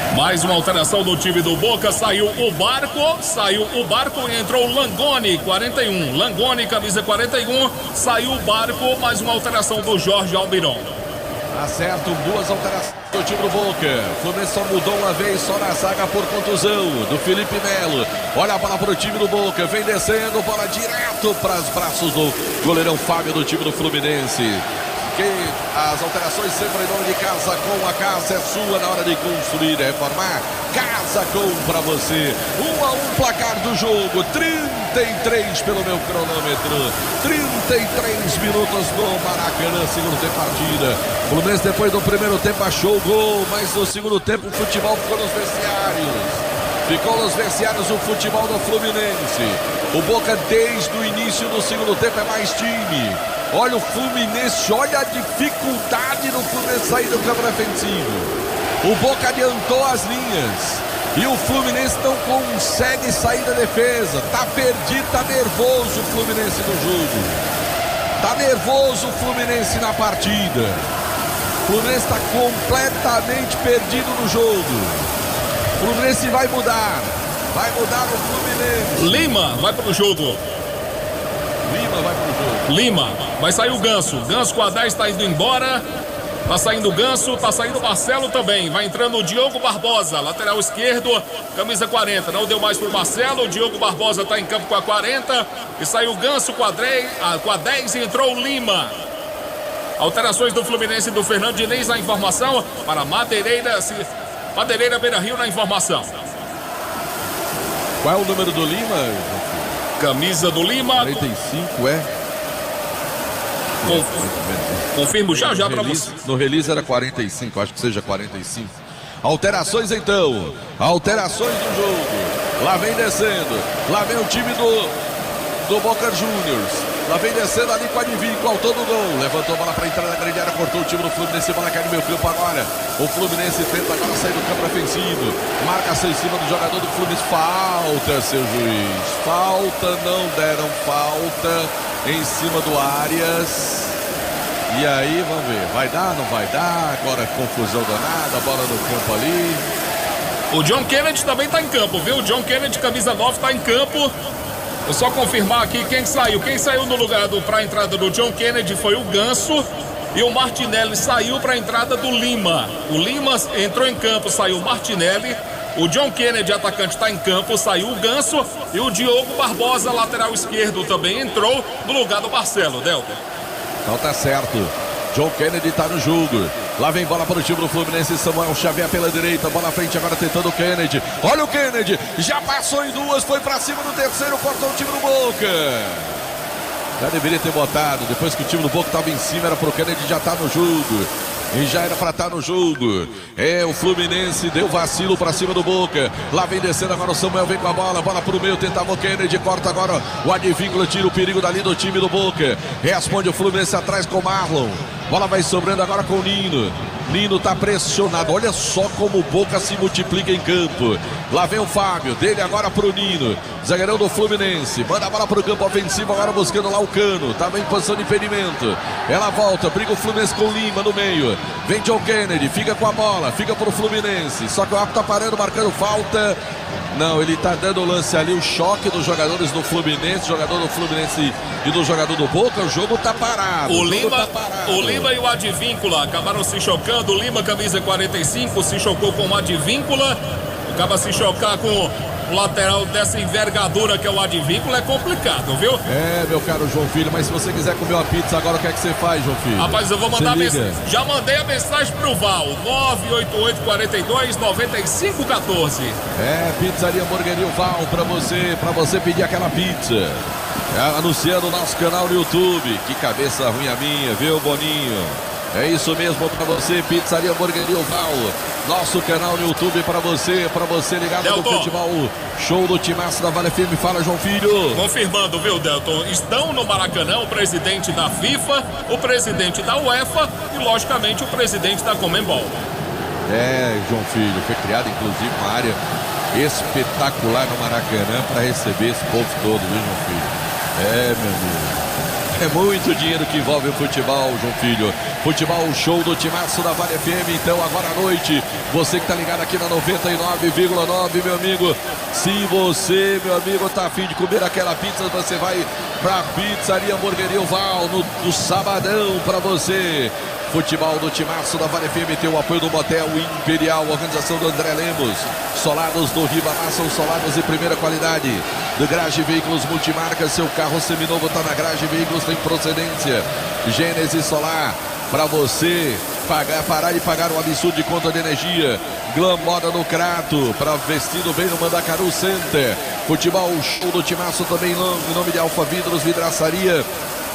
filho? Mais uma alteração do time do Boca. Saiu o Barco e entrou o Langoni, 41. Langoni, camisa 41. Saiu o Barco, mais uma alteração do Jorge Almiron. Acerto, 2 alterações do time do Boca. O Fluminense só mudou uma vez só na zaga por contusão do Felipe Melo. Olha a bola para o time do Boca, vem descendo, bola direto para os braços do goleirão Fábio do time do Fluminense. Que as alterações sempre em nome de Casa Com. A casa é sua na hora de construir e reformar. Casa Com para você. 1 a 1 placar do jogo. 33 pelo meu cronômetro. 33 minutos no Maracanã, segundo tempo partida. O Fluminense depois do primeiro tempo achou o gol, mas no segundo tempo o futebol ficou nos vestiários. Ficou nos vestiários o futebol do Fluminense. O Boca desde o início do segundo tempo é mais time. Olha o Fluminense, olha a dificuldade do Fluminense sair do campo defensivo. O Boca adiantou as linhas e o Fluminense não consegue sair da defesa. Tá perdido, tá nervoso o Fluminense no jogo. Tá nervoso o Fluminense na partida. O Fluminense está completamente perdido no jogo. O Fluminense vai mudar. Vai mudar o Fluminense. Lima vai pro jogo. Lima, vai sair o Ganso. Ganso com a 10 tá indo embora. Tá saindo o Ganso, tá saindo o Marcelo também. Vai entrando o Diogo Barbosa, lateral esquerdo, camisa 40. Não deu mais pro Marcelo. O Diogo Barbosa tá em campo com a 40. E saiu o Ganso com a 10 e entrou o Lima. Alterações do Fluminense do Fernando Diniz na informação. Para Madeireira Beira-Rio na informação. Qual é o número do Lima? Camisa do Lima. 45 é? Confirmo já para você. No release era 45, acho que seja 45. Alterações então. Alterações do jogo. Lá vem descendo. Lá vem o time do Boca Juniors. Lá vem descendo ali com a Advíncula, ao todo gol. Levantou a bola para entrar na grande área, cortou o time do Fluminense. Bola cai no meio campo agora. O Fluminense tenta agora sair do campo ofensivo. Marca-se em cima do jogador do Fluminense. Falta, seu juiz. Falta, não deram falta em cima do Arias. E aí, vamos ver. Vai dar, não vai dar? Agora confusão danada, bola no campo ali. O John Kennedy também tá em campo, viu? O John Kennedy, camisa 9, tá em campo. Vou só confirmar aqui quem saiu. Quem saiu no lugar para a entrada do John Kennedy foi o Ganso. E o Martinelli saiu para a entrada do Lima. O Lima entrou em campo, saiu o Martinelli. O John Kennedy, atacante, está em campo, saiu o Ganso. E o Diogo Barbosa, lateral esquerdo, também entrou no lugar do Marcelo, Delta. Então tá certo. John Kennedy tá no jogo. Lá vem bola para o time do Fluminense. Samuel Xavier pela direita. Bola à frente agora tentando o Kennedy. Olha o Kennedy. Já passou em duas. Foi para cima do terceiro. Cortou o time do Boca. Já deveria ter botado. Depois que o time do Boca estava em cima, era pro Kennedy já tá no jogo. E já era para estar no jogo. O Fluminense deu vacilo para cima do Boca. Lá vem descendo agora o Samuel, vem com a bola. Bola pro meio, tentava o Kennedy. Corta agora o Advíncula, tira o perigo dali do time do Boca. Responde o Fluminense atrás com o Marlon. Bola vai sobrando agora com o Nino. Nino tá pressionado. Olha só como o Boca se multiplica em campo. Lá vem o Fábio. Dele agora pro Nino. Zagueirão do Fluminense. Manda a bola pro campo ofensivo. Agora buscando lá o Cano. Tava em posição de impedimento. Ela volta. Briga o Fluminense com o Lima no meio. Vem John Kennedy. Fica com a bola. Fica pro Fluminense. Só que o árbitro tá parando, marcando falta. Não, ele tá dando o lance ali. O choque dos jogadores do Fluminense. Jogador do Fluminense e do jogador do Boca. O jogo tá parado. O Lima e o Advíncula acabaram se chocando. O Lima, camisa 45, se chocou com o Advíncula. Acaba se chocar com o lateral dessa envergadura que é o Advíncula. É complicado, viu? Meu caro João Filho. Mas se você quiser comer uma pizza agora, o que é que você faz, João Filho? Rapaz, eu vou mandar a mensagem. Já mandei a mensagem pro Val. 988-42-9514. Pizzaria Hamburgueria Val pra você pedir aquela pizza. Anunciando o nosso canal no YouTube. Que cabeça ruim a minha, viu, Boninho? É isso mesmo pra você, Pizzaria Hamburgueria Val. Nosso canal no YouTube pra você ligado Delton, no futebol. Show do Timaço da Vale FM. Fala, João Filho. Confirmando, viu, Delton? Estão no Maracanã o presidente da FIFA, o presidente da UEFA e, logicamente, o presidente da Conmebol. João Filho, foi criado, inclusive, uma área espetacular no Maracanã para receber esse povo todo, viu, João Filho? Meu amigo. É muito dinheiro que envolve o futebol, João Filho. Futebol, show do Timaço da Vale FM. Então, agora à noite, você que tá ligado aqui na 99,9, meu amigo. Se você, meu amigo, tá afim de comer aquela pizza, você vai pra Pizzaria Hamburgueria Val no sabadão pra você. Futebol do Timaço da Vale FM tem o apoio do Motel Imperial, organização do André Lemos. Solados do Ribamar são solados de primeira qualidade. Do Garage Veículos Multimarcas, seu carro seminovo está na Garage Veículos, tem procedência. Gênesis Solar, para você parar de pagar um absurdo de conta de energia. Glam Moda no Crato, para vestido bem no Mandacaru Center. Futebol, show do Timaço também em nome de Alfa Vidros, Vidraçaria.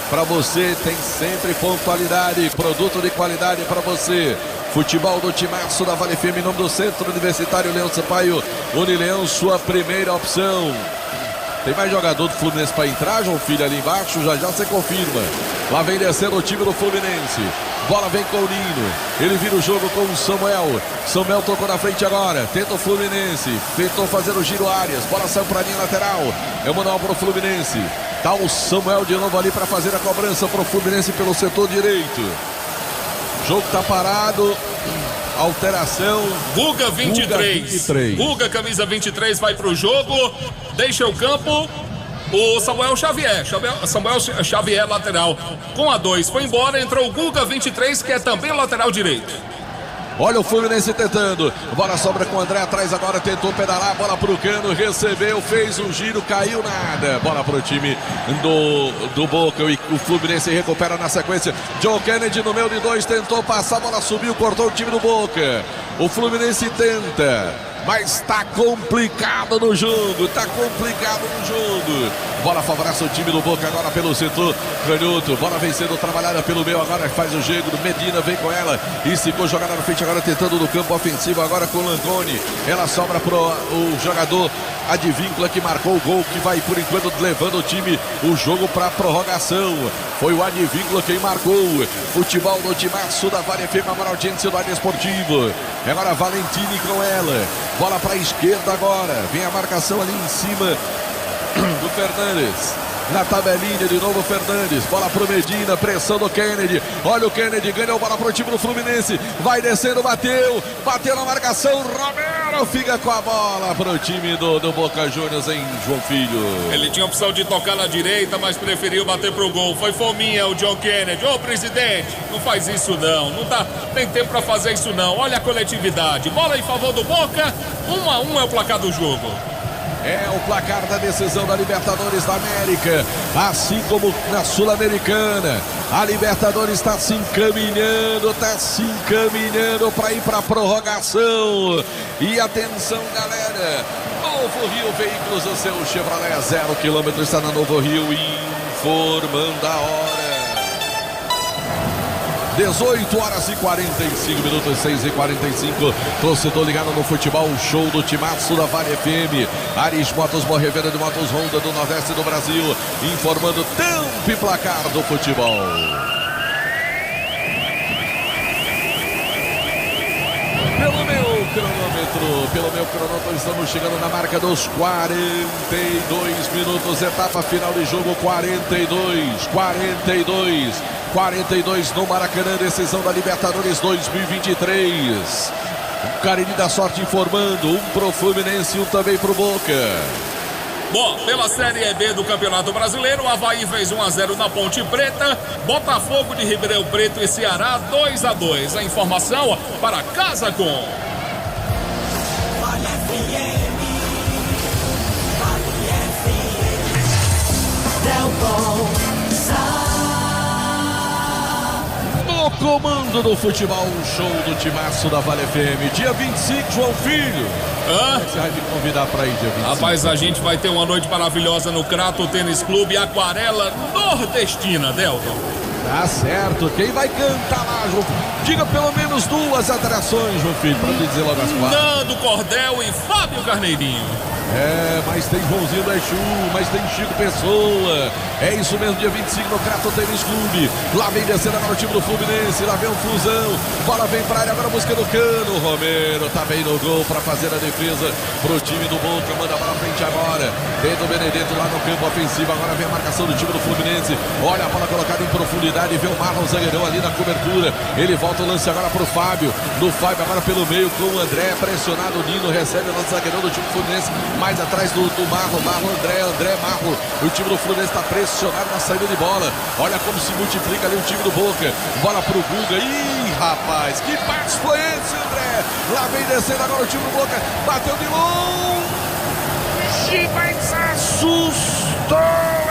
Para você tem sempre pontualidade, produto de qualidade para você. Futebol do Timaço da Vale FM, em nome do Centro Universitário Leão Sampaio. Unileão, sua primeira opção. Tem mais jogador do Fluminense para entrar, João Filho, ali embaixo, já você confirma. Lá vem descendo o time do Fluminense. Bola vem com o Nino. Ele vira o jogo com o Samuel. Samuel tocou na frente agora. Tenta o Fluminense. Tentou fazer o giro Arias. Bola saiu para a linha lateral. É o manual para o Fluminense. Tá o Samuel de novo ali para fazer a cobrança para o Fluminense pelo setor direito. O jogo tá parado. Alteração. Guga 23. Guga, camisa 23, vai pro jogo. Deixa o campo. o Samuel Xavier, lateral, com a 2. Foi embora, entrou o Guga, 23, que é também lateral direito. Olha o Fluminense tentando. Bola sobra com o André atrás agora. Tentou pedalar. Bola pro Cano. Recebeu. Fez um giro. Caiu nada. Bola pro time do Boca. E o Fluminense recupera na sequência. John Kennedy no meio de 2. Tentou passar. A bola subiu. Cortou o time do Boca. O Fluminense tenta. Mas tá complicado no jogo. Tá complicado no jogo. Bola favorece o time do Boca agora pelo setor canhoto. Bola vencendo, trabalhada pelo meio. Agora faz o jogo. Medina vem com ela. E ficou jogada na frente agora tentando no campo ofensivo. Agora com o Langoni. Ela sobra pro o jogador Advíncula que marcou o gol. Que vai por enquanto levando o time, o jogo pra prorrogação. Foi o Advíncula quem marcou. Futebol no timaço da Vale FM, a maior audiência do área esportivo. Agora Valentini com ela. Bola pra esquerda agora. Vem a marcação ali em cima do Fernandes. Na tabelinha de novo Fernandes. Bola pro Medina, pressão do Kennedy. Olha o Kennedy, ganhou bola pro time do Fluminense. Vai descendo, bateu na marcação. Romero fica com a bola pro time do Boca Juniors em João Filho. Ele tinha opção de tocar na direita, mas preferiu bater pro gol. Foi fominha o John Kennedy. Ô presidente, não faz isso não. Não tem tempo pra fazer isso não. Olha a coletividade. Bola em favor do Boca. 1-1 é o placar do jogo. É o placar da decisão da Libertadores da América, assim como na Sul-Americana. A Libertadores está se encaminhando para ir para a prorrogação. E atenção, galera, Novo Rio Veículos, o seu Chevrolet 0 km está na Novo Rio, informando a hora. 18 horas e 45 minutos, 6h45. Torcedor ligado no futebol, show do timaço da Vale FM. Aris Motos, Revenda de Motos Honda do Nordeste do Brasil, informando tempo e placar do futebol. Pelo meu cronômetro, estamos chegando na marca dos 42 minutos, etapa final de jogo, 42 no Maracanã, decisão da Libertadores 2023. O Cariri da Sorte informando, um pro Fluminense e um também pro Boca. Bom, pela Série B do Campeonato Brasileiro, o Avaí fez 1-0 na Ponte Preta, Botafogo de Ribeirão Preto e Ceará 2-2. A informação para Casa Com. No comando do futebol, um show do timaço da Vale FM. Dia 25, João Filho. Você vai me convidar para ir dia 25? Rapaz, a gente vai ter uma noite maravilhosa no Crato Tênis Clube Aquarela Nordestina, Delton. Tá certo. Quem vai cantar lá, João Filho? Diga pelo menos 2 atrações, João Filho, para me dizer logo as 4. Nando Cordel e Fábio Carneirinho. Mas tem Joãozinho da Exu, mas tem Chico Pessoa. É isso mesmo, dia 25 no Crato Tênis Clube. Lá vem descendo agora o time do Fluminense, lá vem o Flusão. Bola vem pra área, agora busca do Cano. Romero tá bem no gol pra fazer a defesa pro time do Boca. Manda a bola à frente agora. Pedro Benedetto lá no campo ofensivo. Agora vem a marcação do time do Fluminense. Olha a bola colocada em profundidade. Vê o Marlon Zagueirão ali na cobertura. Ele volta o lance agora pro Fábio. Do Fábio agora pelo meio com o André. Pressionado, o Nino recebe o lance zagueirão do time do Fluminense. Mais atrás do Marlon, André Marlon. O time do Fluminense está pressionado na saída de bola. Olha como se multiplica ali o time do Boca. Bola pro Guga. Ih, rapaz, que passe foi esse, André? Lá vem descendo agora o time do Boca. Bateu de longe, mas assustou,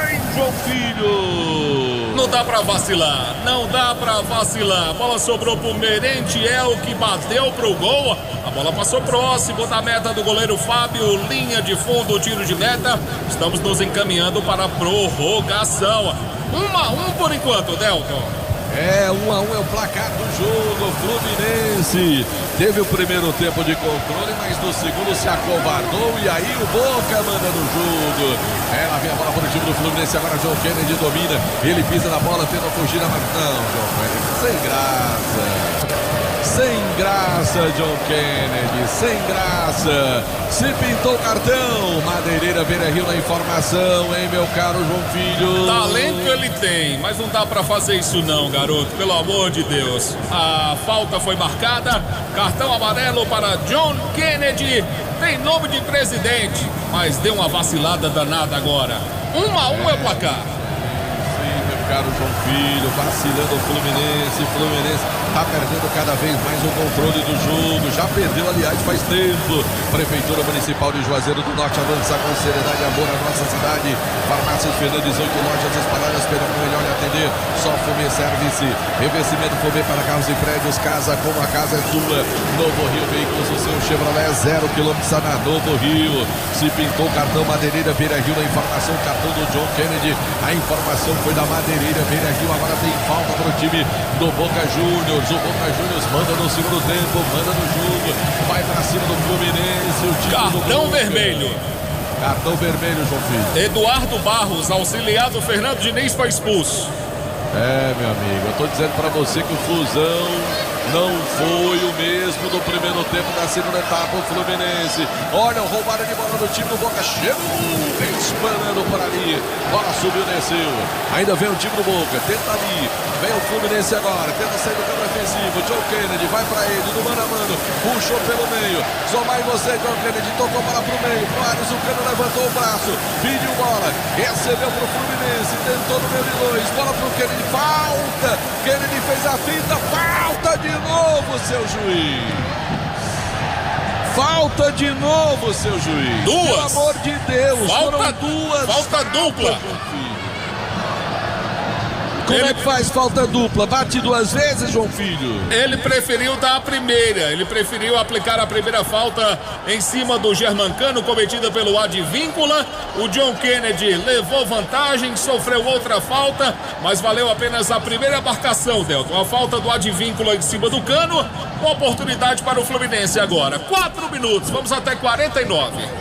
hein, João Filho? Não dá pra vacilar, não dá pra vacilar. A bola sobrou pro Merentiel, que bateu pro gol. A bola passou próximo da meta do goleiro Fábio. Linha de fundo, tiro de meta. Estamos nos encaminhando para a prorrogação. 1-1 por enquanto, Delton. 1-1 é o placar do jogo. Fluminense teve o primeiro tempo de controle, mas no segundo se acovardou e aí o Boca manda no jogo. Ela vem a bola para o time do Fluminense, agora John Kennedy domina, ele pisa na bola, tenta fugir, mas não, John Kennedy, sem graça. Sem graça, John Kennedy, sem graça. Se pintou o cartão. Madeireira Beira-Rio na informação, hein, meu caro João Filho? Talento ele tem, mas não dá pra fazer isso não, garoto, pelo amor de Deus. A falta foi marcada, cartão amarelo para John Kennedy. Tem nome de presidente, mas deu uma vacilada danada agora. 1-1 é o placar. Caro João Filho, vacilando o Fluminense tá perdendo cada vez mais o controle do jogo, já perdeu, aliás, faz tempo. Prefeitura Municipal de Juazeiro do Norte avança com seriedade e amor à nossa cidade. Farmácias Fernandes, 8 lojas espalhadas pelo melhor de atender. Só Fumê Service, revestimento Fumê para carros e prédios, casa como a casa é sua. Novo Rio Veículos, o seu Chevrolet 0 km na Novo Rio. Se pintou o cartão Madeireira Beira-Rio na informação, cartão do John Kennedy. A informação foi da Madeireira Beira-Rio, agora tem falta para o time do Boca Juniors. O Boca Juniors manda no segundo tempo, manda no jogo, vai pra cima do Fluminense. O time cartão vermelho. Cartão vermelho, João Filho. Eduardo Barros, auxiliar do Fernando Diniz, foi expulso. É, meu amigo, eu tô dizendo pra você que o Flusão não foi o mesmo do primeiro tempo da segunda etapa. O Fluminense, olha, roubaram de bola do time do Boca, chegou espanando por ali, bola subiu, desceu, ainda vem o time do Boca, tenta ali, vem o Fluminense agora, tenta sair do campo ofensivo. John Kennedy vai pra ele, no mano a mano, puxou pelo meio, só mais você, John Kennedy, tocou bola pro meio, Claros, o Cano levantou o braço, pediu bola, recebeu pro Fluminense, tentou no meio de dois, bola pro Kennedy, falta, Kennedy fez a finta, falta de novo, seu juiz. Falta de novo, seu juiz. Duas. Pelo amor de Deus. Falta duas. Falta dupla. Como é que faz falta dupla? Bate duas vezes, João Filho? Ele preferiu dar a primeira. Ele preferiu aplicar a primeira falta em cima do Germancano, cometida pelo Advíncula. O John Kennedy levou vantagem, sofreu outra falta, mas valeu apenas a primeira marcação, Delton. A falta do Advíncula em cima do Cano. Uma oportunidade para o Fluminense agora. 4 minutos, vamos até 49.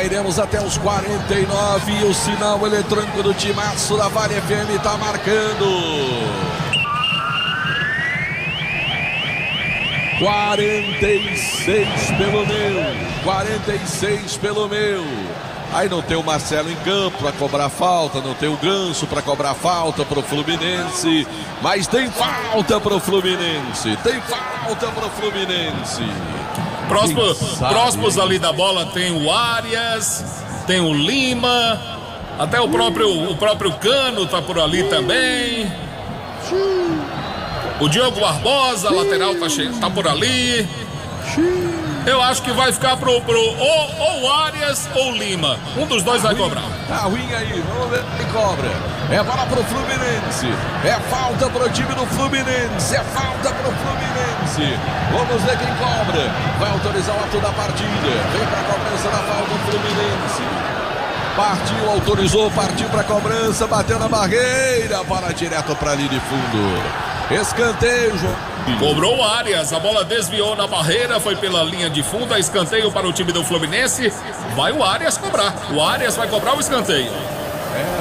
Iremos até os 49 e o sinal eletrônico do timaço da Vale FM tá marcando. 46 pelo meu. 46 pelo meu. Aí não tem o Marcelo em campo para cobrar falta, não tem o Ganso para cobrar falta pro Fluminense, mas tem falta pro Fluminense. Tem falta pro Fluminense. Próximos ali da bola tem o Arias, tem o Lima, até o próprio Cano tá por ali também. O Diogo Barbosa, lateral, tá por ali. Eu acho que vai ficar ou Arias ou Lima. Um dos dois vai cobrar. Tá ruim aí, vamos ver quem cobra. É bola pro Fluminense. É falta pro time do Fluminense. É falta pro Fluminense. Vamos ver quem cobra. Vai autorizar o ato da partida. Vem pra cobrança da falta do Fluminense. Partiu, autorizou, partiu pra cobrança. Bateu na barreira. Bola direto pra linha de fundo. Escanteio, João. Cobrou o Arias, a bola desviou na barreira, foi pela linha de fundo, a escanteio para o time do Fluminense. Vai o Arias cobrar, o Arias vai cobrar o escanteio.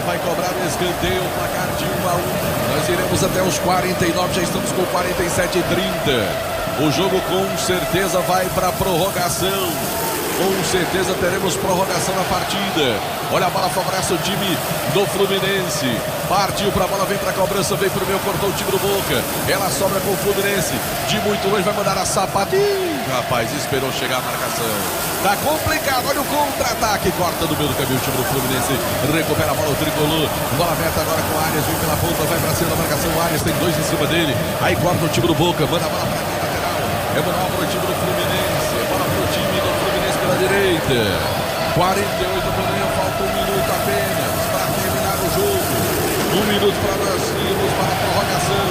Vai cobrar o escanteio, placar de 1-1. Nós iremos até os 49, já estamos com 47-30. O jogo com certeza vai para prorrogação. Com certeza teremos prorrogação na partida. Olha a bola, favorece o time do Fluminense. Partiu pra bola, vem pra cobrança, vem pro meio, cortou o time do Boca. Ela sobra com o Fluminense. De muito longe vai mandar a sapatinha. Rapaz, esperou chegar a marcação. Tá complicado, olha o contra-ataque. Corta do meio do caminho o time do Fluminense. Recupera a bola o tricolor. Bola aberta agora com o Arias, vem pela ponta, vai pra cima da marcação. O Arias tem dois em cima dele. Aí corta o time do Boca, manda a bola pra lateral. É manual pro time do Fluminense. É bola pro time do Fluminense pela direita. 48 por meio, falta 1 minuto apenas para terminar o jogo. 1 minuto para nós irmos para a prorrogação.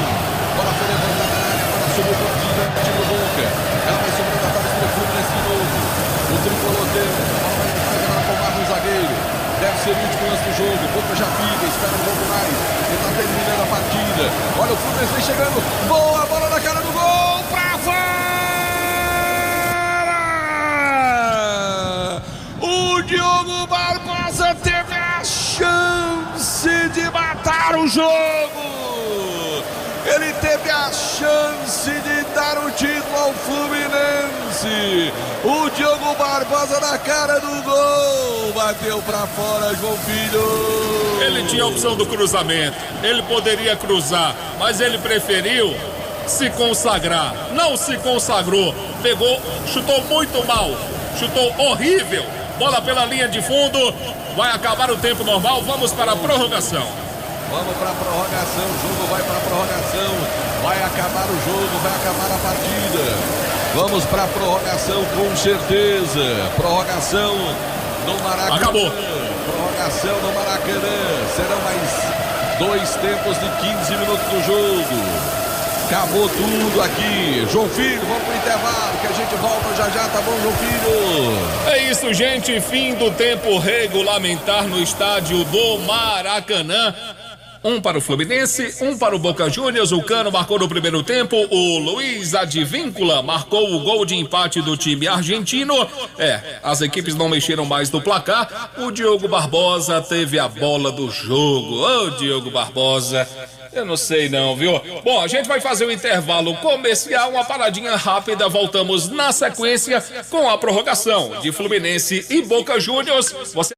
Bola foi levantada na área, bola subiu para o time do Boca. Ela vai sobrando atrás do Fluminense de novo. O tricolor tenta, a bola vai agora com o Marlon zagueiro. Deve ser o último lance do jogo. Boca já fica, espera um pouco mais. Ele está terminando a partida. Olha o Fluminense vem chegando. Boa bola na cara do gol. Pra fora! O Diogo Barbosa teve a chance de matar o jogo. Ele teve a chance de dar o título ao Fluminense. O Diogo Barbosa na cara do gol. Bateu pra fora, João Filho. Ele tinha a opção do cruzamento. Ele poderia cruzar, mas ele preferiu se consagrar. Não se consagrou. Pegou, chutou muito mal. Chutou horrível. Bola pela linha de fundo. Vai acabar o tempo normal. Vamos para a prorrogação. Vamos para a prorrogação. O jogo vai para a prorrogação. Vai acabar o jogo. Vai acabar a partida. Vamos para a prorrogação com certeza. Prorrogação no Maracanã. Acabou. Prorrogação no Maracanã. Serão mais 2 tempos de 15 minutos do jogo. Acabou tudo aqui. João Filho, vamos pro intervalo que a gente volta já, tá bom, João Filho? É isso, gente. Fim do tempo regulamentar no estádio do Maracanã. 1 para o Fluminense, 1 para o Boca Juniors. O Cano marcou no primeiro tempo. O Luiz Advíncula marcou o gol de empate do time argentino. As equipes não mexeram mais no placar. O Diogo Barbosa teve a bola do jogo. Ô, Diogo Barbosa, eu não sei não, viu? Bom, a gente vai fazer um intervalo comercial, uma paradinha rápida. Voltamos na sequência com a prorrogação de Fluminense e Boca Juniors. Você...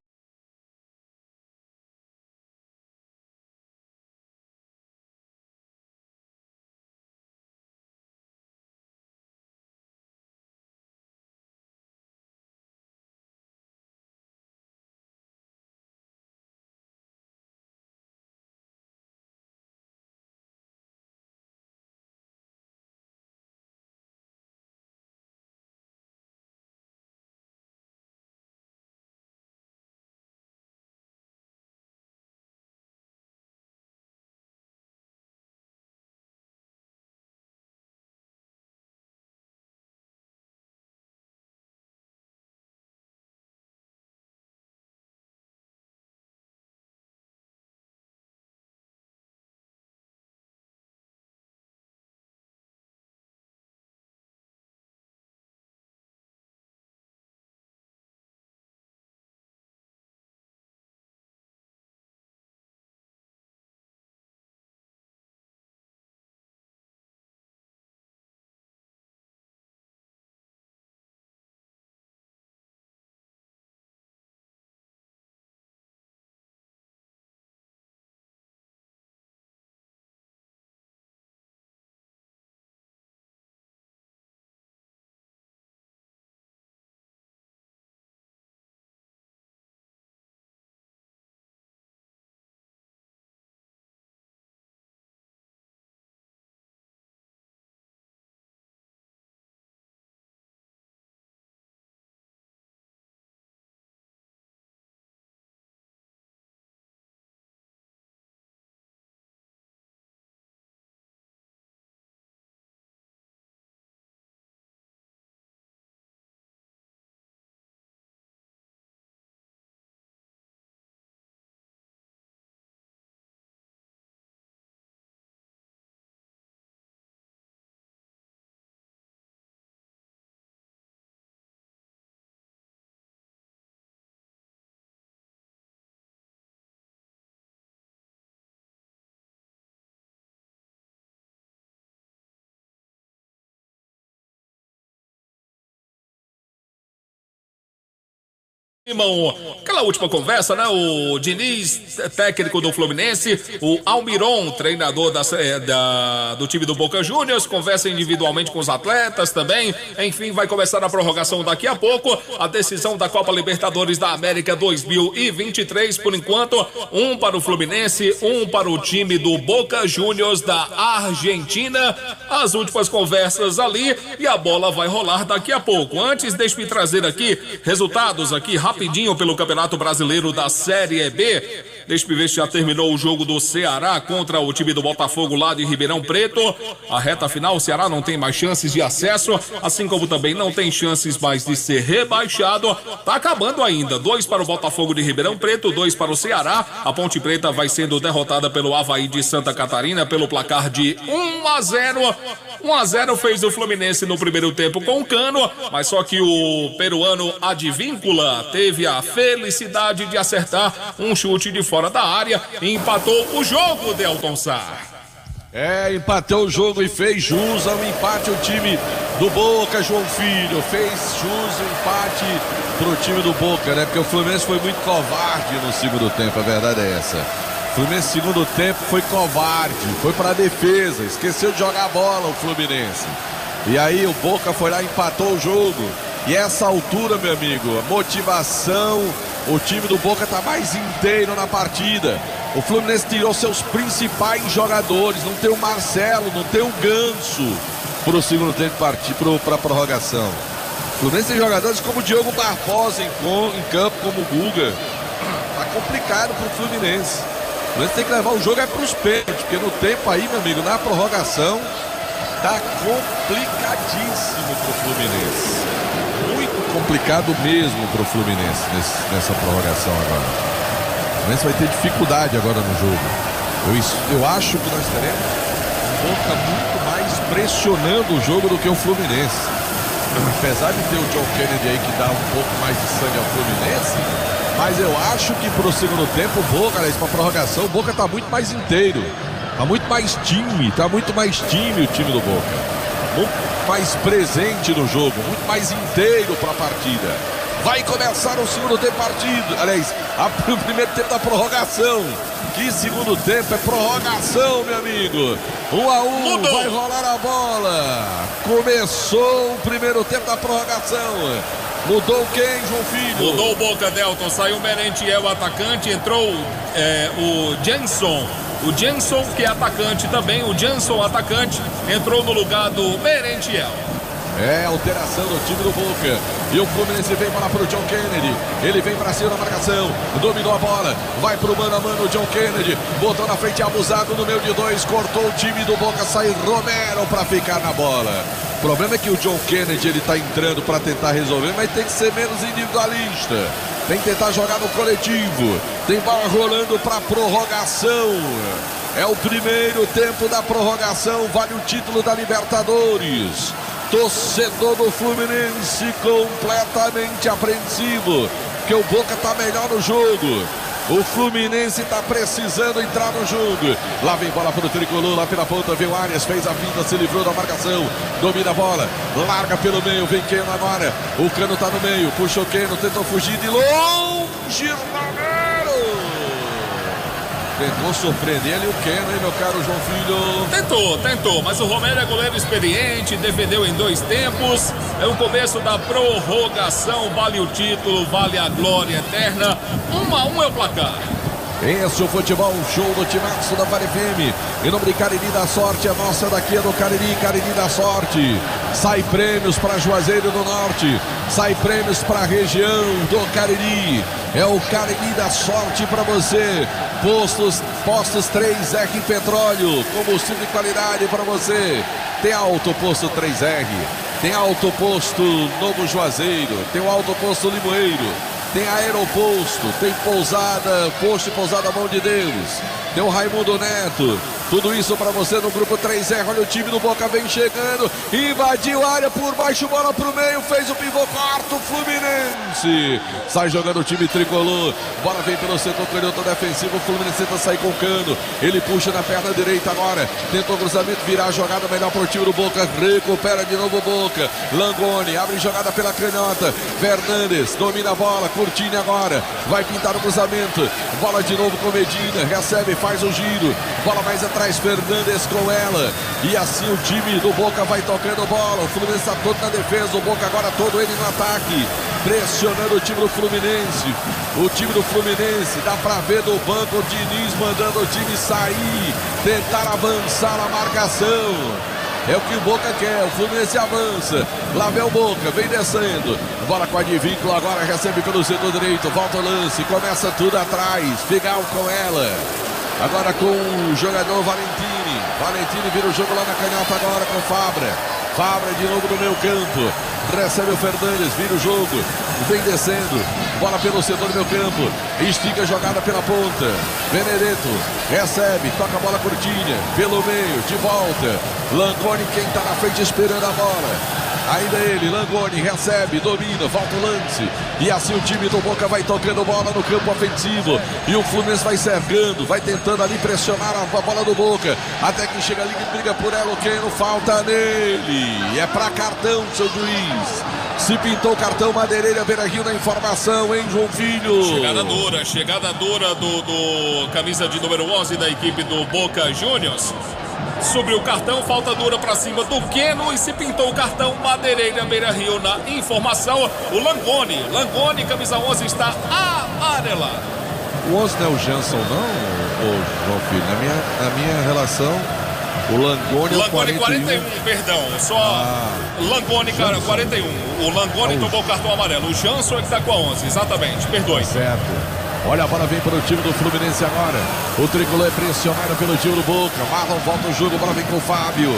Irmão, aquela última conversa, né? O Diniz, técnico do Fluminense, o Almiron, treinador do time do Boca Juniors, conversa individualmente com os atletas também. Enfim, vai começar a prorrogação daqui a pouco. A decisão da Copa Libertadores da América 2023, por enquanto, 1 para o Fluminense, 1 para o time do Boca Juniors da Argentina. As últimas conversas ali e a bola vai rolar daqui a pouco. Antes, deixe-me trazer aqui resultados aqui rapidinho pelo Campeonato Brasileiro da Série B. Deixa-me ver se já terminou o jogo do Ceará contra o time do Botafogo lá de Ribeirão Preto. A reta final, o Ceará não tem mais chances de acesso, assim como também não tem chances mais de ser rebaixado. Tá acabando ainda, 2 para o Botafogo de Ribeirão Preto, 2 para o Ceará. A Ponte Preta vai sendo derrotada pelo Avaí de Santa Catarina pelo placar de 1-0. 1-0 fez o Fluminense no primeiro tempo com o Cano, mas só que o peruano Advíncula teve a felicidade de acertar um chute de fora da área e empatou o jogo, Delton Sá. Empatou o jogo e fez jus ao empate o time do Boca, João Filho. Fez jus o empate pro time do Boca, né? Porque o Fluminense foi muito covarde no segundo tempo, a verdade é essa. O Fluminense no segundo tempo foi covarde, foi pra defesa, esqueceu de jogar a bola o Fluminense. E aí o Boca foi lá e empatou o jogo. E essa altura, meu amigo, a motivação, o time do Boca tá mais inteiro na partida. O Fluminense tirou seus principais jogadores, não tem o Marcelo, não tem o Ganso pro segundo tempo partir pra prorrogação. O Fluminense tem jogadores como o Diogo Barbosa em campo, como o Guga. Tá complicado pro Fluminense. O Fluminense tem que levar o jogo pros pênaltis, porque no tempo aí, meu amigo, na prorrogação, tá complicadíssimo pro Fluminense. Muito complicado mesmo pro Fluminense nessa prorrogação agora. O Fluminense vai ter dificuldade agora no jogo. Eu acho que nós teremos um Boca muito mais pressionando o jogo do que o Fluminense. Apesar de ter o John Kennedy aí que dá um pouco mais de sangue ao Fluminense, mas eu acho que pro segundo tempo o Boca, aliás, pra prorrogação, o Boca tá muito mais inteiro. Tá muito mais time o time do Boca. Muito mais presente no jogo, muito mais inteiro pra partida. Vai começar o segundo tempo partido. Aliás, o primeiro tempo da prorrogação. Que segundo tempo é prorrogação, meu amigo. 1-1, vai rolar a bola. Começou o primeiro tempo da prorrogação. Mudou quem, João Filho? Mudou o Boca, Delton. Saiu o Merentiel, atacante. Entrou o Jenson. O Jenson, que é atacante também. O Jenson, atacante, entrou no lugar do Merentiel. Alteração do time do Boca. E o Fluminense vem para o John Kennedy. Ele vem para cima da marcação. Dominou a bola. Vai pro mano a mano o John Kennedy. Botou na frente, abusado no meio de dois. Cortou o time do Boca. Sai Romero para ficar na bola. O problema é que o John Kennedy ele tá entrando para tentar resolver, mas tem que ser menos individualista. Tem que tentar jogar no coletivo. Tem bola rolando para prorrogação. É o primeiro tempo da prorrogação. Vale o título da Libertadores. Torcedor do Fluminense completamente apreensivo, porque o Boca tá melhor no jogo. O Fluminense tá precisando entrar no jogo. Lá vem bola pro tricolor, lá pela ponta vem o Arias, fez a vinda, se livrou da marcação, domina a bola, larga pelo meio, vem Keno agora. O Cano tá no meio, puxou o Keno, tentou fugir de longe, Romero. Tentou surpreender ali o Keno, hein, meu caro João Filho? Tentou, mas o Romero é goleiro experiente, defendeu em 2 tempos. É o começo da prorrogação, vale o título, vale a glória eterna. 1-1 é o placar. Esse é o futebol, show do timaço da Vale FM. Em nome de Cariri da Sorte, a nossa daqui é do Cariri, Cariri da Sorte. Sai prêmios para Juazeiro do Norte, sai prêmios para a região do Cariri. É o Cariri da Sorte para você. Postos 3R Petróleo, combustível de qualidade para você. Tem Auto Posto 3R, tem Auto Posto Novo Juazeiro, tem o Auto Posto Limoeiro, tem Aeroposto, tem pousada, posto e pousada Mão de Deus, tem o Raimundo Neto. Tudo isso para você no grupo 3R. Olha o time do Boca vem chegando, invadiu a área por baixo, bola pro meio, fez o pivô, quarto Fluminense. Sai jogando o time tricolor, bola vem pelo setor canhoto defensivo, o Fluminense tenta sair com o Cano, ele puxa na perna direita agora, tentou o cruzamento, virar a jogada melhor pro time do Boca, recupera de novo o Boca. Langoni abre jogada pela canhota, Fernandes domina a bola, Curtini agora, vai pintar o cruzamento, bola de novo com Medina, recebe, faz o giro, bola mais atrás, Fernandes com ela, e assim o time do Boca vai tocando bola. O Fluminense está todo na defesa, o Boca agora todo ele no ataque, pressionando o time do Fluminense. O time do Fluminense, dá pra ver do banco o Diniz mandando o time sair, tentar avançar a marcação. É o que o Boca quer, o Fluminense avança. Lá vem o Boca, vem descendo. Bola com a Advíncula, agora recebe pelo setor direito. Volta o lance, começa tudo atrás. Figal com ela. Agora com o jogador Valentini. Valentini vira o jogo lá na canhota agora com Fabra. Fabra de novo no meio campo. Recebe o Fernandes, vira o jogo. Vem descendo. Bola pelo setor do meio campo. Estica a jogada pela ponta. Benedetto recebe, toca a bola curtinha. Pelo meio, de volta. Langoni quem tá na frente esperando a bola. Ainda ele, Langoni, recebe, domina, volta o lance. E assim o time do Boca vai tocando bola no campo ofensivo. E o Fluminense vai cercando, vai tentando ali pressionar a bola do Boca. Até que chega ali que briga por ela, o Keno, falta nele. É pra cartão, seu juiz. Se pintou o cartão, Madeireira, Beira-Rio na informação, hein, João Filho? Chegada dura do camisa de número 11 da equipe do Boca Juniors. Subiu o cartão, falta dura pra cima do Keno e se pintou o cartão, Madeireira, Beira-Rio na informação. O Langoni, camisa 11, está amarelado. O 11 não é o Jansson, não, ô João Filho? Na minha relação, o Langoni é o 41, perdão, só Langoni, cara, 41. O Langoni tomou o cartão amarelo. O Jansson é que tá com a 11, exatamente, perdoe. Certo. Olha, a bola vem para o time do Fluminense agora. O tricolor é pressionado pelo time do Boca. Marlon volta o jogo, a bola vem com o Fábio.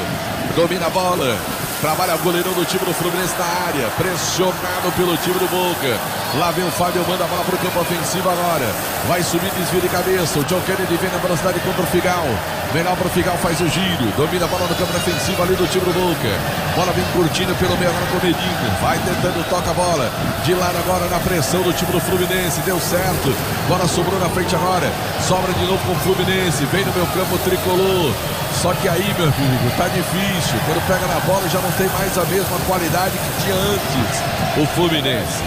Domina a bola. Trabalha o goleirão do time do Fluminense na área. Pressionado pelo time do Boca. Lá vem o Fábio, manda a bola para o campo ofensivo agora. Vai subir, desvio de cabeça. O John Kennedy vem na velocidade contra o Figal. Melhor para o Figal, faz o giro. Domina a bola no campo ofensivo ali do time do Boca. Bola vem curtindo pelo meio agora com o Medina. Vai tentando, toca a bola. De lado agora na pressão do time do Fluminense. Deu certo. Bola sobrou na frente agora. Sobra de novo com o Fluminense. Vem no meu campo tricolor. Só que aí, meu amigo, tá difícil. Quando pega na bola já não tem mais a mesma qualidade que tinha antes o Fluminense.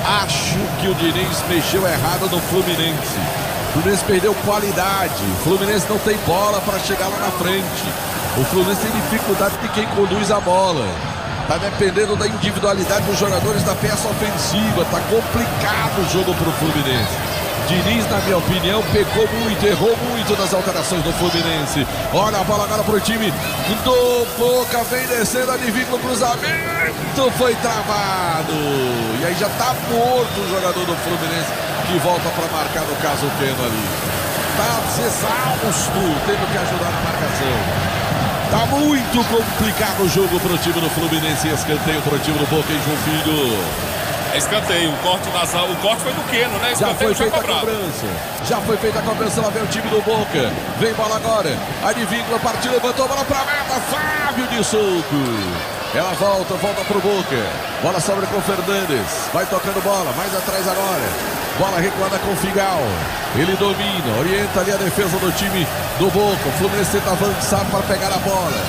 Acho que o Diniz mexeu errado no Fluminense. O Fluminense perdeu qualidade. O Fluminense não tem bola para chegar lá na frente. O Fluminense tem dificuldade de quem conduz a bola. Tá dependendo da individualidade dos jogadores da peça ofensiva. Tá complicado o jogo pro Fluminense. Diniz, na minha opinião, pecou muito, errou muito nas alterações do Fluminense. Olha a bola agora pro time do Boca, vem descendo, adivinha o cruzamento, foi travado. E aí já tá morto o jogador do Fluminense, que volta para marcar, no caso o Keno ali. Tá exausto, tendo que ajudar na marcação. Tá muito complicado o jogo pro time do Fluminense. Escanteio pro time do Boca, hein, João Filho? Escanteio, o corte foi do Queno, né? Já foi feita a cobrança. Já foi feita a cobrança, lá vem o time do Boca. Vem bola agora. Adivinha, partiu, levantou a bola pra meta. Fábio de solto. Ela volta pro Boca. Bola sobra com o Fernandes. Vai tocando bola, mais atrás agora. Bola recuada com o Figal. Ele domina, orienta ali a defesa do time do Boca. O Fluminense tenta avançar para pegar a bola.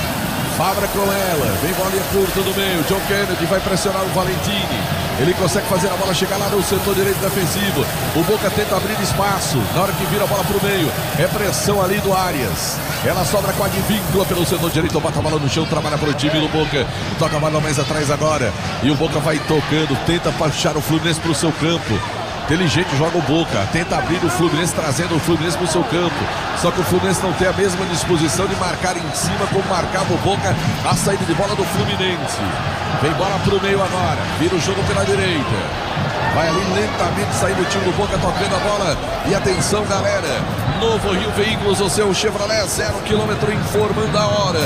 Fabra com ela, vem bolinha curta do meio. John Kennedy vai pressionar o Valentini. Ele consegue fazer a bola chegar lá no setor direito defensivo. O Boca tenta abrir espaço. Na hora que vira a bola pro meio, é pressão ali do Arias. Ela sobra com a Advíncula pelo setor direito. Bota a bola no chão, trabalha pro time do Boca. Toca a bola mais atrás agora. E o Boca vai tocando, tenta puxar o Fluminense pro seu campo. Inteligente joga o Boca, tenta abrir o Fluminense, trazendo o Fluminense para o seu campo. Só que o Fluminense não tem a mesma disposição de marcar em cima como marcava o Boca a saída de bola do Fluminense. Vem bola para o meio agora, vira o jogo pela direita. Vai ali lentamente saindo o time do Boca, tocando a bola. E atenção, galera, Novo Rio Veículos, o seu Chevrolet 0 km informando a hora.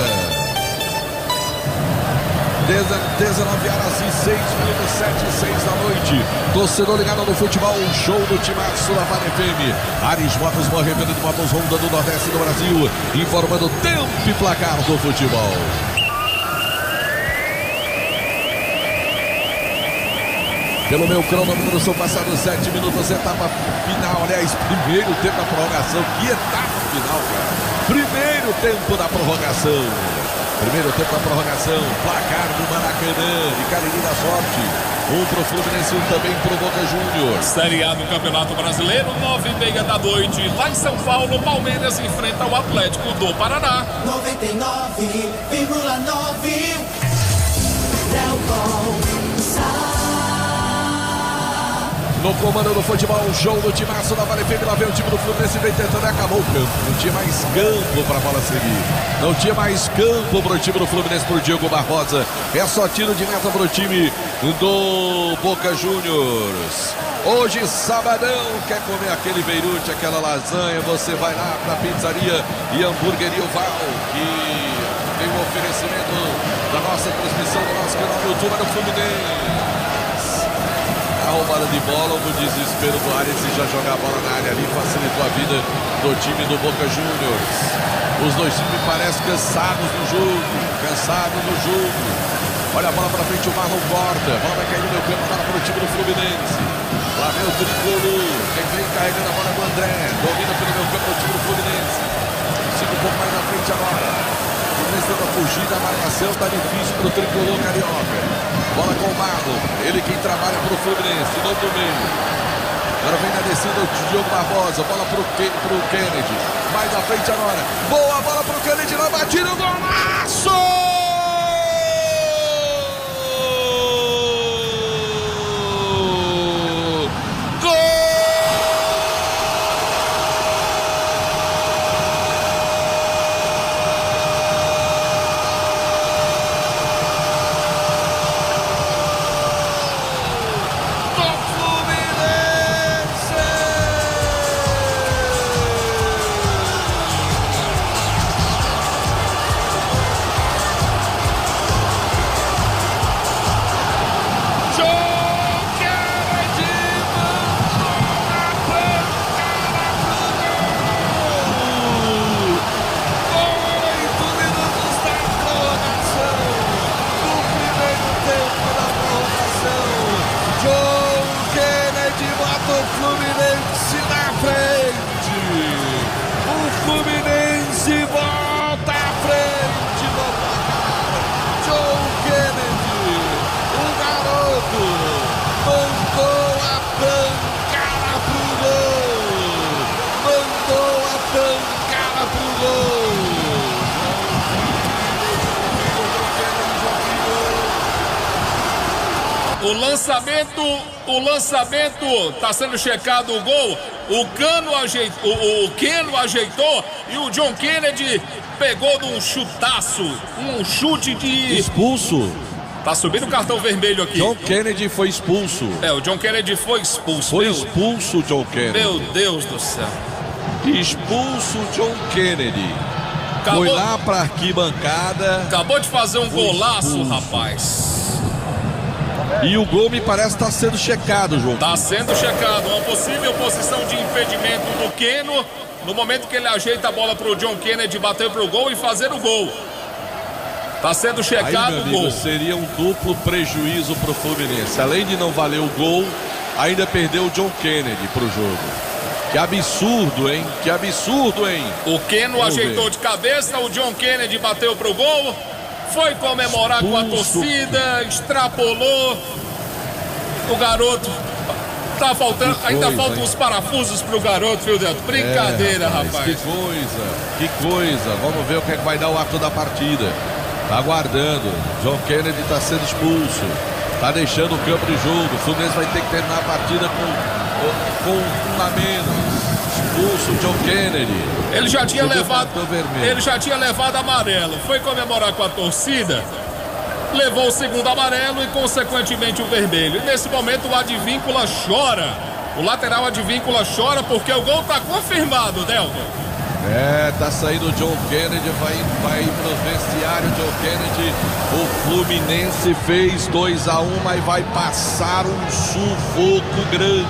19 horas e 6 minutos, 7:06 da noite. Torcedor ligado no futebol, um show do timaço da Vale FM. Ares Motos, maior revenda de motos Honda do Nordeste do Brasil, informando tempo e placar do futebol. Pelo meu cronômetro, são passados 7 minutos, etapa final, aliás, primeiro tempo da prorrogação. Que etapa final, cara! Primeiro tempo da prorrogação. Primeiro tempo da prorrogação, placar do Maracanã, de Cariri da Sorte. Um pro Fluminense, um também pro Boca Juniors. Série A do Campeonato Brasileiro, 9:30 da noite. Lá em São Paulo, Palmeiras enfrenta o Atlético do Paraná. 99,9 No comando do futebol, o show do timaço da Vale FM. Lá vem o time do Fluminense, vem tentando e acabou o campo. Não tinha mais campo para a bola seguir. Não tinha mais campo para o time do Fluminense, para o Diego Barbosa. É só tiro de meta para o time do Boca Juniors. Hoje, sabadão, quer comer aquele beirute, aquela lasanha, você vai lá para a pizzaria e hamburgueria Val, que tem o oferecimento da nossa transmissão do nosso canal no YouTube do Fluminense. A roubada de bola, no desespero do Arias, e já jogar a bola na área ali, facilitou a vida do time do Boca Juniors. Os dois times parecem cansados no jogo, Olha a bola para frente, o Marlon corta. A bola vai cair no meio campo, bola para o time do Fluminense. Lá vem o tricolor. Quem vem carregando a bola é o André. Domina pelo meio campo o time do Fluminense. Siga um pouco mais na frente agora. O Fluminense tenta fugir da marcação, tá difícil pro tricolor carioca. Bola com o Marlon. Ele quem trabalha pro Fluminense, de novo no meio. Agora vem na descida o Diogo Barbosa. Bola pro Kennedy. Mais na frente agora. Boa bola pro Kennedy na batida. Golaço! O lançamento tá sendo checado o gol. O Keno ajeitou e o John Kennedy pegou num chutaço, um chute de expulso. Tá subindo o cartão vermelho aqui. John Kennedy foi expulso. O John Kennedy foi expulso. Foi expulso o John Kennedy. Meu Deus do céu. Expulso o John Kennedy. Foi lá pra arquibancada. Acabou de fazer um golaço, rapaz. E o gol me parece estar sendo checado, João. Está sendo checado. Uma possível posição de impedimento do Keno. No momento que ele ajeita a bola para o John Kennedy bater para o gol e fazer o gol. Está sendo checado o gol. Seria um duplo prejuízo para o Fluminense. Além de não valer o gol, ainda perdeu o John Kennedy para o jogo. Que absurdo, hein? Que absurdo, hein? O Keno ajeitou de cabeça, o John Kennedy bateu para o gol. Foi comemorar com a torcida, extrapolou. O garoto tá faltando, ainda faltam os parafusos pro garoto, viu, Delto? Brincadeira, rapaz. Que coisa. Vamos ver o que é que vai dar o ato da partida. Tá aguardando. John Kennedy tá sendo expulso. Tá deixando o campo de jogo. O Fluminense vai ter que terminar a partida com um a menos. Expulso John Kennedy. Ele já tinha levado amarelo. Foi comemorar com a torcida. Levou o segundo amarelo e consequentemente o vermelho. E nesse momento o Advíncula chora. O lateral Advíncula chora porque o gol tá confirmado, Delton. Tá saindo o John Kennedy, vai pro vestiário. John Kennedy, o Fluminense fez 2-1, mas vai passar um sufoco grande.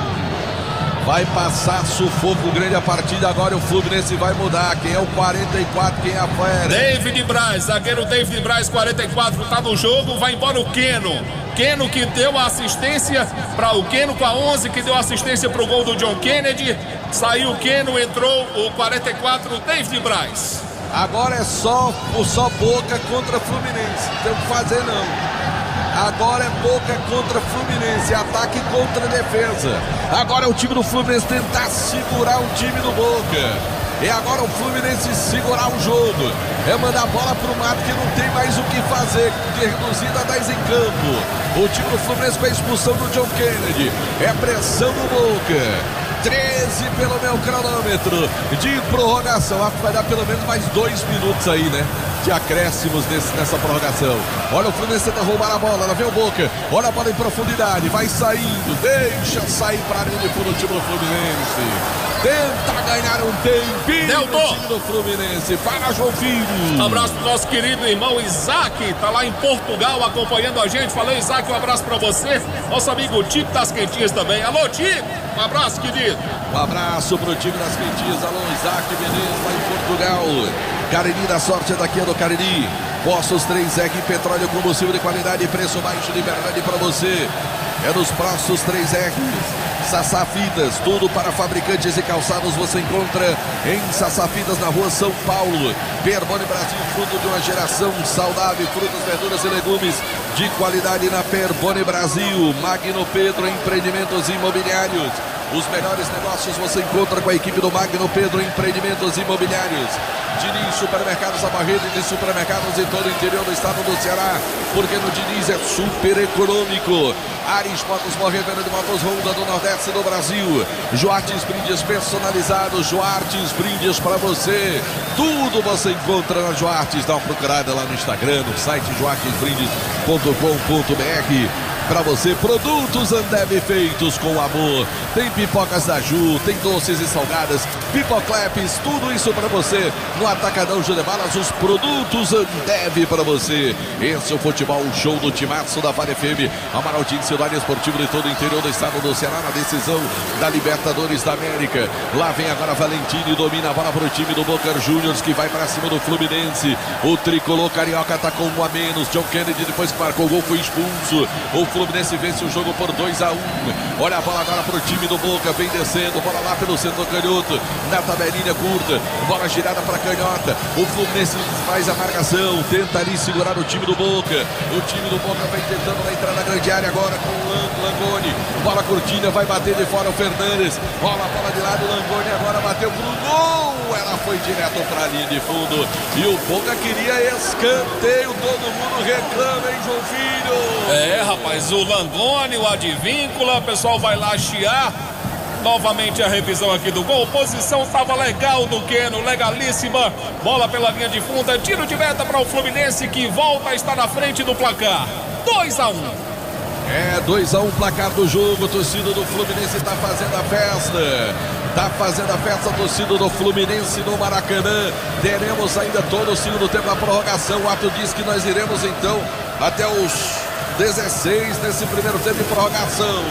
Vai passar sufoco grande a partida agora. O Fluminense vai mudar. Quem é o 44? Quem é a fera? David Braz, zagueiro David Braz, 44, tá no jogo. Vai embora o Keno. Keno que deu a assistência para o Keno com a 11, que deu assistência pro gol do John Kennedy. Saiu o Keno, entrou o 44, David Braz. Agora é só Boca contra Fluminense. Não tem o que fazer, não. Agora é Boca contra Fluminense, ataque contra defesa. Agora é o time do Fluminense tentar segurar o time do Boca. E agora o Fluminense segurar o jogo. É mandar a bola pro mato que não tem mais o que fazer. Reduzido a 10 em campo. O time do Fluminense com a expulsão do John Kennedy. É pressão do Boca. 13 pelo meu cronômetro de prorrogação. Acho que vai dar pelo menos mais 2 minutos aí, né? De acréscimos nessa prorrogação. Olha o Fluminense tenta roubar a bola. Lá vem o Boca. Olha a bola em profundidade. Vai saindo. Deixa sair para ele por o time do Fluminense. Tenta ganhar um tempinho no time do Fluminense. Para João Filho. Um abraço pro nosso querido irmão Isaac. Tá lá em Portugal acompanhando a gente. Falei, Isaac, um abraço pra você. Nosso amigo Tico das Quentinhas também. Alô, Tico. Um abraço, querido. Um abraço pro time das Quentinhas. Alô, Isaac Menezes lá em Portugal. Cariri da sorte daqui é do Cariri. Postos 3R, petróleo, combustível de qualidade e preço baixo de verdade para você. É nos Postos 3R. Sassá Fitas, tudo para fabricantes e calçados você encontra em Sassá Fitas, na rua São Paulo. Perboni Brasil, fruto de uma geração saudável, frutas, verduras e legumes de qualidade na Perboni Brasil. Magno Pedro, empreendimentos imobiliários. Os melhores negócios você encontra com a equipe do Magno Pedro, empreendimentos imobiliários. Diniz Supermercados, a rede de supermercados em todo o interior do estado do Ceará, porque no Diniz é super econômico. Ares Motos, revenda de motos Honda do Nordeste do Brasil. Joartes brindes personalizados, Joartes brindes para você. Tudo você encontra na Joartes. Dá uma procurada lá no Instagram, no site joartesbrindes.com.br. Para você, produtos Ambev feitos com amor. Tem pipocas da Ju, tem doces e salgadas, pipocleps, tudo isso para você. No Atacadão Júlio Balas, os produtos Ambev para você. Esse é o futebol show do Timaço da Vale FM. Amaraltinho, cidade esportiva de todo o interior do estado do Ceará, na decisão da Libertadores da América. Lá vem agora Valentini, domina a bola para o time do Boca Juniors, que vai para cima do Fluminense. O tricolor carioca está com 1 a menos. John Kennedy, depois que marcou o gol, foi expulso. O Fluminense vence o jogo por 2 a 1. Olha a bola agora para o time do Boca, vem descendo, bola lá pelo centro canhoto, na tabelinha curta, bola girada para canhota. O Fluminense faz a marcação, tenta ali segurar o time do Boca. O time do Boca vai tentando entrar na grande área agora com o Langoni. Bola curtinha, vai bater de fora o Fernandes. Bola de lado, o Langoni agora bateu pro gol. Ela foi direto para a linha de fundo. E o Boca queria escanteio, todo mundo reclama, hein, João Filho? É, rapaz, o Langoni, o Advíncula, o pessoal vai lá chiar. Novamente a revisão aqui do gol. Posição estava legal do Keno, legalíssima. Bola pela linha de fundo, tiro de meta para o Fluminense, que volta a estar na frente do placar. 2 a 1. É, 2 a 1 placar do jogo. Torcida do Fluminense está fazendo a festa. Tá fazendo a festa, a torcida do Fluminense no Maracanã. Teremos ainda todo o segundo tempo da prorrogação. O ato diz que nós iremos então até os 16 nesse primeiro tempo de prorrogação.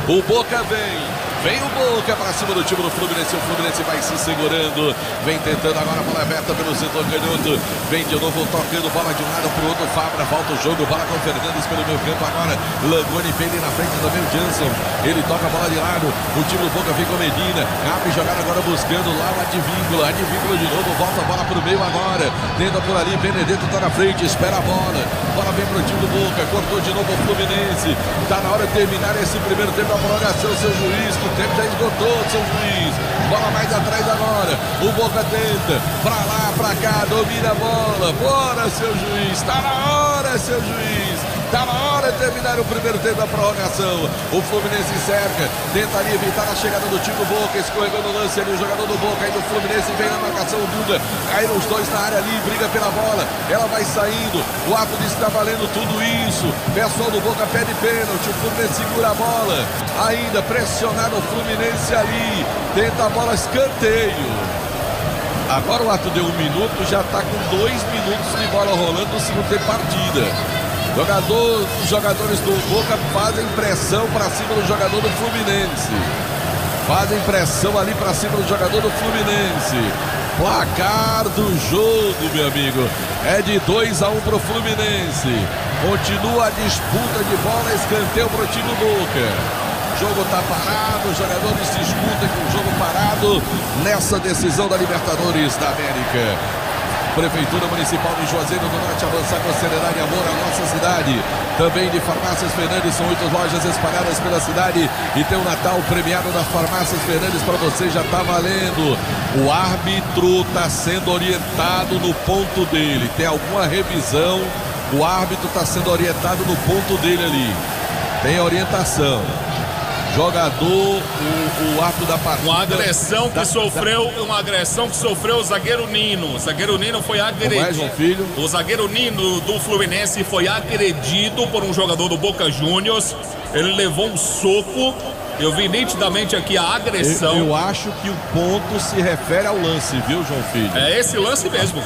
O Boca vem o Boca para cima do time do Fluminense. O Fluminense vai se segurando, vem tentando agora a bola aberta pelo setor canhoto. Vem de novo tocando bola de um lado para o outro. Fabra, volta o jogo, bola com o Fernandes pelo meio campo agora. Langoni vem ali na frente também o Jansen. Ele toca a bola de lado. O time do Boca vem com Medina. Abre jogada agora buscando lá o Advíncula. Advíncula de novo, volta a bola para o meio agora. Tenta por ali, Benedetto está na frente, espera a bola. Bola vem para o time do Boca, cortou de novo o Fluminense. Está na hora de terminar esse primeiro tempo da prorrogação, seu juiz. O tempo já esgotou, seu juiz. Bola mais atrás agora. O Boca tenta. Pra lá, pra cá, domina a bola. Bora, seu juiz. Tá na hora, seu juiz. Tá na hora de terminar o primeiro tempo da prorrogação. O Fluminense cerca. Tenta ali evitar a chegada do time do Boca. Escorregando o lance ali, o jogador do Boca. Aí do Fluminense vem na marcação. O Duda. Caíram os dois na área ali. Briga pela bola. Ela vai saindo. O árbitro diz que tá valendo tudo isso. Pessoal do Boca pede pênalti. O Fluminense segura a bola. Ainda pressionado o Fluminense ali. Tenta a bola, escanteio. Agora o ato deu 1 minuto, já está com 2 minutos de bola rolando no segundo tempo de partida. Os jogadores do Boca fazem pressão para cima do jogador do Fluminense. Fazem pressão ali para cima do jogador do Fluminense. Placar do jogo, meu amigo, é de 2 a 1 para o Fluminense. Continua a disputa de bola, escanteio para o time do Boca. O jogo está parado, os jogadores disputam com o jogo parado nessa decisão da Libertadores da América. Prefeitura Municipal de Juazeiro do Norte avançar com seriedade e amor à nossa cidade. Também de Farmácias Fernandes, são 8 lojas espalhadas pela cidade. E tem o Natal premiado da Farmácias Fernandes para você, já está valendo. O árbitro está sendo orientado no ponto dele. Tem alguma revisão, o árbitro está sendo orientado no ponto dele ali. Tem orientação. Jogador, o árbitro da partida. Uma agressão que sofreu o zagueiro Nino. O zagueiro Nino foi agredido. O zagueiro Nino do Fluminense foi agredido por um jogador do Boca Juniors. Ele levou um soco. Eu vi nitidamente aqui a agressão. Eu acho que o ponto se refere ao lance, viu, João Filho? É esse lance mesmo.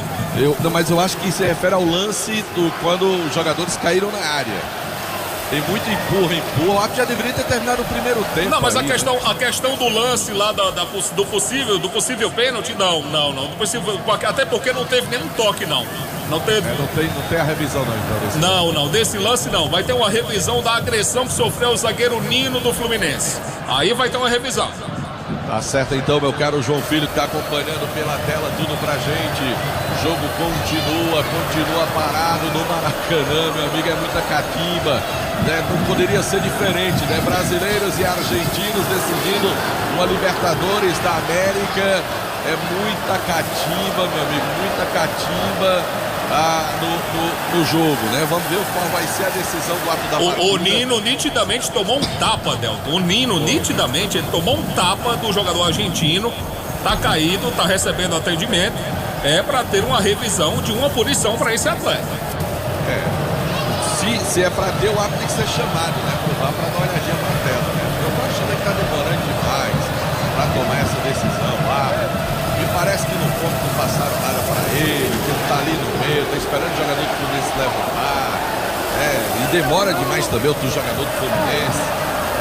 Mas eu acho que se refere ao lance quando os jogadores caíram na área. Tem muito empurra. O árbitro já deveria ter terminado o primeiro tempo. Não, mas aí, a questão do lance lá do possível pênalti, não. Até porque não teve nenhum toque, não. Não teve. Não tem a revisão, não, então. Desse lance não. Vai ter uma revisão da agressão que sofreu o zagueiro Nino do Fluminense. Aí vai ter uma revisão. Tá certo então, meu caro João Filho, que tá acompanhando pela tela tudo pra gente. O jogo continua parado no Maracanã, meu amigo, é muita catimba, né? Não poderia ser diferente, né? Brasileiros e argentinos decidindo uma Libertadores da América. É muita catimba, meu amigo, muita catimba no jogo, né? Vamos ver qual vai ser a decisão do árbitro da partida. O Nino nitidamente tomou um tapa, Delton. O Nino nitidamente ele tomou um tapa do jogador argentino. Tá caído, tá recebendo atendimento. É para ter uma revisão de uma punição para esse atleta. Se é para ter, o árbitro tem que ser chamado, né? Para dar uma olhadinha na tela, né? Eu tô achando que tá demorando demais para tomar essa decisão lá. Me parece que no ponto não passaram nada para ele, que ele tá ali no meio, tá esperando o jogador do Fluminense levantar. E demora demais também o jogador do Fluminense.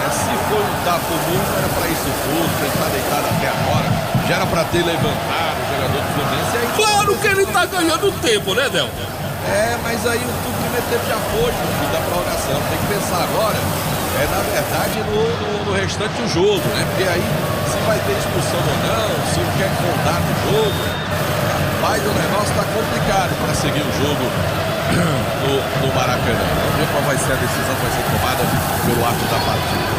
Se for um tapa comum, não era para isso tudo, ele tá deitado até agora. Já era para ter levantado o jogador do Fluminense. Aí, claro que ele tá ganhando tempo, né, Delton? Mas aí o primeiro tempo já foi, no fim da prorrogação. Tem que pensar agora, na verdade, no restante do jogo, né? Porque aí, se vai ter expulsão ou não, se quer contar no jogo, mas o negócio tá complicado para seguir o jogo no Maracanã. Vamos ver qual vai ser a decisão que vai ser tomada pelo árbitro da partida.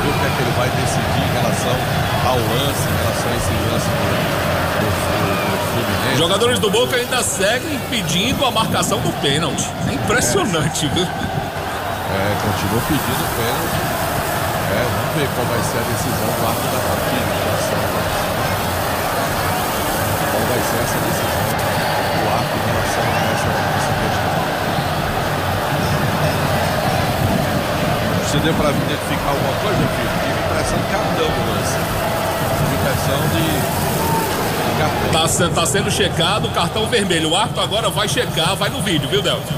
Ver o que é que ele vai decidir em relação ao lance, em relação a esse lance do Fluminense. Jogadores do Boca ainda seguem pedindo a marcação do pênalti. É impressionante, viu? Continua pedindo pênalti. Vamos ver qual vai ser a decisão do árbitro da partida. Qual vai ser essa decisão do árbitro em relação a essa questão. Você deu para identificar alguma coisa, filho? Tive impressão de cartão no lance. Tive impressão de cartão. Tá sendo checado o cartão vermelho. O árbitro agora vai checar, vai no vídeo, viu, Delton?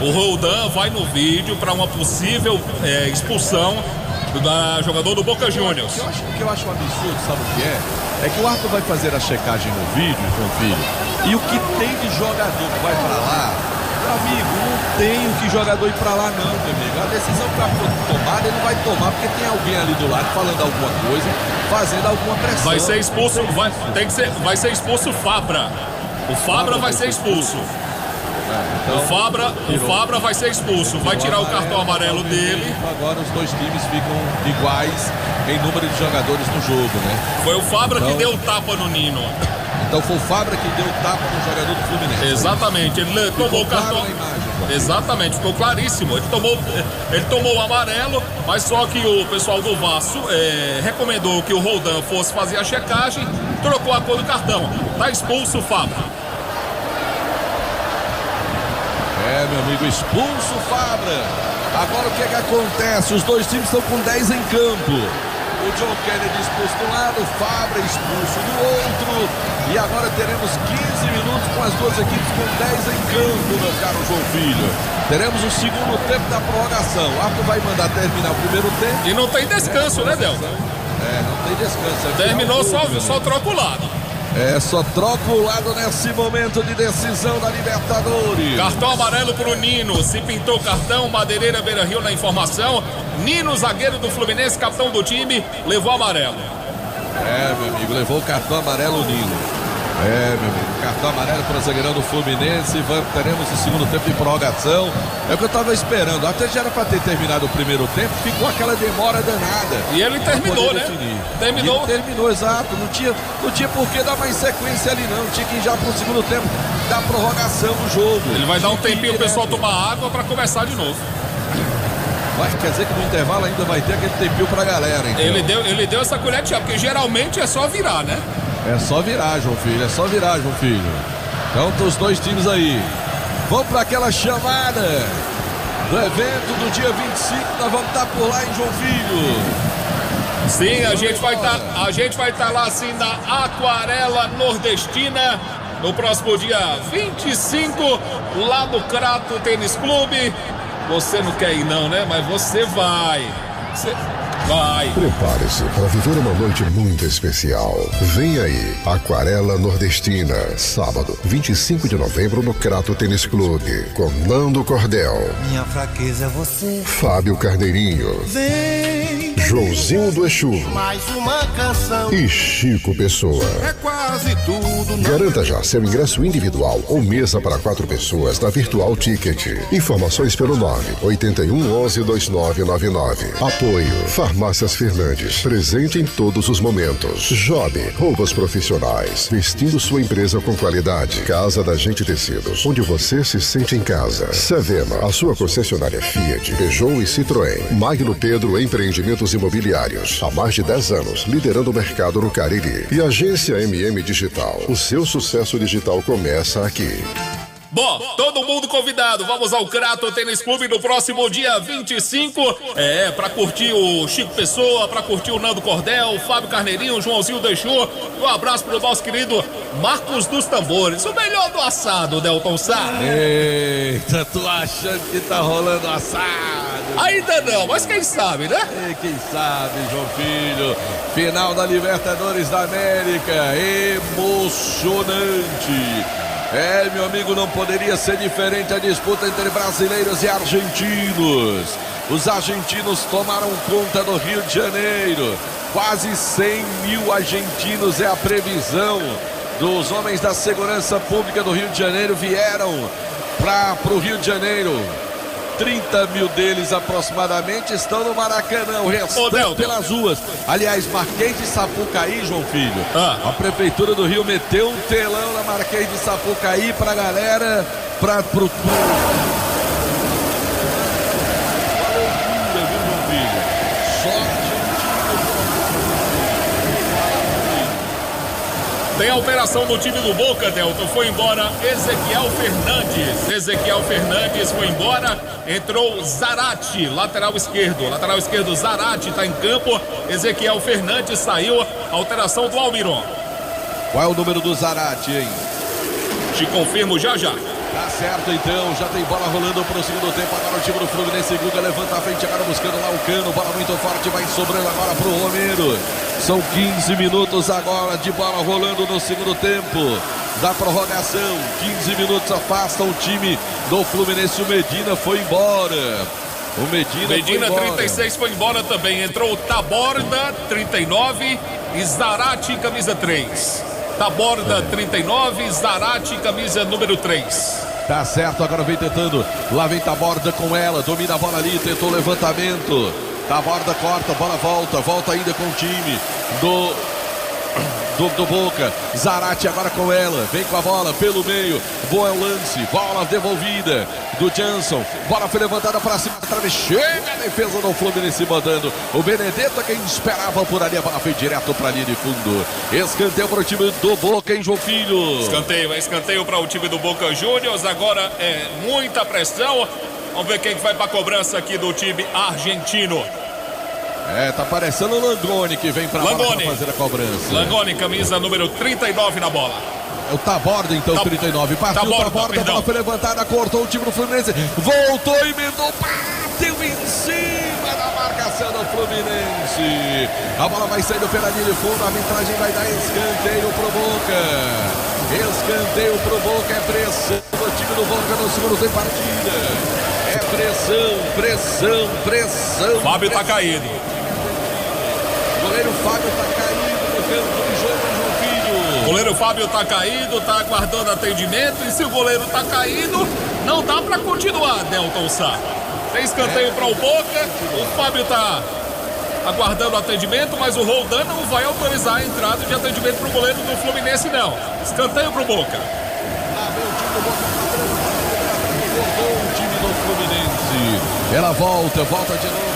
O Roldan vai no vídeo para uma possível expulsão do jogador do Boca Juniors. O que eu acho um absurdo, sabe o que é? É que o árbitro vai fazer a checagem no vídeo, João Filho, e o que tem de jogador que vai para lá, meu amigo, não tem o que jogador ir para lá não, meu amigo. A decisão que o árbitro tomar, ele não vai tomar porque tem alguém ali do lado falando alguma coisa, fazendo alguma pressão. Vai ser expulso, vai ser expulso o Fabra. O Fabra vai ser expulso. Então, o Fabra vai ser expulso, vai tirar o cartão amarelo dele. Agora os dois times ficam iguais em número de jogadores no jogo, né? Foi o Fabra que deu o tapa no Nino. Então foi o Fabra que deu o tapa no jogador do Fluminense. Exatamente, ele tomou o cartão. Exatamente, ficou claríssimo. Ele tomou o amarelo, mas só que o pessoal do Vasco recomendou que o Roldan fosse fazer a checagem, trocou a cor do cartão. Tá expulso o Fabra. Meu amigo, expulso o Fabra. Agora o que é que acontece? Os dois times estão com 10 em campo. O John Kennedy expulso de um lado, o Fabra expulso do outro. E agora teremos 15 minutos com as duas equipes com 10 em campo, meu caro João Filho. Teremos o segundo tempo da prorrogação. O árbitro vai mandar terminar o primeiro tempo. E não tem descanso, né, Delton? Não tem descanso. Terminou, só troca o lado. Só troca o lado nesse momento de decisão da Libertadores. Cartão amarelo pro Nino. Se pintou cartão, Madeireira Beira Rio na informação. Nino, zagueiro do Fluminense, capitão do time, levou amarelo. Meu amigo, levou o cartão amarelo Nino. Meu amigo, cartão amarelo para o zagueirão do Fluminense. Teremos o segundo tempo de prorrogação. É o que eu estava esperando. Até já era para ter terminado o primeiro tempo. Ficou aquela demora danada. E ele terminou, né? Terminou, exato. Não tinha por que dar mais sequência ali, não. Tinha que ir já para o segundo tempo da prorrogação do jogo. Ele vai dar um tempinho o pessoal tomar água para começar de novo. Quer dizer que no intervalo ainda vai ter aquele tempinho pra galera, então. Ele deu essa colher de chá, porque geralmente é só virar, né? É só virar, João Filho, Então, os dois times aí. Vamos para aquela chamada do evento do dia 25. Nós vamos estar por lá em João Filho. Sim, a gente vai estar lá assim na Aquarela Nordestina no próximo dia 25, lá no Crato Tênis Clube. Você não quer ir não, né? Mas você vai. Você vai. Prepare-se para viver uma noite muito especial. Vem aí, Aquarela Nordestina, sábado, 25 de novembro no Crato Tênis Clube, com Nando Cordel. Minha fraqueza é você. Fábio Carneirinho. Vem. Joãozinho do Exu. Mais uma canção. E Chico Pessoa. É quase tudo. Garanta já seu ingresso individual ou mesa para 4 pessoas na Virtual Ticket. Informações pelo 981112999. Apoio Farmácias Fernandes, presente em todos os momentos. Job, roupas profissionais, vestindo sua empresa com qualidade. Casa da Gente Tecidos, onde você se sente em casa. Sevema, a sua concessionária Fiat, Peugeot e Citroën. Magno Pedro Empreendimentos Imobiliários, há mais de 10 anos, liderando o mercado no Cariri. E Agência MM Digital, o seu sucesso digital começa aqui. Bom, todo mundo convidado, vamos ao Crato Tênis Clube no próximo dia 25, pra curtir o Chico Pessoa, pra curtir o Nando Cordel, o Fábio Carneirinho, o Joãozinho deixou, um abraço pro nosso querido Marcos dos Tambores, o melhor do assado, Delton Sá. Eita, tu achando que tá rolando assado? Ainda não, mas quem sabe, né? Quem sabe, João Filho, final da Libertadores da América, emocionante. Meu amigo, não poderia ser diferente a disputa entre brasileiros e argentinos. Os argentinos tomaram conta do Rio de Janeiro. Quase 100 mil argentinos é a previsão dos homens da segurança pública do Rio de Janeiro. Vieram para o Rio de Janeiro. 30 mil deles aproximadamente estão no Maracanã, o restante pelas ruas. Aliás, Marquês de Sapucaí, João Filho, a Prefeitura do Rio meteu um telão na Marquês de Sapucaí pra galera, pro Tem alteração no time do Boca, Delton. Foi embora Ezequiel Fernandes. Ezequiel Fernandes foi embora. Entrou Zarate, lateral esquerdo. Lateral esquerdo, Zarate está em campo. Ezequiel Fernandes saiu. Alteração do Almiron. Qual é o número do Zarate, hein? Te confirmo já já. Tá certo, então, já tem bola rolando pro segundo tempo, agora o time do Fluminense, Guga levanta a frente, agora buscando lá o Cano, bola muito forte, vai sobrando agora pro Romero. São 15 minutos agora de bola rolando no segundo tempo da prorrogação, 15 minutos afasta o time do Fluminense, o Medina foi embora. O Medina foi embora. 36 foi embora também, entrou o Taborda, 39 e Zarate, camisa 3. Taborda, 39, Zarate, camisa número 3. Tá certo, agora vem tentando. Lá vem Taborda com ela, domina a bola ali, tentou o levantamento. Taborda corta, bola volta ainda com o time do Boca. Zarate agora com ela, vem com a bola pelo meio, boa lance, bola devolvida do Jansson, bola foi levantada para cima, chega a defesa do Fluminense mandando o Benedetto, quem esperava por ali, a bola foi direto para a linha de fundo. Escanteio para o time do Boca, hein, João Filho? Escanteio para o time do Boca Juniors, agora é muita pressão, vamos ver quem vai para a cobrança aqui do time argentino. Tá parecendo o Langoni que vem pra fazer a cobrança. Langoni, camisa número 39 na bola. É o Taborda, então, 39. Partiu o Taborda, a bola foi levantada, cortou o time do Fluminense. Voltou, emendou, bateu em cima da marcação do Fluminense. A bola vai saindo pela linha de fundo, a arbitragem vai dar escanteio pro Boca. Escanteio pro Boca, é pressão do time do Boca no segundo tempo partida. É pressão. Fábio tá caído. O goleiro Fábio tá caído no campo do jogo, João Filho. O goleiro Fábio tá caído, tá aguardando atendimento. E se o goleiro tá caído, não dá pra continuar, Delton Sá. Tem escanteio para o Boca. O Fábio tá aguardando atendimento, mas o Roldan não vai autorizar a entrada de atendimento pro goleiro do Fluminense, não. Escanteio pro Boca. Lá vem o time do Boca. Cortou o time do Fluminense. Ela volta de novo.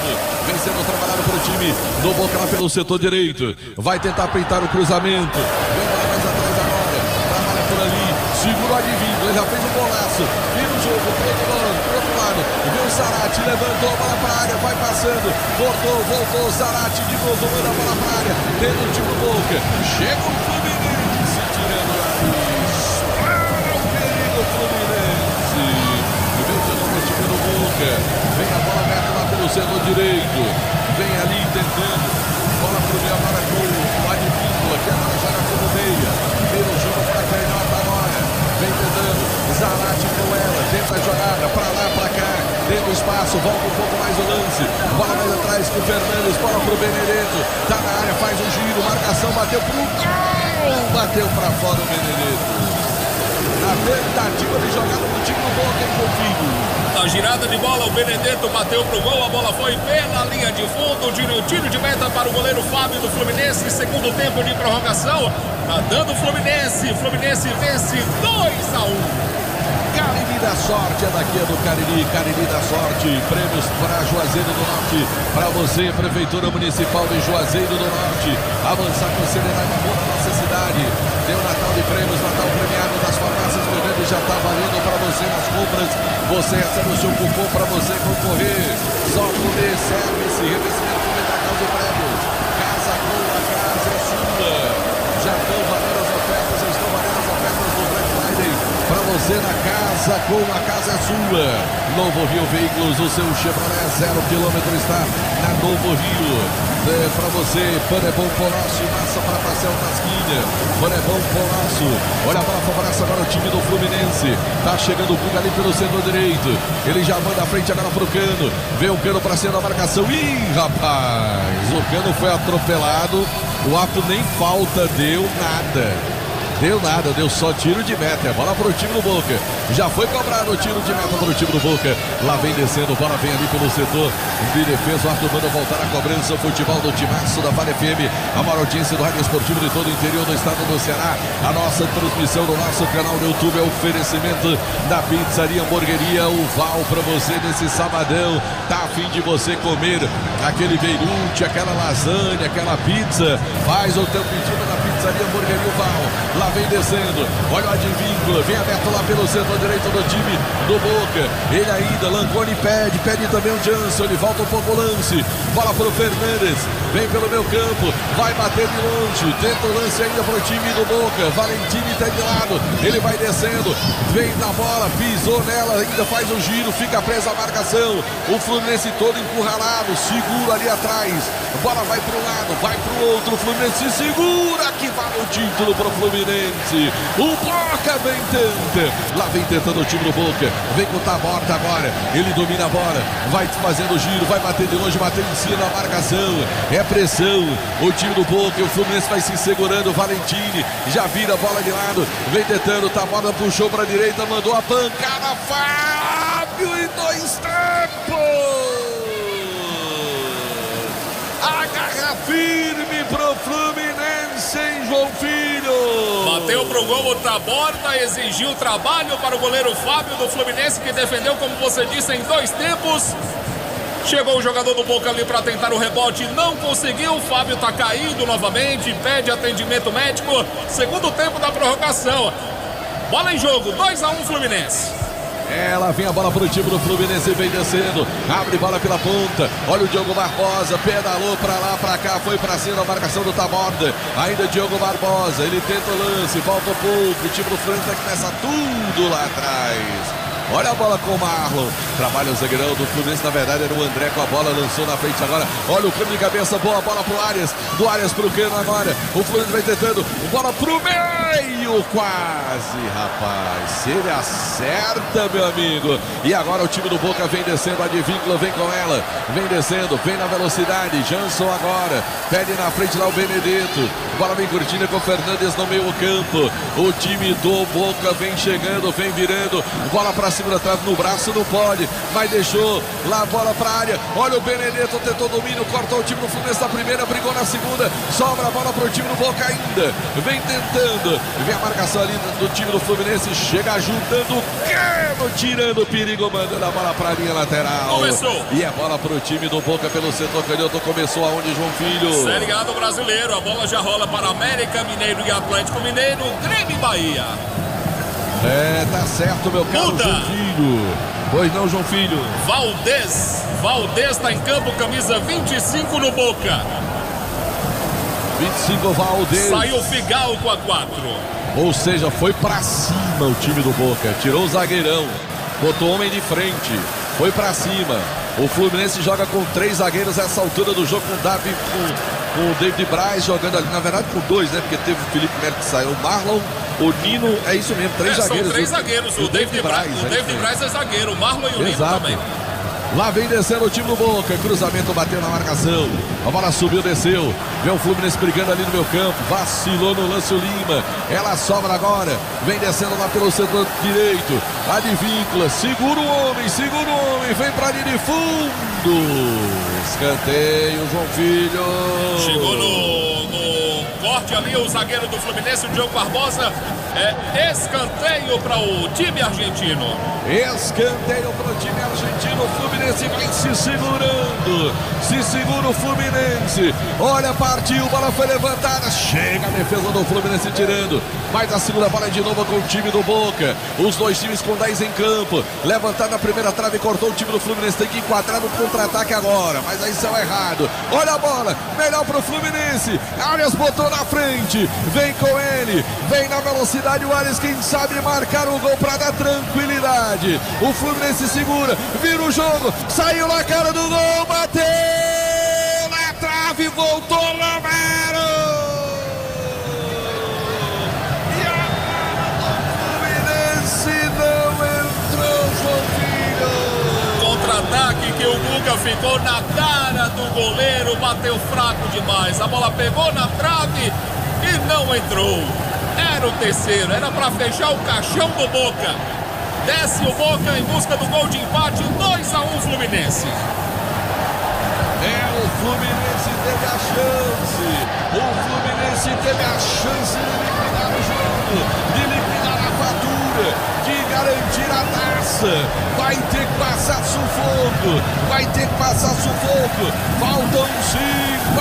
Vem sendo trabalhado pelo time do Boca lá pelo setor direito. Vai tentar peitar o cruzamento. Vem lá mais atrás agora. Trabalha por ali. Segurou a divina. Ele já fez um golaço. Vira o jogo pro outro lado. Vem o Zarate. Levantou a bola pra área. Vai passando. Voltou. Zarate de novo. Manda a bola pra área. Dentro do time do Boca. Chega o Fluminense. Tirando a o perigo Fluminense. Vem de novo o time do Boca. espaço, volta um pouco mais o lance. Bola mais atrás com o Fernandes, bola pro Benedetto. Tá na área, faz um giro, marcação, bateu pro gol. Bateu pra fora o Benedetto. Na tentativa de jogada do time do Boca, hein, Coutinho? Na girada de bola, o Benedetto bateu pro gol, a bola foi pela linha de fundo, tiro de meta para o goleiro Fábio do Fluminense, segundo tempo de prorrogação, tá dando o Fluminense vence 2-1. Cariri da Sorte, é daqui do Cariri da Sorte, prêmios para Juazeiro do Norte, para você, Prefeitura Municipal de Juazeiro do Norte, avançar com seriedade na nossa cidade, tem o Natal de Prêmios, Natal premiado das farmácias, o já está valendo para você nas compras, você recebe o seu cupom para você concorrer, só poder service, revestimento da Casa Prédios, Casa com a casa é sua, já estão valendo as ofertas do Black Friday, para você na casa, com a casa é sua. Novo Rio Veículos, o seu Chevrolet 0 km está na Novo Rio. Para você, Panebon Polaço, massa para pastel Tasquinha. Panebon Polaço, olha a bola favorece agora o time do Fluminense. Tá chegando o Guga ali pelo setor direito. Ele já manda a frente agora pro Cano. Vem o Cano para cima da marcação. Ih, rapaz, o Cano foi atropelado. O ato nem falta deu nada. Deu só tiro de meta, bola pro time do Boca, já foi cobrado o tiro de meta pro time do Boca, lá vem descendo, bola vem ali pelo setor de defesa, o Arthur manda voltar a cobrança, o futebol do timaço da Vale FM, a maior audiência do rádio esportivo de todo o interior do estado do Ceará, a nossa transmissão do nosso canal no YouTube é o oferecimento da pizzaria Hamburgueria, o Val pra você nesse sabadão, tá a fim de você comer aquele beirute, aquela lasanha, aquela pizza, faz o teu pedido na pizzaria Hamburgueria, o Val, lá vem descendo, olha o advíncula, vem aberto lá pelo setor direito do time do Boca, ele ainda, Langoni pede também o Janson, ele volta um pouco o lance, bola pro Fernandes, vem pelo meu campo, vai bater de longe, tenta o lance ainda pro time do Boca, Valentini tá de lado, ele vai descendo, vem na bola, pisou nela, ainda faz um giro, fica presa a marcação, o Fluminense todo encurralado, segura ali atrás, bola vai pro lado, vai pro outro, o Fluminense segura, que vale o título pro Fluminense. O Boca vem lá vem tentando o time do Boca, vem com o Taborda agora, ele domina a bola, vai fazendo o giro, vai bater de longe, bater em cima da marcação, é pressão, o time do Boca, o Fluminense vai se segurando, o Valentini já vira a bola de lado, vem tentando, o Taborda puxou para a direita, mandou a pancada, Fábio e 2 tempos! Agarra firme pro Fluminense, hein, João Filho? Bateu pro gol o Taborda, exigiu trabalho para o goleiro Fábio do Fluminense, que defendeu, como você disse, em 2 tempos. Chegou o jogador do Boca ali para tentar o rebote, não conseguiu. O Fábio tá caído novamente, pede atendimento médico. Segundo tempo da prorrogação. Bola em jogo, 2-1 Fluminense. Ela vem a bola para o time do Fluminense, vem descendo, abre bola pela ponta, olha o Diogo Barbosa, pedalou para lá, para cá, foi para cima da marcação do Taborda, ainda Diogo Barbosa, ele tenta o lance, volta um pouco, o time do Fluminense começa tudo lá atrás. Olha a bola com o Marlon, trabalha o zagueirão do Fluminense, na verdade era o André com a bola, lançou na frente agora, olha o Cano de cabeça, boa bola pro Arias, do Arias pro Cano agora, o Fluminense vai tentando, bola pro meio, quase, rapaz, se ele acerta, meu amigo, e agora o time do Boca vem descendo, a Advíncula vem com ela, vem descendo, vem na velocidade, Janson agora, pede na frente lá o Benedetto, bola vem curtindo com o Fernandes no meio campo, o time do Boca vem chegando, vem virando, bola pra cima da trave no braço, não pode, mas deixou lá a bola pra área, olha o Benedetto, tentou domínio, cortou o time do Fluminense na primeira, brigou na segunda, sobra a bola pro time do Boca ainda, vem tentando, vem a marcação ali do time do Fluminense, chega ajudando o Cano, tirando o perigo, mandando a bola pra linha lateral. Começou. E é bola pro time do Boca pelo setor canhoto, começou aonde, João Filho? Série A do Brasileiro, a bola já rola para América Mineiro e Atlético Mineiro, Grêmio e Bahia. É, tá certo, meu caro João Filho. Pois não, João Filho. Valdez tá em campo, camisa 25 no Boca. 25 Valdez. Saiu o Figal com a 4. Ou seja, foi pra cima o time do Boca. Tirou o zagueirão, botou o homem de frente, foi pra cima. O Fluminense joga com 3 zagueiros a essa altura do jogo, com o David Braz jogando ali, na verdade com 2, né? Porque teve o Felipe Melo que saiu, o Marlon, o Nino, é isso mesmo, 3 zagueiros. São 3 zagueiros, o David Braz é zagueiro, o Marlon e o Nino também. Lá vem descendo o time do Boca. Cruzamento bateu na marcação. A bola subiu, desceu. Vê o Fluminense brigando ali no meio campo. Vacilou no lance o Lima. Ela sobra agora. Vem descendo lá pelo setor direito. Advíncula. Segura o homem. Vem pra linha de fundo. Escanteio, João Filho. Chegou no corte ali o zagueiro do Fluminense, o Diogo Barbosa. Escanteio para o time argentino. Escanteio para o time argentino. O Fluminense vai se segurando. Se segura o Fluminense. Olha, partiu, bola foi levantada. Chega a defesa do Fluminense tirando. Mas a segunda bola de novo com o time do Boca. Os dois times com 10 em campo. Levantada a primeira trave, cortou o time do Fluminense. Tem que enquadrar no contra-ataque agora. Mas aí saiu errado. Olha a bola. Melhor para o Fluminense. Arias botou na frente. Vem com ele. Vem na velocidade. O Arias, quem sabe marcar o gol para dar tranquilidade. O Fluminense segura. Vira o jogo. Saiu na cara do gol. Bateu na trave. Voltou Romero. E a Fluminense não entrou, João Filho. Contra-ataque que o Guga ficou na cara do goleiro. Bateu fraco demais. A bola pegou na trave e não entrou. Era o terceiro, era para fechar o caixão do Boca. Desce o Boca em busca do gol de empate, 2-1 Fluminense. O Fluminense teve a chance. O Fluminense teve a chance de liquidar o jogo, de liquidar a fatura, de garantir a taça. Vai ter que passar sufoco. Faltam 5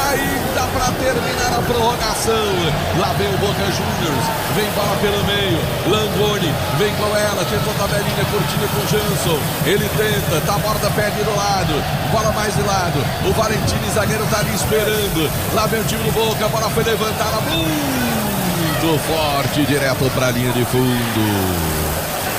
ainda para terminar a prorrogação. Lá vem o Boca Juniors. Vem bola pelo meio. Langoni vem com ela. Tentou tabelinha, curtindo com o Jansson. Ele tenta, tá morta, perde do lado. Bola mais de lado. O Valentini, zagueiro, tá ali esperando. Lá vem o time do Boca. A bola foi levantada muito forte, direto para a linha de fundo.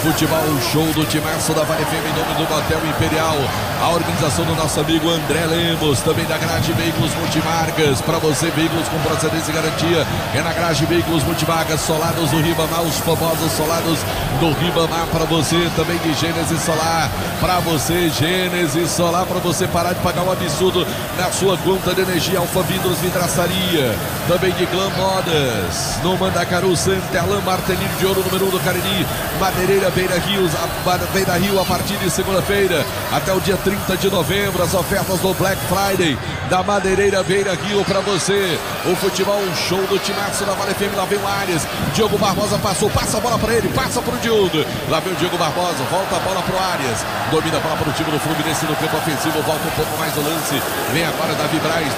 Futebol show do timaço da Vale FM em nome do Motel Imperial. A organização do nosso amigo André Lemos, também da Grade Veículos Multimarcas. Para você, veículos com procedência e garantia. É na Grade Veículos Multimarcas, solados do Ribamar, os famosos solados do Ribamar. Para você, também de Gênesis Solar. Para você, Gênesis Solar, para você parar de pagar um absurdo na sua conta de energia. Alfa Vidros Vidraçaria. Também de Glam Modas. No Mandacaru, Santa Alain, Martelinho de Ouro, número 1 do Cariri. Madeireira Beira Rio a partir de segunda-feira até o dia 30 de novembro, as ofertas do Black Friday da Madeireira Beira Rio para você. O futebol, um show do timaço da Vale FM. Lá vem o Arias, Diogo Barbosa passou, passa a bola para ele, passa para o Diogo. Lá vem o Diogo Barbosa, volta a bola para o Arias, domina a bola para o time do Fluminense no campo ofensivo, volta um pouco mais o lance. Vem agora Davi Braz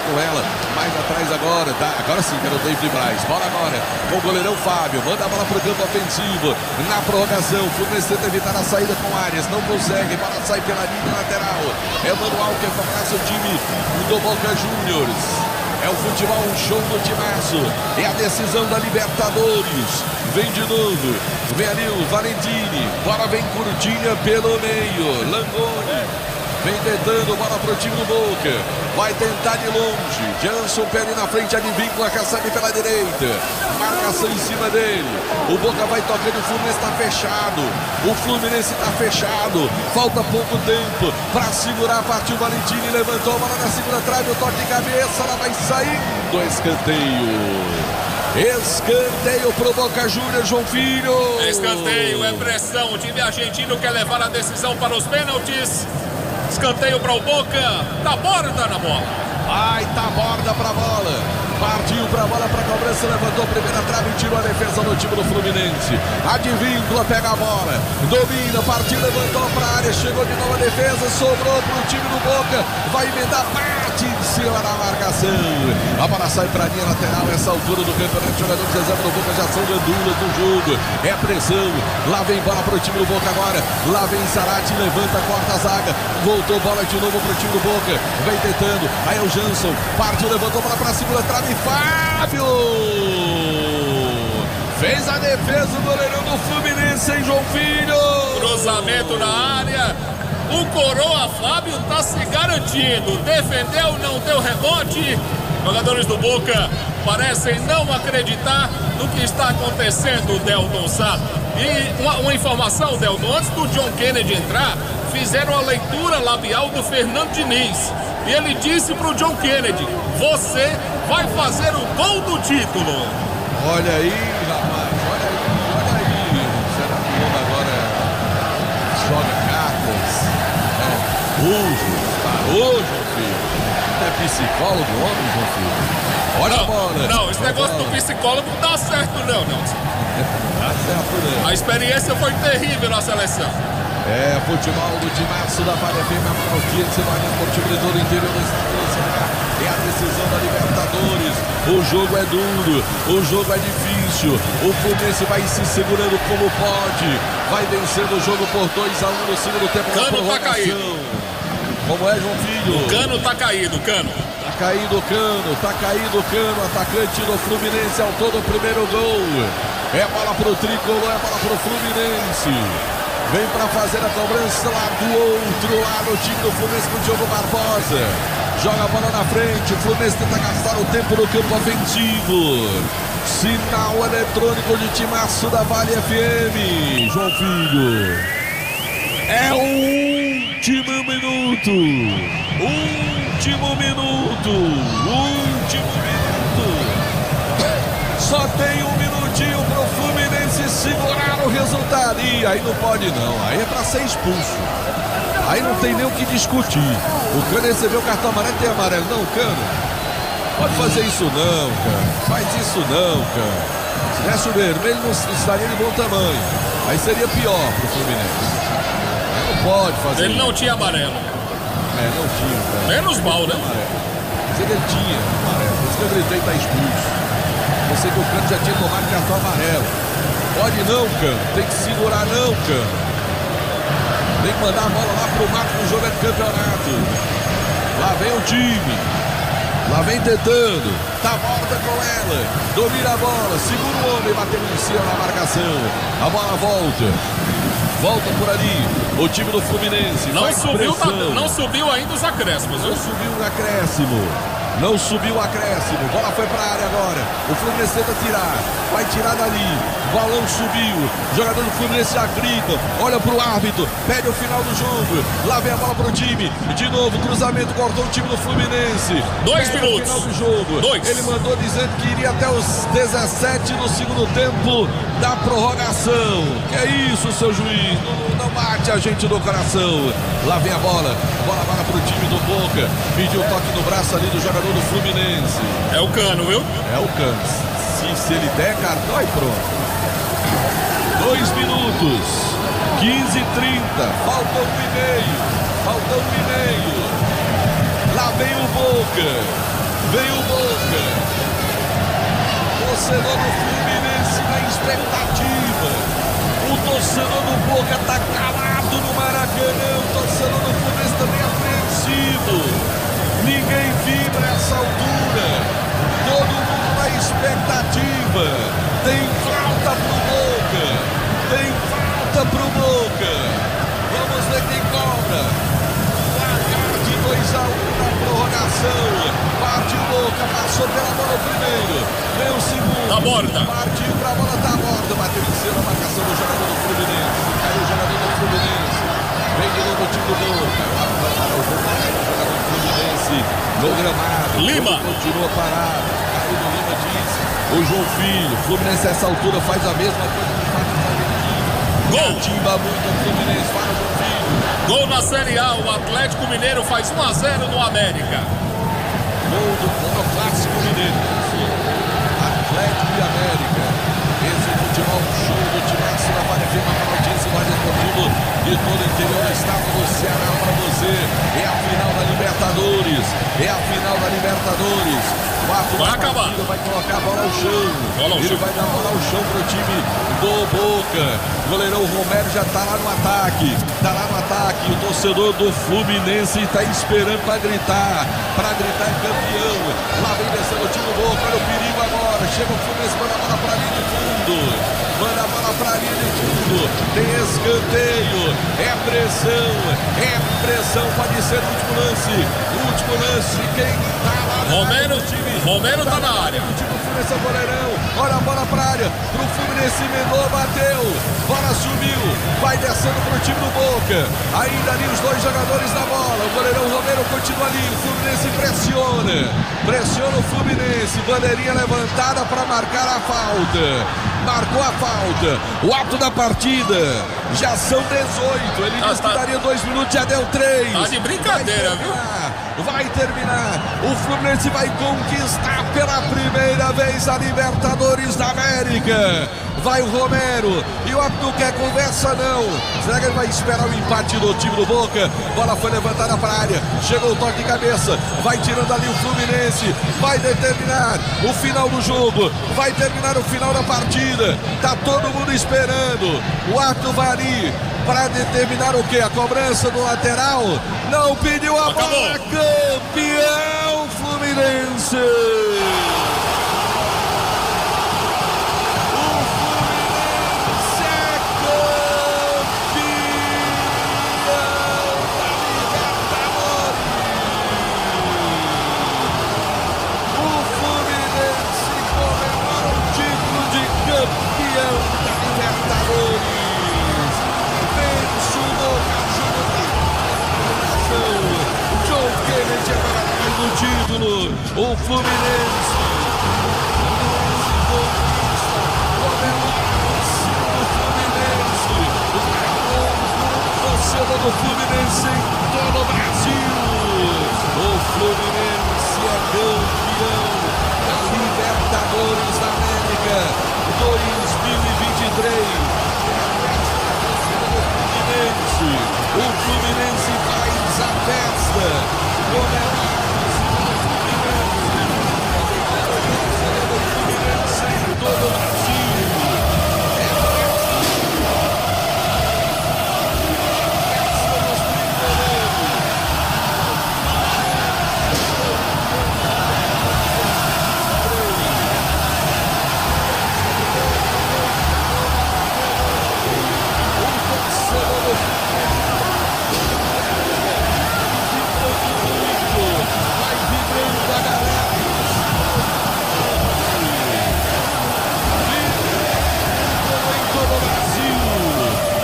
com ela, mais atrás agora, agora sim, era o David Braz. Bola agora com o goleirão Fábio, manda a bola para o campo ofensivo. Na prorrogação, o Fluminense tenta evitar a saída com Arias, não consegue, bola sai pela linha lateral. É o Manuel que favorece o time do Boca Juniors. É o futebol, um show do timaço. É a decisão da Libertadores. Vem de novo, vem ali o Valentini, bola vem curtinha pelo meio. Langoni vem tentando, bola pro time do Boca. Vai tentar de longe. Jansson perde na frente, Advíncula, recebe pela direita. Marcação em cima dele. O Boca vai tocando, o Fluminense está fechado. O Fluminense está fechado. Falta pouco tempo para segurar. Partiu o Valentini, levantou a bola na segunda trave. O toque de cabeça, ela vai saindo. Escanteio pro Boca Juniors, João Filho. Escanteio, é pressão. O time argentino quer levar a decisão para os pênaltis. Escanteio para o Boca. Tá borda na bola. Ai, tá borda pra bola. Partiu pra bola, pra cobrança, levantou a primeira trave e tirou a defesa do time do Fluminense. Advíncula, pega a bola, domina, partiu, levantou pra área, chegou de novo a defesa, sobrou pro time do Boca, vai emendar, bate em cima da marcação. A bola sai pra linha lateral, essa altura do campeonato, jogadores reserva do Boca já são gandulas do jogo. É pressão, lá vem bola pro time do Boca agora, lá vem Zarate, levanta, corta a zaga, voltou bola de novo pro time do Boca, vem tentando, aí é o Jansson, partiu, levantou bola pra segunda trave, Fábio fez a defesa do goleirão do Fluminense, hein, João Filho? Cruzamento na área. O coroa Fábio tá se garantindo. Defendeu, não deu rebote. Jogadores do Boca parecem não acreditar no que está acontecendo, Delton Sá. E uma informação, Delton, antes do John Kennedy entrar, fizeram a leitura labial do Fernando Diniz. E ele disse pro John Kennedy: você vai fazer o gol do título. Olha aí, rapaz, olha aí. Será que o homem agora joga cartas? Hoje, filho. É psicólogo, homem, João Filho? Olha a bola. Não, esse negócio do psicólogo não dá certo, não, Nelson. Dá certo, não. A experiência foi terrível na seleção. Futebol do timaço da Vale FM, a audiência do Allianz Esportivo do interior do estado do Ceará. É a decisão da Libertadores. O jogo é duro, o jogo é difícil. O Fluminense vai se segurando como pode. Vai vencendo o jogo por 2-1 no segundo tempo. Cano tá caído. Como é, João Filho? O Cano tá caído, Cano. Tá caído o Cano, atacante do Fluminense, autor do primeiro gol. É bola pro Tricolor, é bola pro Fluminense. Vem pra fazer a cobrança lá do outro lado, o time do Fluminense com o Diogo Barbosa. Joga a bola na frente, o Fluminense tenta gastar o tempo no campo ofensivo. Sinal eletrônico de timaço da Vale FM. João Filho. É o último minuto. Último minuto. Só tem um minutinho pro Fluminense segurar o resultado. E aí não pode não, aí é pra ser expulso. Aí não tem nem o que discutir. O Cano recebeu o cartão amarelo, tem amarelo. Não, Cano, pode fazer isso não, Cano. Faz isso não, Cano. Se tivesse o vermelho, não estaria de bom tamanho. Aí seria pior pro Fluminense. Aí não pode fazer Ele isso. não tinha amarelo. Não tinha, cara. Menos mal, né? Mas ele tinha amarelo. Por isso que eu gritei, tá expulso. Eu sei que o Cano já tinha tomado cartão amarelo. Pode não, Cano. Tem que segurar não, Cano. Tem que mandar a bola lá pro mato no jogo de campeonato. Lá vem o time. Lá vem tentando. Tá volta com ela. Domina a bola. Segura o homem. Bateu em cima na marcação. A bola volta. Volta por ali. O time do Fluminense. Não subiu ainda os acréscimos. Não subiu o acréscimo. Não subiu o acréscimo. Bola foi pra área agora. O Fluminense tenta tirar. Vai tirar dali. Balão subiu. Jogador do Fluminense já grita. Olha pro árbitro. Pede o final do jogo. Lá vem a bola pro time. De novo, cruzamento. Cortou o time do Fluminense. 2 minutos. Final do jogo. 2. Ele mandou dizendo que iria até os 17 do segundo tempo da prorrogação. Que é isso, seu juiz? Não bate a gente no coração. Lá vem a bola. A bola vai pro time do Boca. Pediu toque no braço ali do jogador do Fluminense. É o Cano, viu? É o Cano. Se ele der cartão, aí pronto. 2 minutos. 15h30. Falta 1,5. Lá vem o Boca. Torcedor do Fluminense na expectativa. O torcedor do Boca tá calado no Maracanã. O torcedor do Fluminense também apreensivo. Ninguém vibra essa altura. Todo mundo na expectativa. Tem falta pro Boca. Vamos ver quem cobra. Placar de 2-1 na prorrogação. Parte o Boca, passou pela bola o primeiro. Vem o segundo. Tá morta. Partiu pra bola, tá morta. Bateu em cima a marcação do jogador do Fluminense. Caiu o jogador do Fluminense. Vem de novo o time do Boca. Para o jogador do Fluminense no gramado. Lima. Continua parado. Caiu do Lima, diz o João Filho. Fluminense a essa altura faz a mesma coisa que faz no Gol. Timba muito o Fluminense. Para o João Filho. Gol na Série A. O Atlético Mineiro faz 1-0 no América. Gol do Clássico Mineiro. Atlético e América. Esse futebol show do timaço da Vale FM, a audiência do Allianz Esportivo de todo o interior do estado do Ceará para você. É a final da Libertadores. Vai acabar. Vai colocar a bola ao chão. Ele vai dar a bola ao chão pro time do Boca. O goleirão Romero já tá lá no ataque. O torcedor do Fluminense tá esperando para gritar em campeão. Lá vem descendo o time do Boca. Olha o perigo agora. Chega o Fluminense, manda a bola pra linha de fundo. Tem escanteio. É pressão. Pode ser o último lance. Quem tá lá Romero tá na área. Esse é o goleirão, olha a bola pra área, pro Fluminense, emendou, bateu, bola subiu, vai descendo pro time do Boca, ainda ali os dois jogadores da bola, o goleirão Romero continua ali, o Fluminense pressiona o Fluminense, bandeirinha levantada para marcar a falta, marcou a falta, o ato da partida, já são 18, ele disse que daria 2 minutos, já deu 3. Tá de brincadeira, viu? Vai terminar, o Fluminense vai conquistar pela primeira vez a Libertadores da América. Vai o Romero e o árbitro não quer conversa não. Será que ele vai esperar o empate do time do Boca? Bola foi levantada para a área, chegou o toque de cabeça, vai tirando ali o Fluminense, vai determinar o final do jogo, vai terminar o final da partida. Tá todo mundo esperando. O árbitro vai ali para determinar o que? A cobrança do lateral. Não pediu a bola. Campeão Fluminense. Título, o Fluminense torcedor do Fluminense em todo o Brasil. O Fluminense é campeão da Libertadores da América 2023. O Fluminense faz a festa.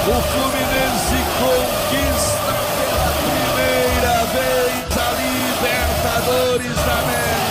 O Fluminense conquista pela primeira vez a Libertadores da América.